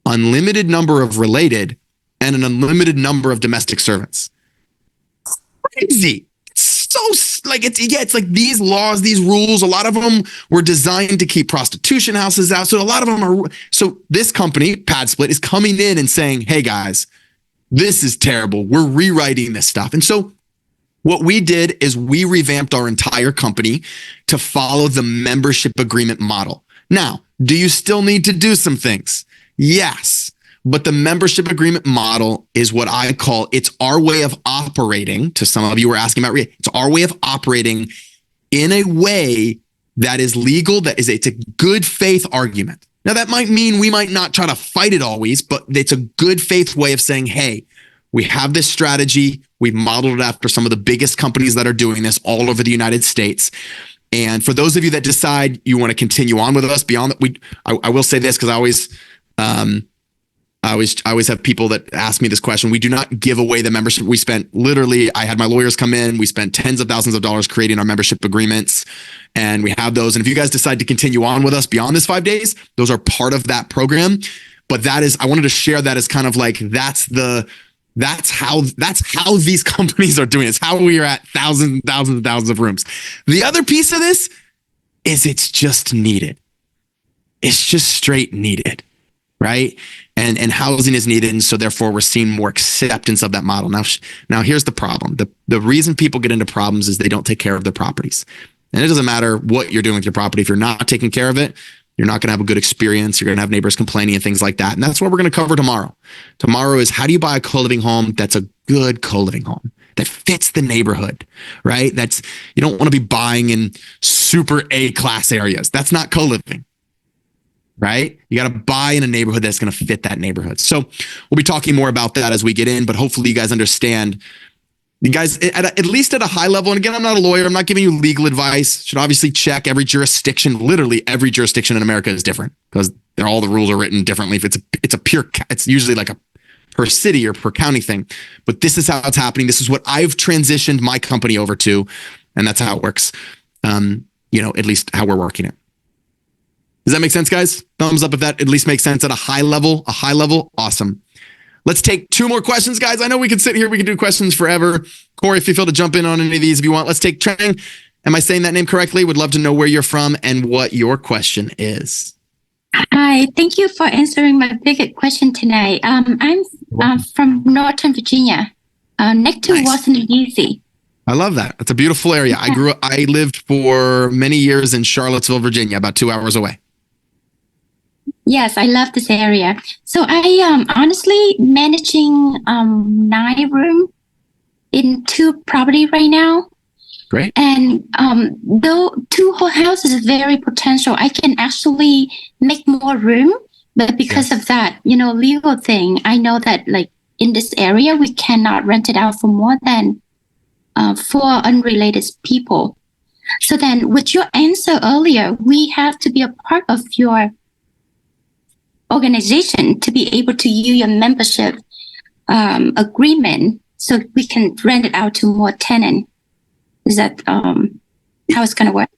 S1: unlimited number of related, and an unlimited number of domestic servants. Crazy. It's like these laws, these rules, a lot of them were designed to keep prostitution houses out. So a lot of them are. So this company, Pad Split, is coming in and saying, hey guys, this is terrible. We're rewriting this stuff. And so what we did is we revamped our entire company to follow the membership agreement model. Now, do you still need to do some things? Yes. But the membership agreement model is what I call, it's our way of operating. To some of you were asking about, it's our way of operating in a way that is legal, it's a good faith argument. Now that might mean we might not try to fight it always, but it's a good faith way of saying, hey, we have this strategy. We've modeled it after some of the biggest companies that are doing this all over the United States. And for those of you that decide you want to continue on with us beyond that, I will say this, because I always have people that ask me this question. We do not give away the membership. We spent I had my lawyers come in. We spent tens of thousands of dollars creating our membership agreements, and we have those. And if you guys decide to continue on with us beyond this 5 days, those are part of that program. But I wanted to share that as kind of like, that's how these companies are doing it. It's how we are at thousands and thousands and thousands of rooms. The other piece of this is it's just needed. It's just straight needed. right? And housing is needed. And so therefore we're seeing more acceptance of that model. Now here's the problem. The reason people get into problems is they don't take care of their properties. And it doesn't matter what you're doing with your property. If you're not taking care of it, you're not going to have a good experience. You're going to have neighbors complaining and things like that. And that's what we're going to cover tomorrow. Tomorrow is how do you buy a co-living home that's a good co-living home that fits the neighborhood, right? You don't want to be buying in super A-class areas. That's not co-living, right? You got to buy in a neighborhood that's going to fit that neighborhood. So we'll be talking more about that as we get in, but hopefully you guys understand. You guys, at least at a high level, and again, I'm not a lawyer. I'm not giving you legal advice. Should obviously check every jurisdiction. Literally every jurisdiction in America is different because all the rules are written differently. If it's usually like a per city or per county thing. But this is how it's happening. This is what I've transitioned my company over to, and that's how it works. At least how we're working it. Does that make sense, guys? Thumbs up if that at least makes sense at a high level. Awesome. Let's take 2 more questions, guys. I know we can sit here. We can do questions forever. Corey, if you feel to jump in on any of these if you want. Let's take Trang. Am I saying that name correctly? Would love to know where you're from and what your question is.
S10: Hi, thank you for answering my big question tonight. I'm from Northern Virginia, next to Washington, D.C.
S1: I love that. It's a beautiful area.
S10: Yeah.
S1: I lived for many years in Charlottesville, Virginia, about 2 hours away.
S10: Yes, I love this area. So I honestly managing 9 room in 2 property right now.
S1: Great.
S10: And though 2 whole houses is very potential, I can actually make more room. But because of that, legal thing, I know that like in this area, we cannot rent it out for more than 4 unrelated people. So then with your answer earlier, we have to be a part of your organization to be able to use your membership agreement so we can rent it out to more tenant. Is that how it's going to work?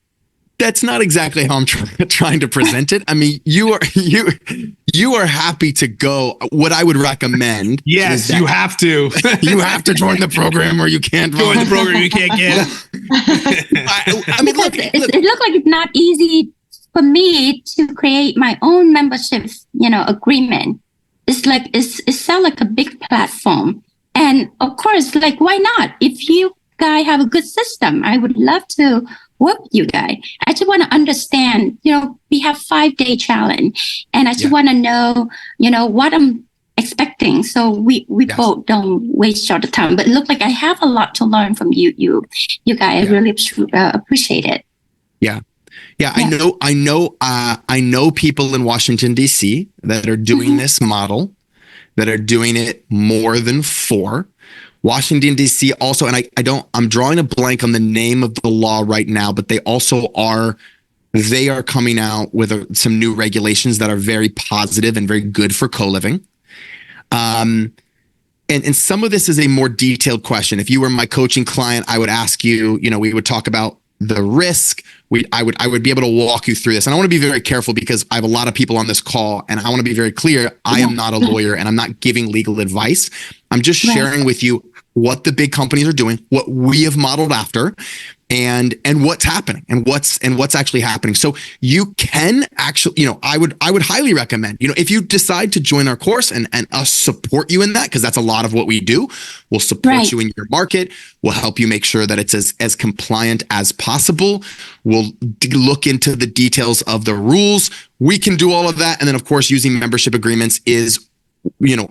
S1: That's not exactly how I'm trying to present it. I mean, you are happy to go. What I would recommend,
S3: yes, you have to.
S1: You have to join the program, or you can't
S3: join the program. You can't get.
S1: I mean, look,
S10: it looks like it's not easy for me to create my own membership, agreement. It's like it sounds like a big platform, and of course, like why not? If you guys have a good system, I would love to work with you guys. I just want to understand. We have 5-day challenge, and I just want to know, what I'm expecting, so we both don't waste your time. But it looks like I have a lot to learn from you guys. I really appreciate it.
S1: Yeah, I know people in Washington, D.C. that are doing this model, that are doing it more than 4. Washington, D.C. also, and I'm drawing a blank on the name of the law right now, but they are coming out with some new regulations that are very positive and very good for co-living. And some of this is a more detailed question. If you were my coaching client, I would ask you, we would talk about the risk. I would be able to walk you through this. And I want to be very careful because I have a lot of people on this call, and I want to be very clear. I am not a lawyer and I'm not giving legal advice. I'm just sharing with you what the big companies are doing, what we have modeled after, and what's happening and what's actually happening. So you can actually, I would highly recommend, if you decide to join our course and us support you in that, because that's a lot of what we do. We'll support you in your market. We'll help you make sure that it's as compliant as possible. We'll look into the details of the rules. We can do all of that. And then of course, using membership agreements is,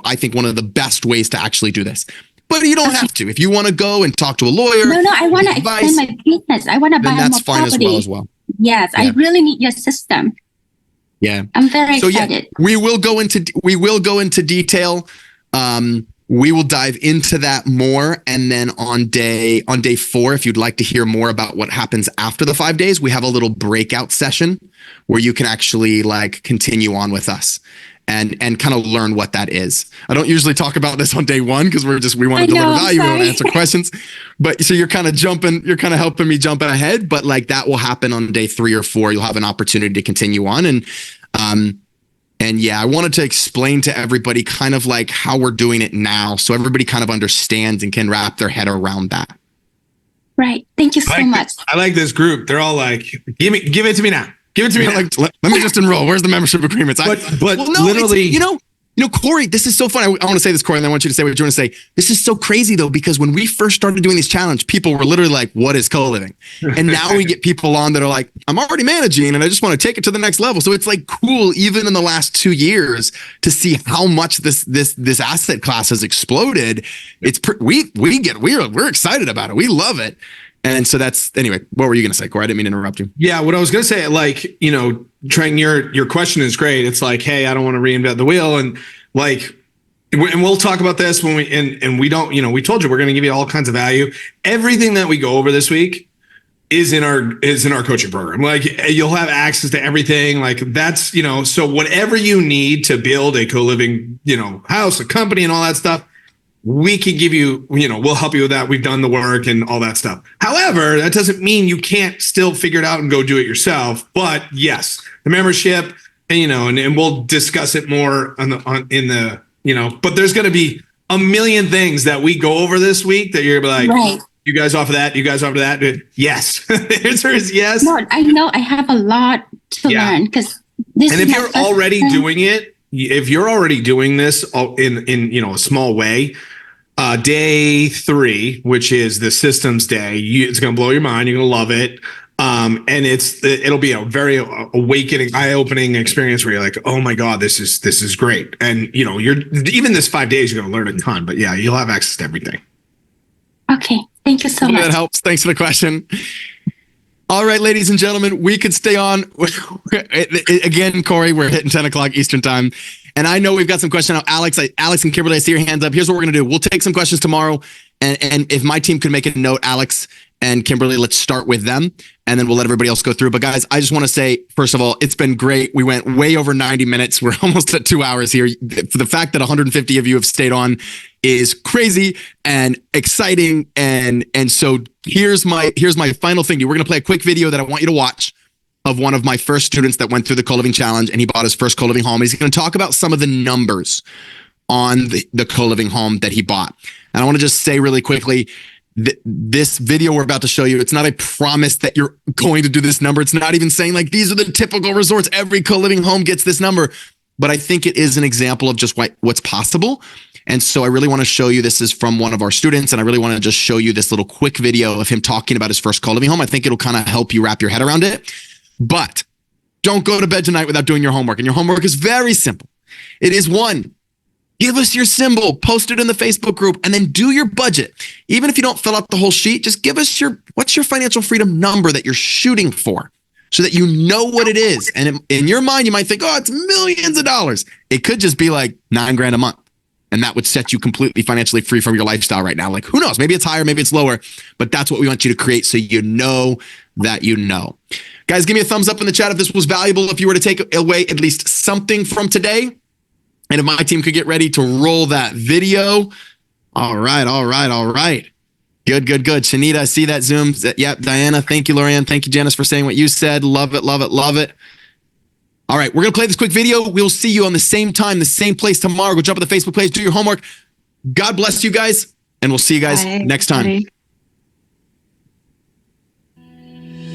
S1: I think one of the best ways to actually do this. But you don't have to. If you want to go and talk to a lawyer.
S10: No, I want to expand my business. I want to buy more property.
S1: That's fine as well.
S10: Yes, I really need your system.
S1: Yeah.
S10: I'm very excited.
S1: We will go into detail. We will dive into that more. And then on day 4, if you'd like to hear more about what happens after the 5 days, we have a little breakout session where you can actually continue on with us. And kind of learn what that is. I don't usually talk about this on day 1 because we want to deliver value, we want to answer questions. But so you're kind of helping me jump ahead. But that will happen on day 3 or 4. You'll have an opportunity to continue on. And I wanted to explain to everybody kind of how we're doing it now, so everybody kind of understands and can wrap their head around that.
S10: Right. Thank you so much.
S3: I like this group. They're all like, give it to me now.
S1: Give it to me. Like, let me just enroll. Where's the membership agreements?
S3: But literally,
S1: Corey, this is so fun. I want to say this, Corey, and I want you to say what you want to say. This is so crazy though, because when we first started doing this challenge, people were literally like, what is co-living? And now we get people on that are like, I'm already managing and I just want to take it to the next level. So it's like cool, even in the last 2 years, to see how much this asset class has exploded. We're excited about it. We love it. And so anyway, what were you going to say, Corey? I didn't mean to interrupt you.
S3: Yeah, what I was going to say, like, Trang, your question is great. It's like, hey, I don't want to reinvent the wheel. And like, and we'll talk about this when we don't, we told you we're going to give you all kinds of value. Everything that we go over this week is in our coaching program. Like, you'll have access to everything. Like, that's, so whatever you need to build a co-living, house, a company and all that stuff, we can give you, we'll help you with that. We've done the work and all that stuff. However, that doesn't mean you can't still figure it out and go do it yourself. But yes, the membership, and we'll discuss it more but there's going to be a million things that we go over this week that you're going to be like, right. You guys offer that? You guys offer that? Yes. The answer is yes.
S10: No, I know I have a lot to learn because this
S3: and if you're already doing it, if you're already doing this in a small way, day 3, which is the systems day, it's going to blow your mind. You're going to love it. And it'll be a very awakening, eye-opening experience where you're like, oh my God, this is great. And you're even this 5 days, you're going to learn a ton, but yeah, you'll have access to everything.
S10: Okay. Thank you so much.
S1: That helps. Thanks for the question. All right, ladies and gentlemen, we could stay on. Again, Corey, we're hitting 10 o'clock Eastern time. And I know we've got some questions now. Alex and Kimberly, I see your hands up. Here's what we're going to do. We'll take some questions tomorrow. And if my team could make a note, Alex and Kimberly, let's start with them. And then we'll let everybody else go through. But guys, I just want to say, first of all, it's been great. We went way over 90 minutes. We're almost at 2 hours here. For the fact that 150 of you have stayed on is crazy and exciting. And so here's my final thing to you. We're going to play a quick video that I want you to watch of one of my first students that went through the co-living challenge, and he bought his first co-living home. He's going to talk about some of the numbers on the co-living home that he bought. And I want to just say really quickly, this video we're about to show you, it's not a promise that you're going to do this number. It's not even saying like, these are the typical resorts. Every co-living home gets this number. But I think it is an example of just what's possible. And so I really want to show you, this is from one of our students, and I really want to just show you this little quick video of him talking about his first co-living home. I think it'll kind of help you wrap your head around it. But don't go to bed tonight without doing your homework. And your homework is very simple. It is 1, give us your symbol, post it in the Facebook group, and then do your budget. Even if you don't fill out the whole sheet, just give us what's your financial freedom number that you're shooting for, so that you know what it is. And in your mind, you might think, oh, it's millions of dollars. It could just be like $9,000 a month. And that would set you completely financially free from your lifestyle right now. Like, who knows? Maybe it's higher, maybe it's lower, but that's what we want you to create, so you know that you know. Guys, give me a thumbs up in the chat if this was valuable, if you were to take away at least something from today. And if my team could get ready to roll that video. All right. Good. Shanita, I see that Zoom. Yep. Diana, thank you. Lorianne, thank you. Janice, for saying what you said. Love it. All right, we're going to play this quick video. We'll see you on the same time, the same place tomorrow. Go jump on the Facebook page, do your homework. God bless you guys, and we'll see you guys next time.
S2: Bye.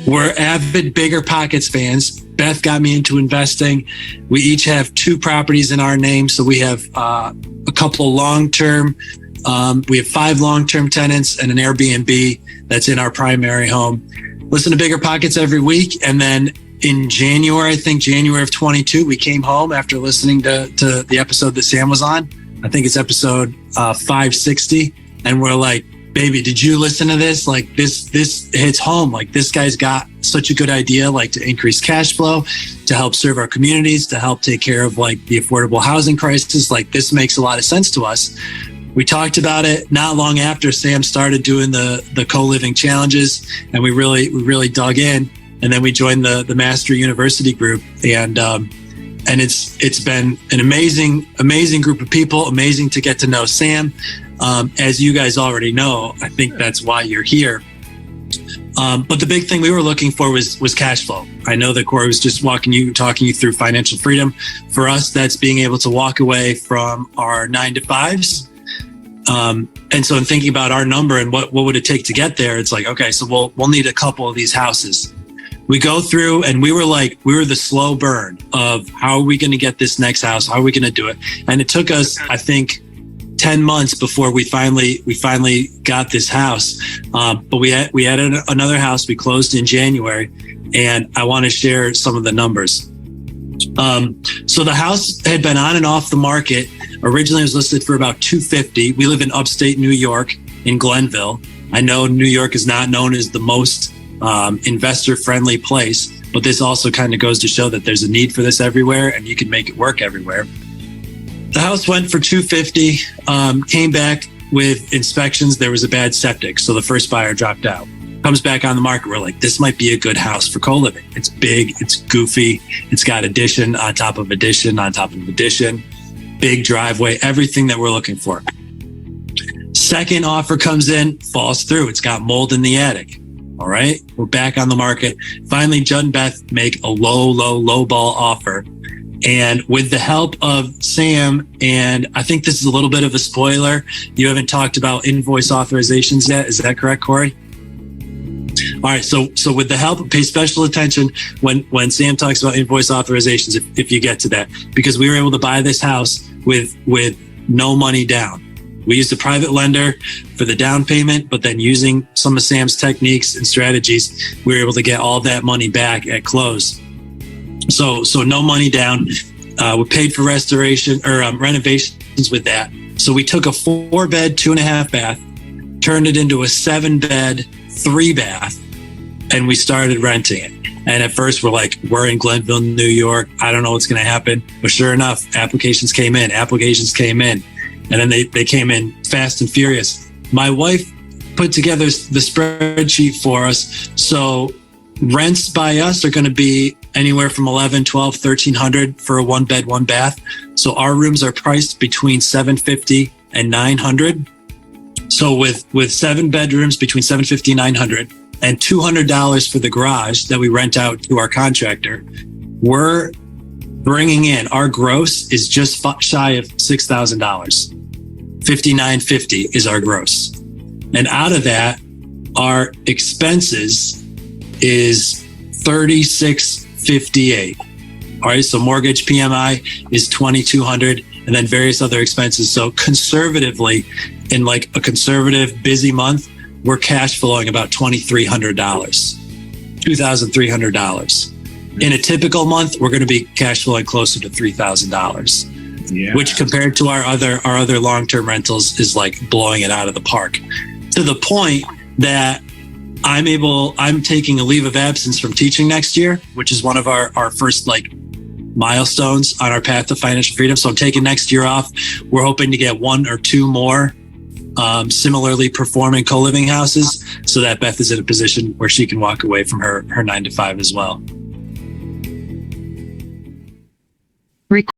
S11: We're avid Bigger Pockets fans. Beth got me into investing. We each have 2 properties in our name. So we have a couple of long-term, we have 5 long-term tenants and an Airbnb that's in our primary home. Listen to Bigger Pockets every week. And then in January, I think January of 22, we came home after listening to the episode that Sam was on. I think it's episode 560. And we're like, baby, did you listen to this? Like this hits home. Like, this guy's got such a good idea, like to increase cash flow, to help serve our communities, to help take care of like the affordable housing crisis. Like, this makes a lot of sense to us. We talked about it not long after Sam started doing the co-living challenges, and we really dug in. And then we joined the Mastery University group, and it's been an amazing group of people. Amazing to get to know Sam. As you guys already know, I think that's why you're here. But the big thing we were looking for was cash flow. I know that Corey was just talking you through financial freedom. For us, that's being able to walk away from our 9-to-5s. And so in thinking about our number and what would it take to get there, it's like, okay, so we'll need a couple of these houses. we go through and we were the slow burn of how are we going to get this next house? How are we going to do it? And it took us, I think, 10 months before we finally got this house. But we had another house. We closed in January, and I want to share some of the numbers. So the house had been on and off the market. Originally, it was listed for about $250,000. We live in upstate New York in Glenville. I know New York is not known as the most investor-friendly place, but this also kind of goes to show that there's a need for this everywhere, and you can make it work everywhere. The house went for $250,000, came back with inspections. There was a bad septic, so the first buyer dropped out. Comes back on the market. We're like, this might be a good house for co-living. It's big, it's goofy, it's got addition on top of addition on top of addition, big driveway, everything that we're looking for. Second offer comes in, falls through. It's got mold in the attic. All right, we're back on the market. Finally, Judd and Beth make a low ball offer. And with the help of Sam, and I think this is a little bit of a spoiler, you haven't talked about invoice authorizations yet. Is that correct, Corey? All right, so with the help, pay special attention when Sam talks about invoice authorizations, if you get to that, because we were able to buy this house with no money down. We used a private lender for the down payment, but then using some of Sam's techniques and strategies, we were able to get all that money back at close. So no money down. We paid for restoration or renovations with that. So we took a 4-bed, 2.5 bath, turned it into a 7-bed, 3-bath, and we started renting it. And at first we're like, we're in Glenville, New York. I don't know what's going to happen. But sure enough, applications came in. And then they came in fast and furious. My wife put together the spreadsheet for us. So rents by us are going to be anywhere from $1,100, $1,200, $1,300 for a 1-bed, 1-bath. So our rooms are priced between $750 and $900. So with 7 bedrooms between $750 and $900 and $200 for the garage that we rent out to our contractor, we're bringing in, our gross is just shy of $6,000. $5,950 is our gross. And out of that, our expenses is $3,658. All right, so mortgage PMI is $2,200, and then various other expenses. So conservatively, in like a conservative busy month, we're cash flowing about $2,300, $2,300. In a typical month, we're going to be cash flowing closer to $3,000. Yeah. Which compared to our other long-term rentals is like blowing it out of the park, to the point that I'm taking a leave of absence from teaching next year, which is one of our first like milestones on our path to financial freedom. So I'm taking next year off. We're hoping to get 1 or 2 more similarly performing co-living houses, so that Beth is in a position where she can walk away from her 9 to 5 as well.